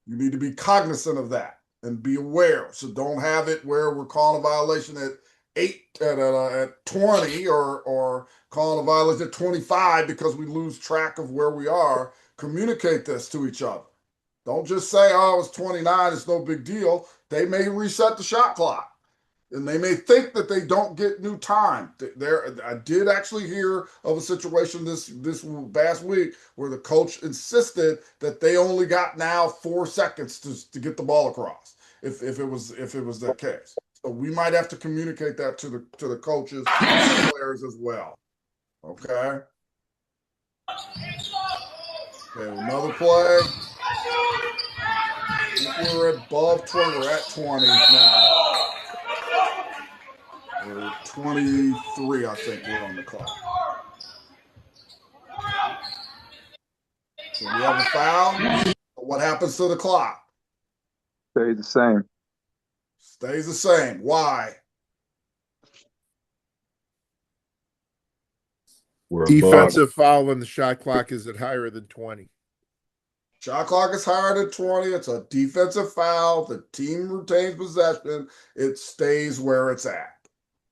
You need to be cognizant of that and be aware. So don't have it where we're calling a violation at 20 or calling a violation at 25 because we lose track of where we are. Communicate this to each other. Don't just say, oh, it's 29, it's no big deal. They may reset the shot clock. And they may think that they don't get new time. I did actually hear of a situation this past week where the coach insisted that they only got now 4 seconds to get the ball across. If it was that case, so we might have to communicate that to the coaches and the players as well. Okay. Okay, another play. We're above 20. We're at 20 now. We're 23, I think we're on the clock. So we have a foul. What happens to the clock? Stays the same. Stays the same. Why? Defensive foul when the shot clock is at higher than 20. Shot clock is higher than 20. It's a defensive foul. The team retains possession. It stays where it's at.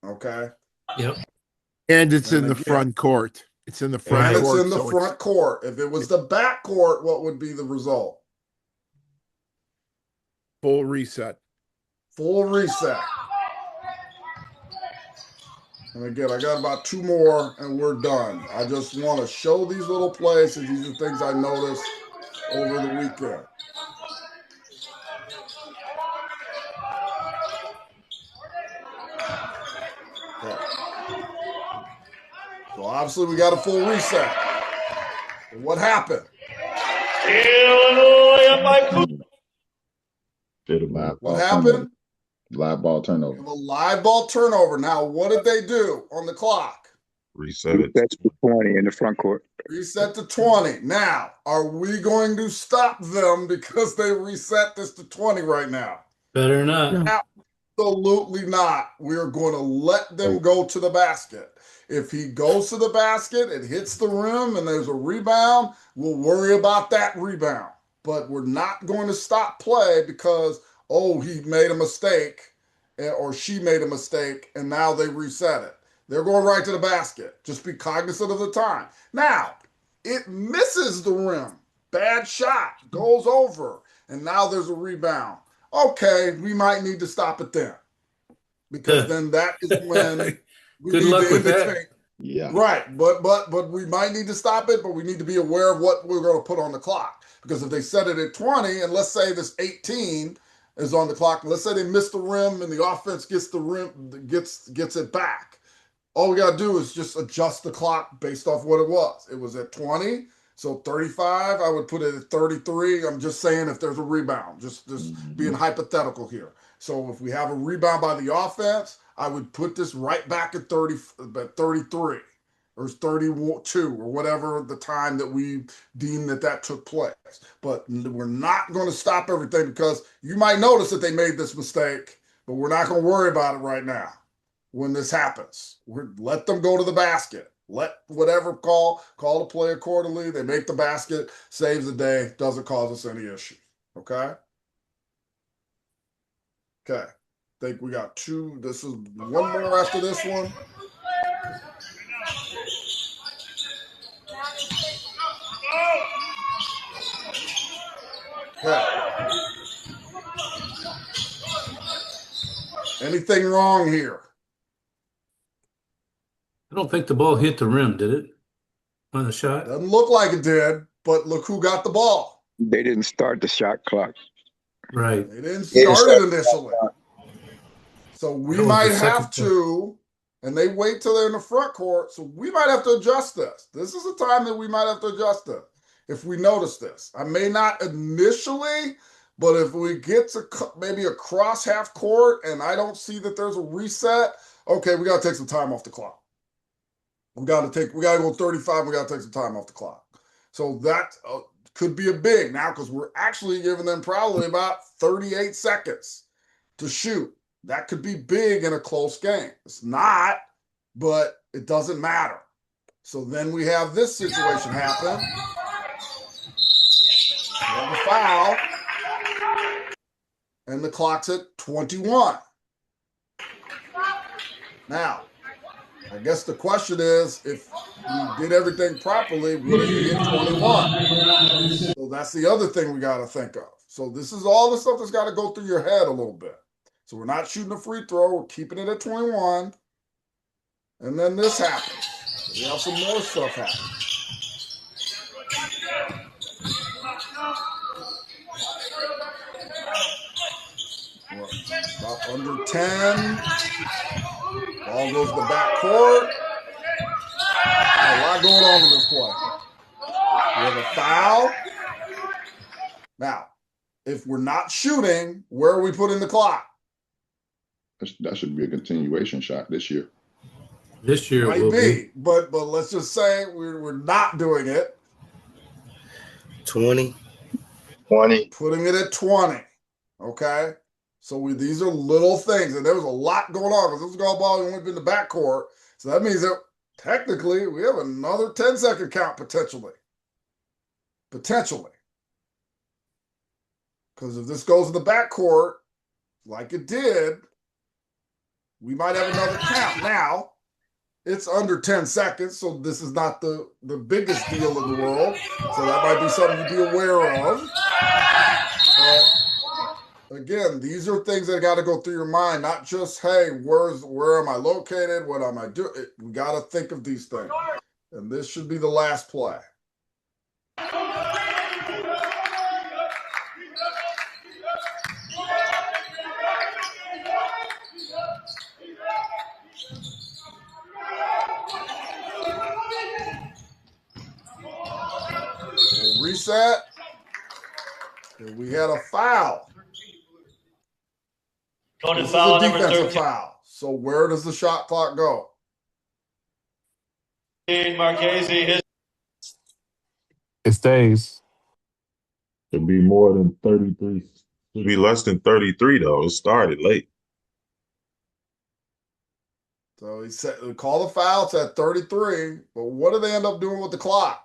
Okay. Yep. And it's in the front court. It's in the front court. It's in the front court. If it was the back court, what would be the result? Full reset. Full reset. And again, I got about 2 more and we're done. I just want to show these little plays, and these are things I noticed over the weekend. Okay. So obviously we got a full reset. And what happened? What happened? Live ball turnover. A live ball turnover. Now, what did they do on the clock? Reset it to 20 in the front court. Reset to 20. Now, are we going to stop them because they reset this to 20 right now? Better not. Absolutely not. We're going to let them go to the basket. If he goes to the basket and hits the rim and there's a rebound, we'll worry about that rebound. But we're not going to stop play because, oh, he made a mistake or she made a mistake and now they reset it. They're going right to the basket. Just be cognizant of the time. Now, it misses the rim. Bad shot. Goes over. And now there's a rebound. Okay, we might need to stop it then. Because then that is when we Good need luck to with indicate. that. Yeah. Right. But we might need to stop it, but we need to be aware of what we're going to put on the clock. Because if they set it at 20, and let's say this 18 is on the clock, and let's say they miss the rim and the offense gets the rim, gets it back. All we got to do is just adjust the clock based off what it was. It was at 20, so 35. I would put it at 33. I'm just saying if there's a rebound, just being hypothetical here. So if we have a rebound by the offense, I would put this right back at 33 or 32 or whatever the time that we deem that took place. But we're not going to stop everything because you might notice that they made this mistake, but we're not going to worry about it right now. When this happens, let them go to the basket. Let whatever call the play accordingly. They make the basket, saves the day, doesn't cause us any issue. Okay? Okay. I think we got 2. This is one more after this one. Okay. Anything wrong here? I don't think the ball hit the rim, did it? On the shot? Doesn't look like it did, but look who got the ball. They didn't start the shot clock. Right. They didn't start it initially. So we might have to, and they wait till they're in the front court, so we might have to adjust this. This is a time that we might have to adjust this if we notice this. I may not initially, but if we get to maybe across half court and I don't see that there's a reset, okay, we got to take some time off the clock. We got to go 35. We got to take some time off the clock. So that could be a big now because we're actually giving them probably about 38 seconds to shoot. That could be big in a close game. It's not, but it doesn't matter. So then we have this situation happen. We have a foul. And the clock's at 21. Now, I guess the question is, if we did everything properly, would it hit 21? So that's the other thing we got to think of. So this is all the stuff that's got to go through your head a little bit. So we're not shooting a free throw. We're keeping it at 21. And then this happens. We have some more stuff happen. About under 10. Ball goes to the back court. A lot going on in this play. We have a foul. Now, if we're not shooting, where are we putting the clock? That should be a continuation shot this year. This year Might it will be, but let's just say we're not doing it. 20. Putting it at 20. Okay? So these are little things, and there was a lot going on because this was golf ball and we've been in the backcourt. So that means that technically we have another 10-second count potentially. Potentially. Because if this goes in the backcourt, like it did, we might have another count. Now, it's under 10 seconds, so this is not the biggest deal in the world. So that might be something to be aware of. But again, these are things that got to go through your mind, not just, hey, where am I located? What am I doing? We got to think of these things. And this should be the last play. We'll reset. And we had a foul. This is a defensive foul. So where does the shot clock go? Marchese, It stays. It'd be more than 33. It'd be less than 33 though. It started late. So he said, call the foul. It's at 33. But what do they end up doing with the clock?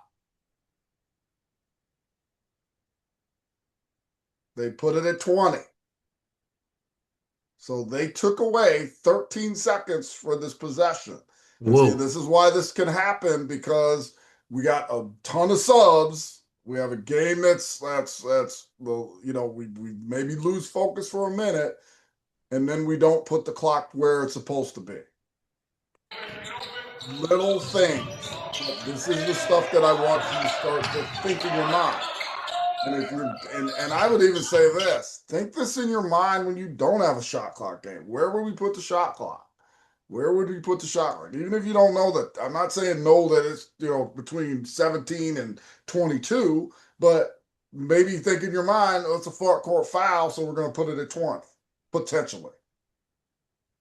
They put it at 20. So they took away 13 seconds for this possession. And see, this is why this can happen, because we got a ton of subs. We have a game that's we maybe lose focus for a minute, and then we don't put the clock where it's supposed to be. Little things. This is the stuff that I want you to start to think in your mind. And if you're, and I would even say this: think this in your mind when you don't have a shot clock game. Where would we put the shot clock? Where would we put the shot clock? Even if you don't know that, I'm not saying know that it's between 17 and 22, but maybe think in your mind, oh, it's a front court foul, so we're going to put it at 20 potentially,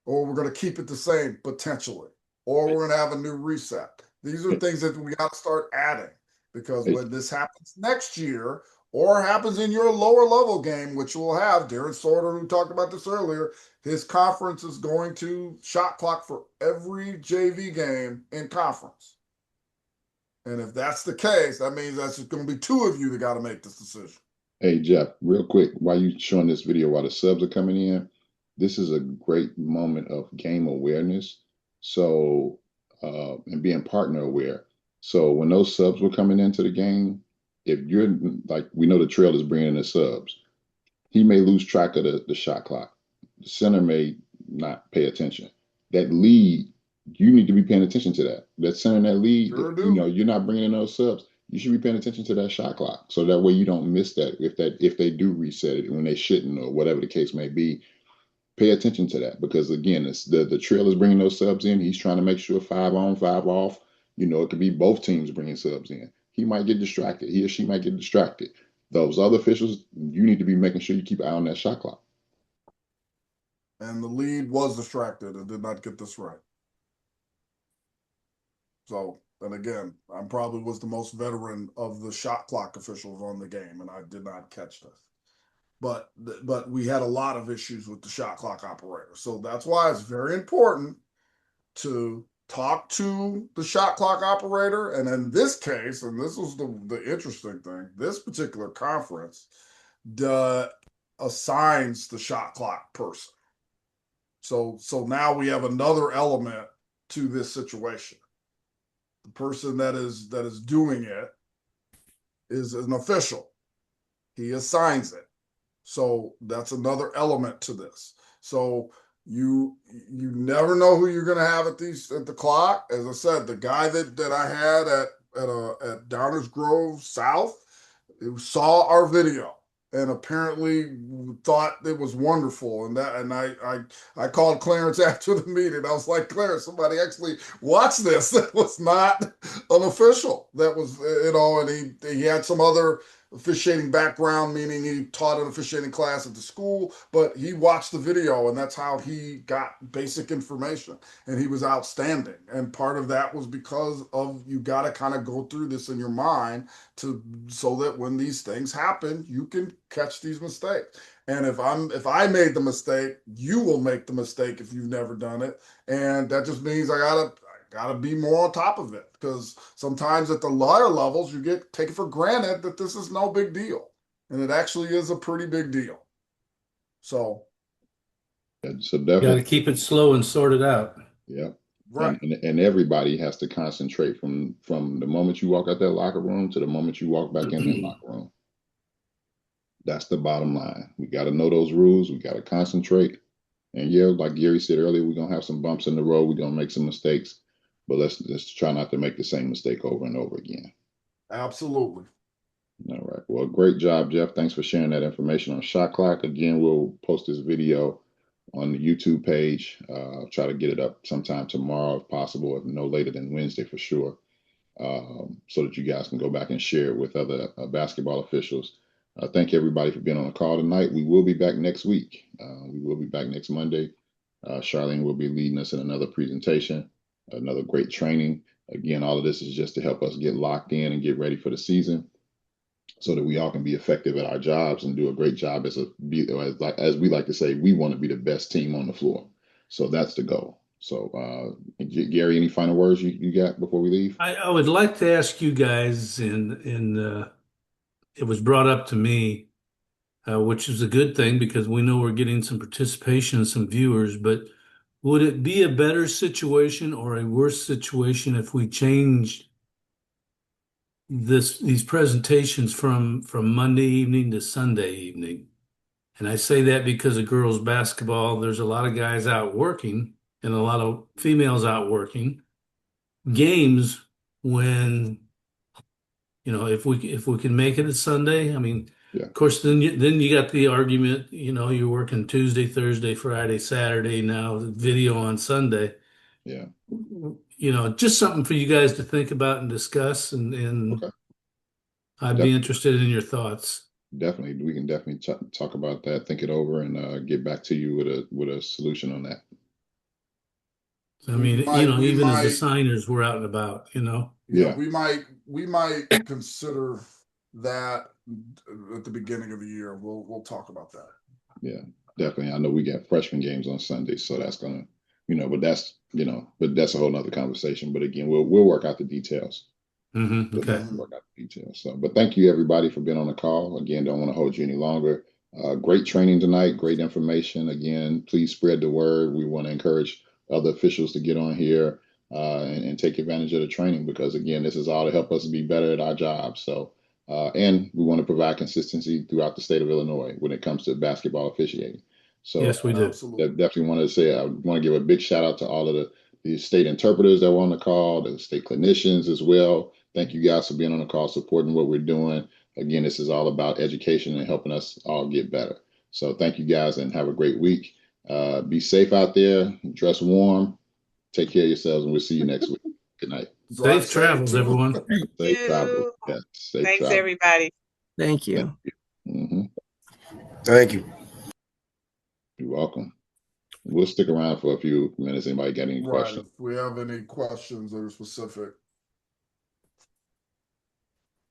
or we're going to keep it the same potentially, or we're going to have a new reset. These are things that we got to start adding, because when this happens next year, or happens in your lower level game, which we'll have, Darren Sorter, who talked about this earlier, his conference is going to shot clock for every JV game in conference. And if that's the case, that means that's going to be two of you that got to make this decision. Hey, Jeff, real quick, while you showing this video, while the subs are coming in, this is a great moment of game awareness. So, and being partner aware. So when those subs were coming into the game, if you're like, we know the trail is bringing in the subs, he may lose track of the shot clock. The center may not pay attention. That lead, you need to be paying attention to that. That center in that lead, you're not bringing in those subs. You should be paying attention to that shot clock, so that way you don't miss that. If they do reset it when they shouldn't, or whatever the case may be, pay attention to that, because again, it's the trail is bringing those subs in. He's trying to make sure 5 on, 5 off. It could be both teams bringing subs in. He might get distracted. He or she might get distracted. Those other officials, you need to be making sure you keep an eye on that shot clock. And the lead was distracted and did not get this right. So, and again, I probably was the most veteran of the shot clock officials on the game, and I did not catch this. But we had a lot of issues with the shot clock operator. So that's why it's very important to talk to the shot clock operator. And in this case, and this was the interesting thing, this particular conference assigns the shot clock person. So now we have another element to this situation. The person that is doing it is an official. He assigns it. So that's another element to this. So you never know who you're gonna have at the clock. As I said, the guy that I had at Downers Grove South, who saw our video and apparently thought it was wonderful. And I called Clarence after the meeting. I was like, Clarence, somebody actually watched this. That was not an official. That was, and he had some other officiating background, meaning he taught an officiating class at the school, but he watched the video and that's how he got basic information, and he was outstanding. And part of that was because of, you got to kind of go through this in your mind so that when these things happen, you can catch these mistakes. And if I made the mistake, you will make the mistake if you've never done it. And that just means I gotta be more on top of it, because sometimes at the lower levels you get taken for granted that this is no big deal, and it actually is a pretty big deal. So definitely got to keep it slow and sort it out. Yeah. Right. And everybody has to concentrate from the moment you walk out that locker room to the moment you walk back in that locker room. That's the bottom line. We got to know those rules. We got to concentrate. And yeah, like Gary said earlier, we're going to have some bumps in the road. We're going to make some mistakes, but let's try not to make the same mistake over and over again. Absolutely. All right. Well, great job, Jeff. Thanks for sharing that information on shot clock. Again, we'll post this video on the YouTube page. Try to get it up sometime tomorrow if possible, if no later than Wednesday for sure, so that you guys can go back and share it with other basketball officials. Thank everybody for being on the call tonight. We will be back next week. We will be back next Monday. Charlene will be leading us in another presentation, another great training. Again, all of this is just to help us get locked in and get ready for the season, so that we all can be effective at our jobs and do a great job as we like to say, we want to be the best team on the floor. So that's the goal. So Gary, any final words you got before we leave? I would like to ask you guys, and it was brought up to me, which is a good thing because we know we're getting some participation and some viewers, but would it be a better situation or a worse situation if we changed these presentations from Monday evening to Sunday evening? And I say that because of girls basketball, there's a lot of guys out working and a lot of females out working. Games, when if we can make it a Sunday, I mean, yeah. Of course, then you got the argument, you're working Tuesday, Thursday, Friday, Saturday, now video on Sunday. Yeah. Just something for you guys to think about and discuss, and Okay. I'd be interested in your thoughts. Definitely, we can definitely talk about that, think it over, and get back to you with a solution on that. I mean, even as the signers, we're out and about, Yeah, we might consider that at the beginning of the year. We'll talk about that. Yeah, definitely. I know we got freshman games on Sunday, so that's gonna, but that's a whole nother conversation. But again, we'll work out the details. Mm-hmm. Okay. Work out the details. So, but thank you everybody for being on the call. Again, don't want to hold you any longer. Great training tonight. Great information. Again, please spread the word. We want to encourage other officials to get on here and take advantage of the training, because again, this is all to help us be better at our jobs. So, and we want to provide consistency throughout the state of Illinois when it comes to basketball officiating. So yes, we do. Definitely want to say, I want to give a big shout out to all of the state interpreters that were on the call, the state clinicians as well. Thank you guys for being on the call, supporting what we're doing. Again, this is all about education and helping us all get better. So thank you guys and have a great week. Be safe out there, dress warm, take care of yourselves, and we'll see you next week. Good night. Safe travels, everyone. Safe travels. Yes, safe Thanks, travel. everybody. Thank you. Mm-hmm. Thank you. You're welcome. We'll stick around for a few minutes. Anybody got any questions? If we have any questions that are specific,